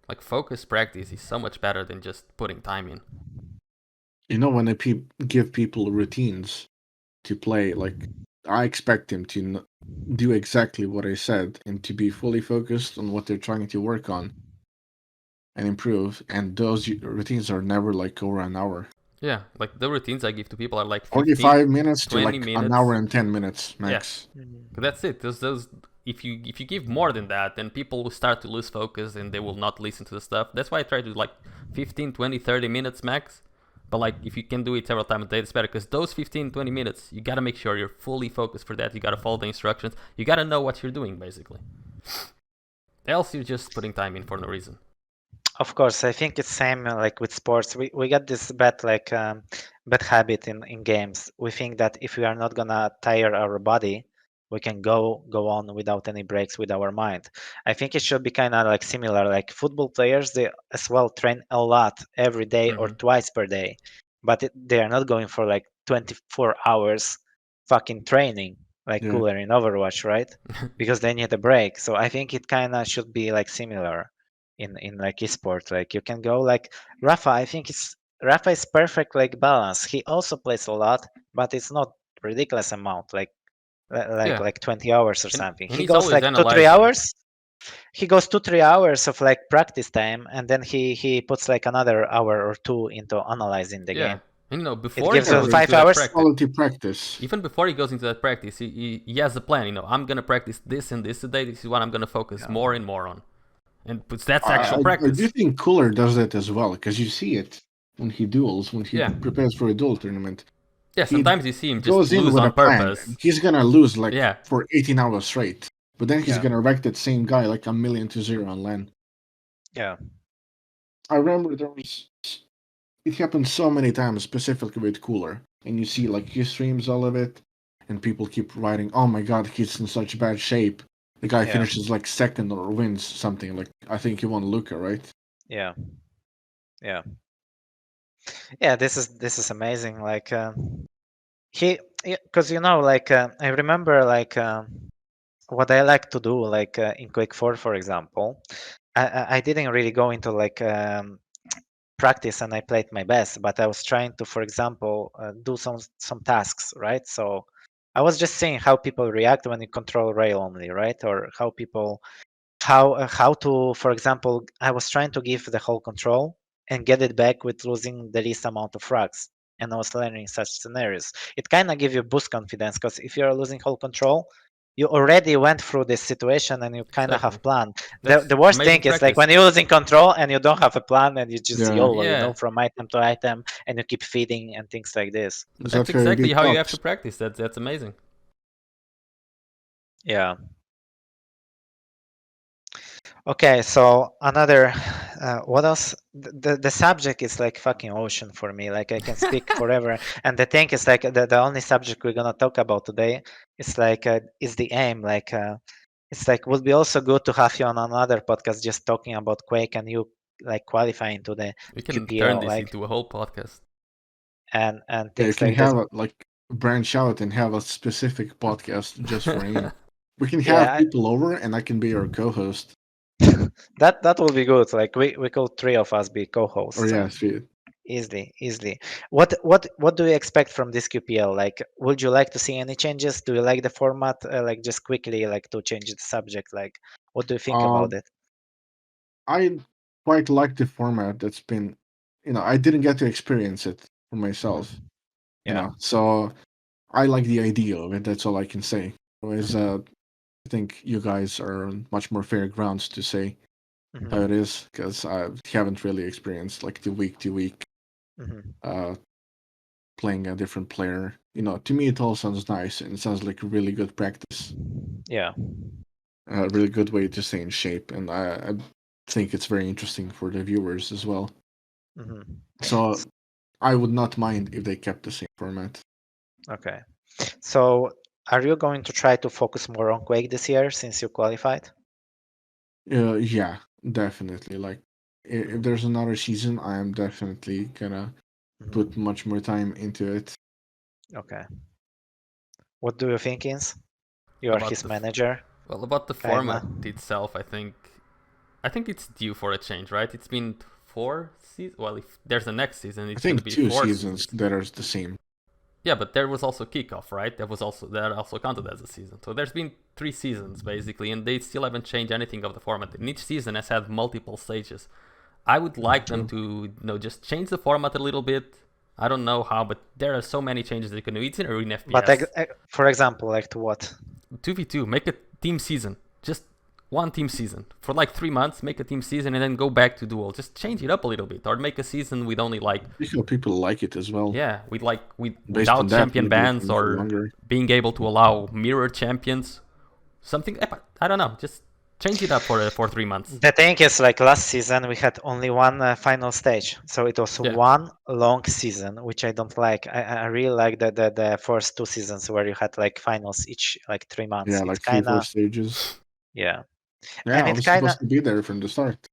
[SPEAKER 3] Like focus practice is so much better than just putting time in.
[SPEAKER 2] You know, when I give people routines to play, like I expect them to do exactly what I said and to be fully focused on what they're trying to work on and improve. And those routines are never like over an hour.
[SPEAKER 3] Yeah, like the routines I give to people are like
[SPEAKER 2] 45 minutes to
[SPEAKER 3] 20
[SPEAKER 2] like
[SPEAKER 3] minutes.
[SPEAKER 2] an hour and 10 minutes max.
[SPEAKER 3] Yeah, that's it. Those if you give more than that, then people will start to lose focus and they will not listen to the stuff. That's why I try to like 15, 20, 30 minutes max. But like if you can do it several times a day, it's better, because those 15, 20 minutes, you gotta make sure you're fully focused for that. You gotta follow the instructions. You gotta know what you're doing, basically. Else you're just putting time in for no reason.
[SPEAKER 1] Of course, I think it's same like with sports. We got this bad bad habit in games. We think that if we are not gonna tire our body, we can go on without any breaks with our mind. I think it should be kind of like similar. Like football players, they as well train a lot every day or twice per day, but they are not going for like 24 hours fucking training like Cooler in Overwatch, right? Because they need a break. So I think it kind of should be like similar in like esport. Like you can go like Rapha. I think Rapha is perfect like balance. He also plays a lot, but it's not ridiculous amount like 20 hours or something.
[SPEAKER 3] And
[SPEAKER 1] He
[SPEAKER 3] he's
[SPEAKER 1] goes
[SPEAKER 3] always
[SPEAKER 1] like 2-3
[SPEAKER 3] analyzing.
[SPEAKER 1] hours. He goes 2-3 hours of like practice time, and then he puts like another hour or two into analyzing the game.
[SPEAKER 3] And
[SPEAKER 1] It
[SPEAKER 3] before
[SPEAKER 1] gives
[SPEAKER 3] he
[SPEAKER 1] you
[SPEAKER 3] goes
[SPEAKER 1] 5
[SPEAKER 3] into that
[SPEAKER 1] hours.
[SPEAKER 2] Quality practice.
[SPEAKER 3] Even before he goes into that practice, he has a plan. I'm gonna practice this and this today. This is what I'm gonna focus more and more on. And that's actual practice.
[SPEAKER 2] I do think Cooler does that as well, because you see it when he duels, when he prepares for a duel tournament.
[SPEAKER 3] Yeah, sometimes you see him just
[SPEAKER 2] goes in
[SPEAKER 3] lose
[SPEAKER 2] with
[SPEAKER 3] on
[SPEAKER 2] a plan.
[SPEAKER 3] purpose.
[SPEAKER 2] He's gonna lose like for 18 hours straight, but then he's
[SPEAKER 1] Yeah.
[SPEAKER 2] gonna wreck that same guy like 1,000,000-0 on LAN.
[SPEAKER 1] Yeah.
[SPEAKER 2] I remember it happened so many times, specifically with Cooler, and you see like he streams all of it, and people keep writing, "Oh my god, he's in such bad shape." The guy finishes like second or wins something. Like I think he won Luca, right?
[SPEAKER 1] Yeah. Yeah. Yeah. This is amazing. Like because like I remember like what I like to do like in Quake 4, for example. I didn't really go into like practice and I played my best, but I was trying to, for example, do some tasks, right? So I was just seeing how people react when you control rail only, right? Or how to, for example, I was trying to give the whole control and get it back with losing the least amount of frags. And I was learning such scenarios. It kind of gives you boost confidence, because if you're losing whole control, you already went through this situation and you kind of have plan. The worst thing is like when you're losing control and you don't have a plan and you just YOLO, from item to item, and you keep feeding and things like this.
[SPEAKER 3] That's exactly how you have to practice. That's amazing.
[SPEAKER 1] Yeah. Okay, so another, what else? The subject is like fucking ocean for me. Like I can speak forever. And the thing is like the only subject we're gonna talk about today is like is the aim. Like it's like would be also good to have you on another podcast just talking about Quake and you like qualifying to the
[SPEAKER 3] we can
[SPEAKER 1] QPL,
[SPEAKER 3] turn this into a whole podcast.
[SPEAKER 1] And things
[SPEAKER 2] like
[SPEAKER 1] this.
[SPEAKER 2] Like branch out and have a specific podcast just for him. We can have people over and I can be your co-host.
[SPEAKER 1] That will be good. Like we could 3 of us be co-hosts.
[SPEAKER 2] Or yeah,
[SPEAKER 1] easily. What do you expect from this QPL? Like, would you like to see any changes? Do you like the format? Like, just quickly, like to change the subject. Like, what do you think about it?
[SPEAKER 2] I quite like the format that's been, I didn't get to experience it for myself, so I like the idea of it. That's all I can say. Otherwise, I think you guys are on much more fair grounds to say how it is, because I haven't really experienced like the week to week playing a different player. To me it all sounds nice and it sounds like a really good practice.
[SPEAKER 1] Yeah.
[SPEAKER 2] A really good way to stay in shape, and I think it's very interesting for the viewers as well. So I would not mind if they kept the same format.
[SPEAKER 1] Okay. So are you going to try to focus more on Quake this year since you qualified?
[SPEAKER 2] Yeah, definitely. Like, if there's another season, I am definitely gonna put much more time into it.
[SPEAKER 1] Okay. What do you think, Ins? You are his manager.
[SPEAKER 3] Well, about the format itself, I think it's due for a change, right? It's been 4 seasons. Well, if there's a next season, it's going to be
[SPEAKER 2] 2
[SPEAKER 3] 4
[SPEAKER 2] seasons that are the same.
[SPEAKER 3] Yeah, but there was also kickoff, right? That also counted as a season. So there's been 3 seasons basically, and they still haven't changed anything of the format. And each season has had multiple stages. I would like them to just change the format a little bit. I don't know how, but there are so many changes they can do. It's in Arena FPS.
[SPEAKER 1] But for example, like to what?
[SPEAKER 3] 2v2, make a team season. Just one team season. For like 3 months, make a team season and then go back to duel. Just change it up a little bit. Or make a season with only like...
[SPEAKER 2] People like it as well.
[SPEAKER 3] Yeah, without champion bans or being able to allow mirror champions. Something, I don't know, just change it up for 3 months.
[SPEAKER 1] The thing is, like last season, we had only one final stage. So it was one long season, which I don't like. I really like the first 2 seasons where you had like finals each like 3 months.
[SPEAKER 2] Yeah, like 3-4 stages.
[SPEAKER 1] Yeah.
[SPEAKER 2] Yeah, I was supposed to be there from the start.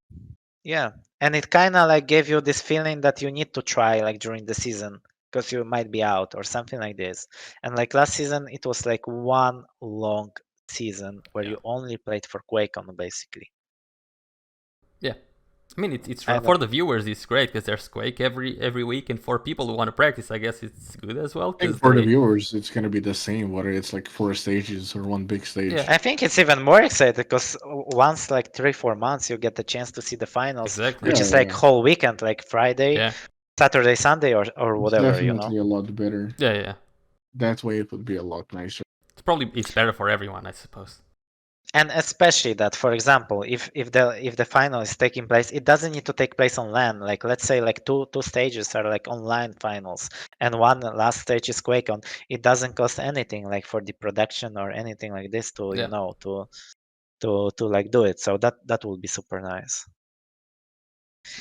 [SPEAKER 1] Yeah, and it kind of like gave you this feeling that you need to try like during the season because you might be out or something like this. And like last season, it was like one long season where you only played for Quake on basically.
[SPEAKER 3] Yeah. I mean, it's for the viewers, it's great because there's Quake every week, and for people who want to practice, I guess it's good as well.
[SPEAKER 2] I think for the viewers, it's going to be the same, whether it's like 4 stages or one big stage.
[SPEAKER 1] Yeah, I think it's even more exciting because once like 3-4 months, you get the chance to see the finals, which is like whole weekend, like Friday, Saturday, Sunday, or whatever.
[SPEAKER 2] It's definitely a lot better.
[SPEAKER 3] Yeah.
[SPEAKER 2] That way, it would be a lot nicer.
[SPEAKER 3] It's better for everyone, I suppose.
[SPEAKER 1] And especially that, for example, if the final is taking place, it doesn't need to take place on LAN. Like let's say like two stages are like online finals, and one last stage is Quake on. It doesn't cost anything like for the production or anything like this to to like do it. So that will be super nice.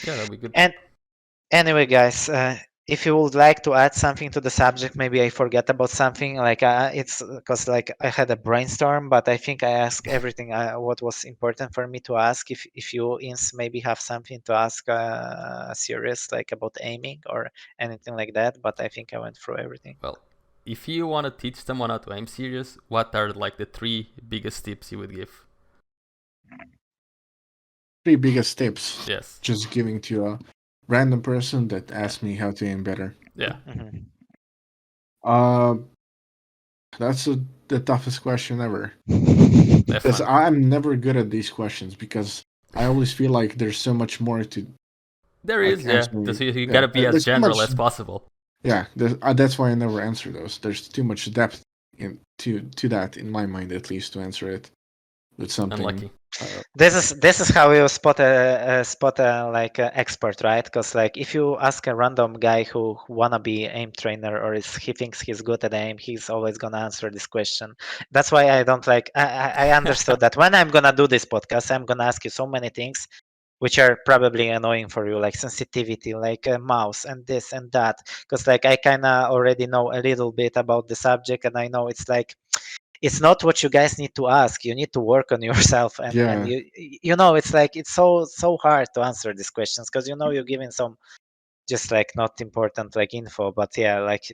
[SPEAKER 3] Yeah, that'll be good.
[SPEAKER 1] And anyway, guys, if you would like to add something to the subject, maybe I forget about something. Like it's because like I had a brainstorm, but I think I asked everything what was important for me to ask. If you Ins maybe have something to ask serious like about aiming or anything like that, but I think I went through everything.
[SPEAKER 3] Well, if you want to teach someone how to aim serious, what are like the 3 biggest tips you would give?
[SPEAKER 2] 3 biggest tips.
[SPEAKER 3] Yes.
[SPEAKER 2] Just giving to a random person that asked me how to aim better.
[SPEAKER 3] Yeah.
[SPEAKER 2] That's the toughest question ever.
[SPEAKER 3] Because
[SPEAKER 2] Because I'm never good at these questions because I always feel like there's so much more to.
[SPEAKER 3] There is, you gotta be as general as possible.
[SPEAKER 2] Yeah, that's why I never answer those. There's too much depth to that in my mind, at least, to answer it with something.
[SPEAKER 3] Unlucky.
[SPEAKER 1] This is how you spot a like expert, right? Because like if you ask a random guy who wanna be aim trainer or he thinks he's good at aim, he's always gonna answer this question. That's why I don't like. I understood that when I'm gonna do this podcast, I'm gonna ask you so many things, which are probably annoying for you, like sensitivity, like a mouse and this and that. Because like I kind of already know a little bit about the subject, and I know it's like. It's not what you guys need to ask. You need to work on yourself, and you know it's like it's so hard to answer these questions because you're giving some just like not important like info, but yeah, like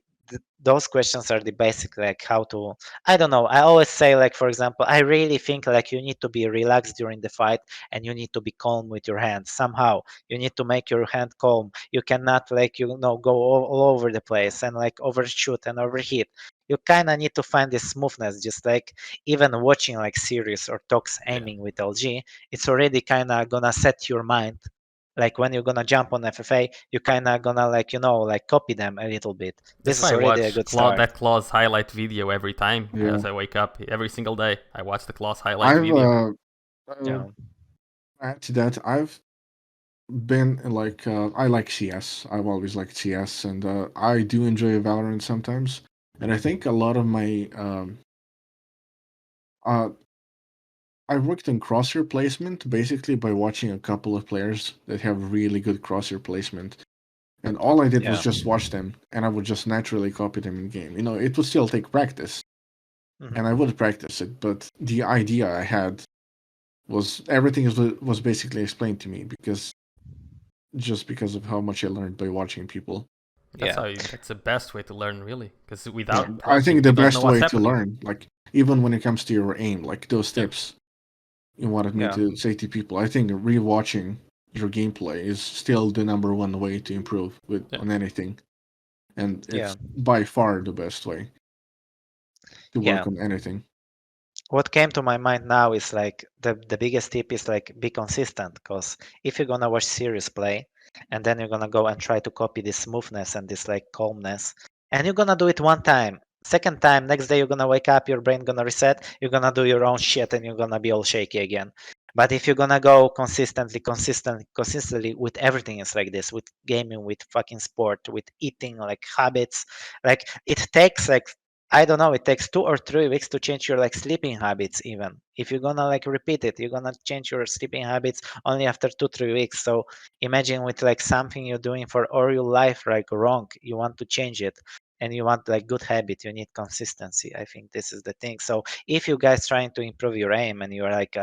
[SPEAKER 1] those questions are the basic like how to. I don't know. I always say like for example, I really think like you need to be relaxed during the fight and you need to be calm with your hand somehow. You need to make your hand calm. You cannot like go all over the place and like overshoot and overheat. You kind of need to find this smoothness, just like even watching like series or talks aiming with LG, it's already kind of gonna set your mind. Like when you're gonna jump on FFA, you kind of gonna like like copy them a little bit. This is already a good start.
[SPEAKER 3] That claws highlight video every time as I wake up every single day. I watch the claws highlight video.
[SPEAKER 2] Add to that, I've been like I like CS. I've always liked CS, and I do enjoy Valorant sometimes. And I think a lot of my uh, I worked in crosshair placement basically by watching a couple of players that have really good crosshair placement. And all I did was
[SPEAKER 1] Yeah.
[SPEAKER 2] just watch them, and I would just naturally copy them in game. You know, it would still take practice, and I would practice it, but the idea I had was everything was basically explained to me because of how much I learned by watching people.
[SPEAKER 3] That's the best way to learn, really, because
[SPEAKER 2] Yeah,
[SPEAKER 3] without
[SPEAKER 2] I
[SPEAKER 3] watching,
[SPEAKER 2] think the
[SPEAKER 3] you don't know
[SPEAKER 2] best
[SPEAKER 3] what's
[SPEAKER 2] way to
[SPEAKER 3] happening.
[SPEAKER 2] learn, like even when it comes to your aim, like those
[SPEAKER 3] Yeah.
[SPEAKER 2] tips you wanted me
[SPEAKER 1] Yeah.
[SPEAKER 2] to say to people, I think rewatching your gameplay is still the number one way to improve on anything, and
[SPEAKER 1] Yeah.
[SPEAKER 2] it's by far the best way to
[SPEAKER 1] Yeah.
[SPEAKER 2] work on anything.
[SPEAKER 1] What came to my mind now is like the biggest tip is like be consistent, because if you're gonna watch serious play and then you're gonna go and try to copy this smoothness and this like calmness, and you're gonna do it one time, second time, next day you're gonna wake up, your brain gonna reset, you're gonna do your own shit and you're gonna be all shaky again. But if you're gonna go consistently with everything, is like this, with gaming, with fucking sport, with eating, like habits, like it takes like, I don't know, it takes 2 or 3 weeks to change your like sleeping habits. Even if you're gonna like repeat it, you're gonna change your sleeping habits only after 2 3 weeks. So imagine with like something you're doing for all your life like wrong, you want to change it, and you want like good habit, you need consistency. I think this is the thing. So if you guys trying to improve your aim and you're like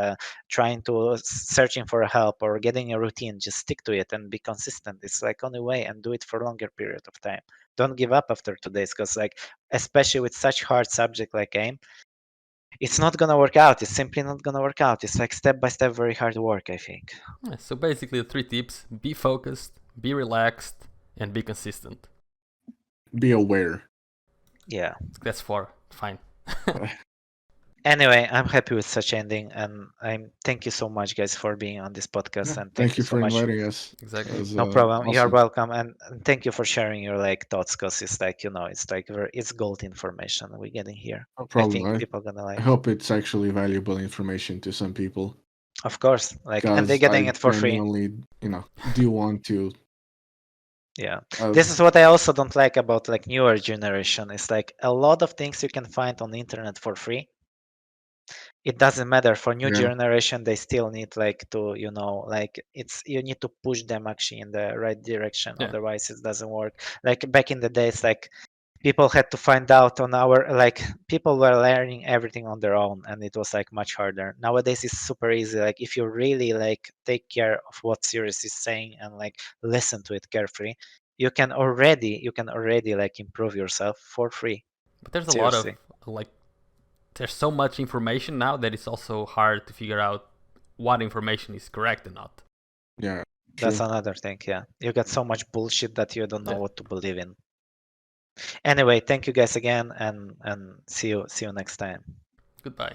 [SPEAKER 1] trying to searching for help or getting a routine, just stick to it and be consistent. It's like only way, and do it for longer period of time. Don't give up after 2 days, because like especially with such hard subject like aim, it's not gonna work out. It's simply not gonna work out. It's like step by step, very hard work, I think.
[SPEAKER 3] Yeah, so basically, the 3 tips: be focused, be relaxed, and be consistent.
[SPEAKER 2] Be aware.
[SPEAKER 1] Yeah.
[SPEAKER 3] That's 4. Fine.
[SPEAKER 1] Anyway, I'm happy with such ending, and I'm thank you so much, guys, for being on this podcast,
[SPEAKER 2] Yeah,
[SPEAKER 1] and
[SPEAKER 2] thank
[SPEAKER 1] thank you
[SPEAKER 2] you
[SPEAKER 1] so
[SPEAKER 2] for
[SPEAKER 1] much.
[SPEAKER 2] inviting us.
[SPEAKER 3] Exactly.
[SPEAKER 2] Was,
[SPEAKER 1] No problem. You're
[SPEAKER 2] awesome.
[SPEAKER 1] welcome, and thank you for sharing your like thoughts, because it's like, you know, it's like it's gold information we're getting here.
[SPEAKER 2] No
[SPEAKER 1] I
[SPEAKER 2] problem.
[SPEAKER 1] think people are gonna
[SPEAKER 2] I
[SPEAKER 1] like.
[SPEAKER 2] hope it's actually valuable information to some people,
[SPEAKER 1] Of course, like, and they're
[SPEAKER 2] because
[SPEAKER 1] getting
[SPEAKER 2] I
[SPEAKER 1] it for free.
[SPEAKER 2] genuinely, do want to.
[SPEAKER 1] Yeah, this is what I also don't like about like newer generation. It's like a lot of things you can find on the internet for free. It doesn't matter for new
[SPEAKER 2] Yeah.
[SPEAKER 1] generation, they still need like to, you know, like it's, you need to push them actually in the right direction,
[SPEAKER 3] Yeah.
[SPEAKER 1] otherwise it doesn't work. Like back in the days, like people had to find out on our, like people were learning everything on their own, and it was like much harder. Nowadays it's super easy. Like if you really like take care of what series is saying and like listen to it carefully, you can already like improve yourself for free.
[SPEAKER 3] But there's a lot of,
[SPEAKER 1] Seriously.
[SPEAKER 3] like, there's so much information now that it's also hard to figure out what information is correct or not.
[SPEAKER 2] Yeah.
[SPEAKER 1] That's
[SPEAKER 2] True.
[SPEAKER 1] another thing. Yeah, you got so much bullshit that you don't know
[SPEAKER 3] Yeah.
[SPEAKER 1] what to believe in. Anyway, thank you guys again, and see you next time.
[SPEAKER 3] Goodbye.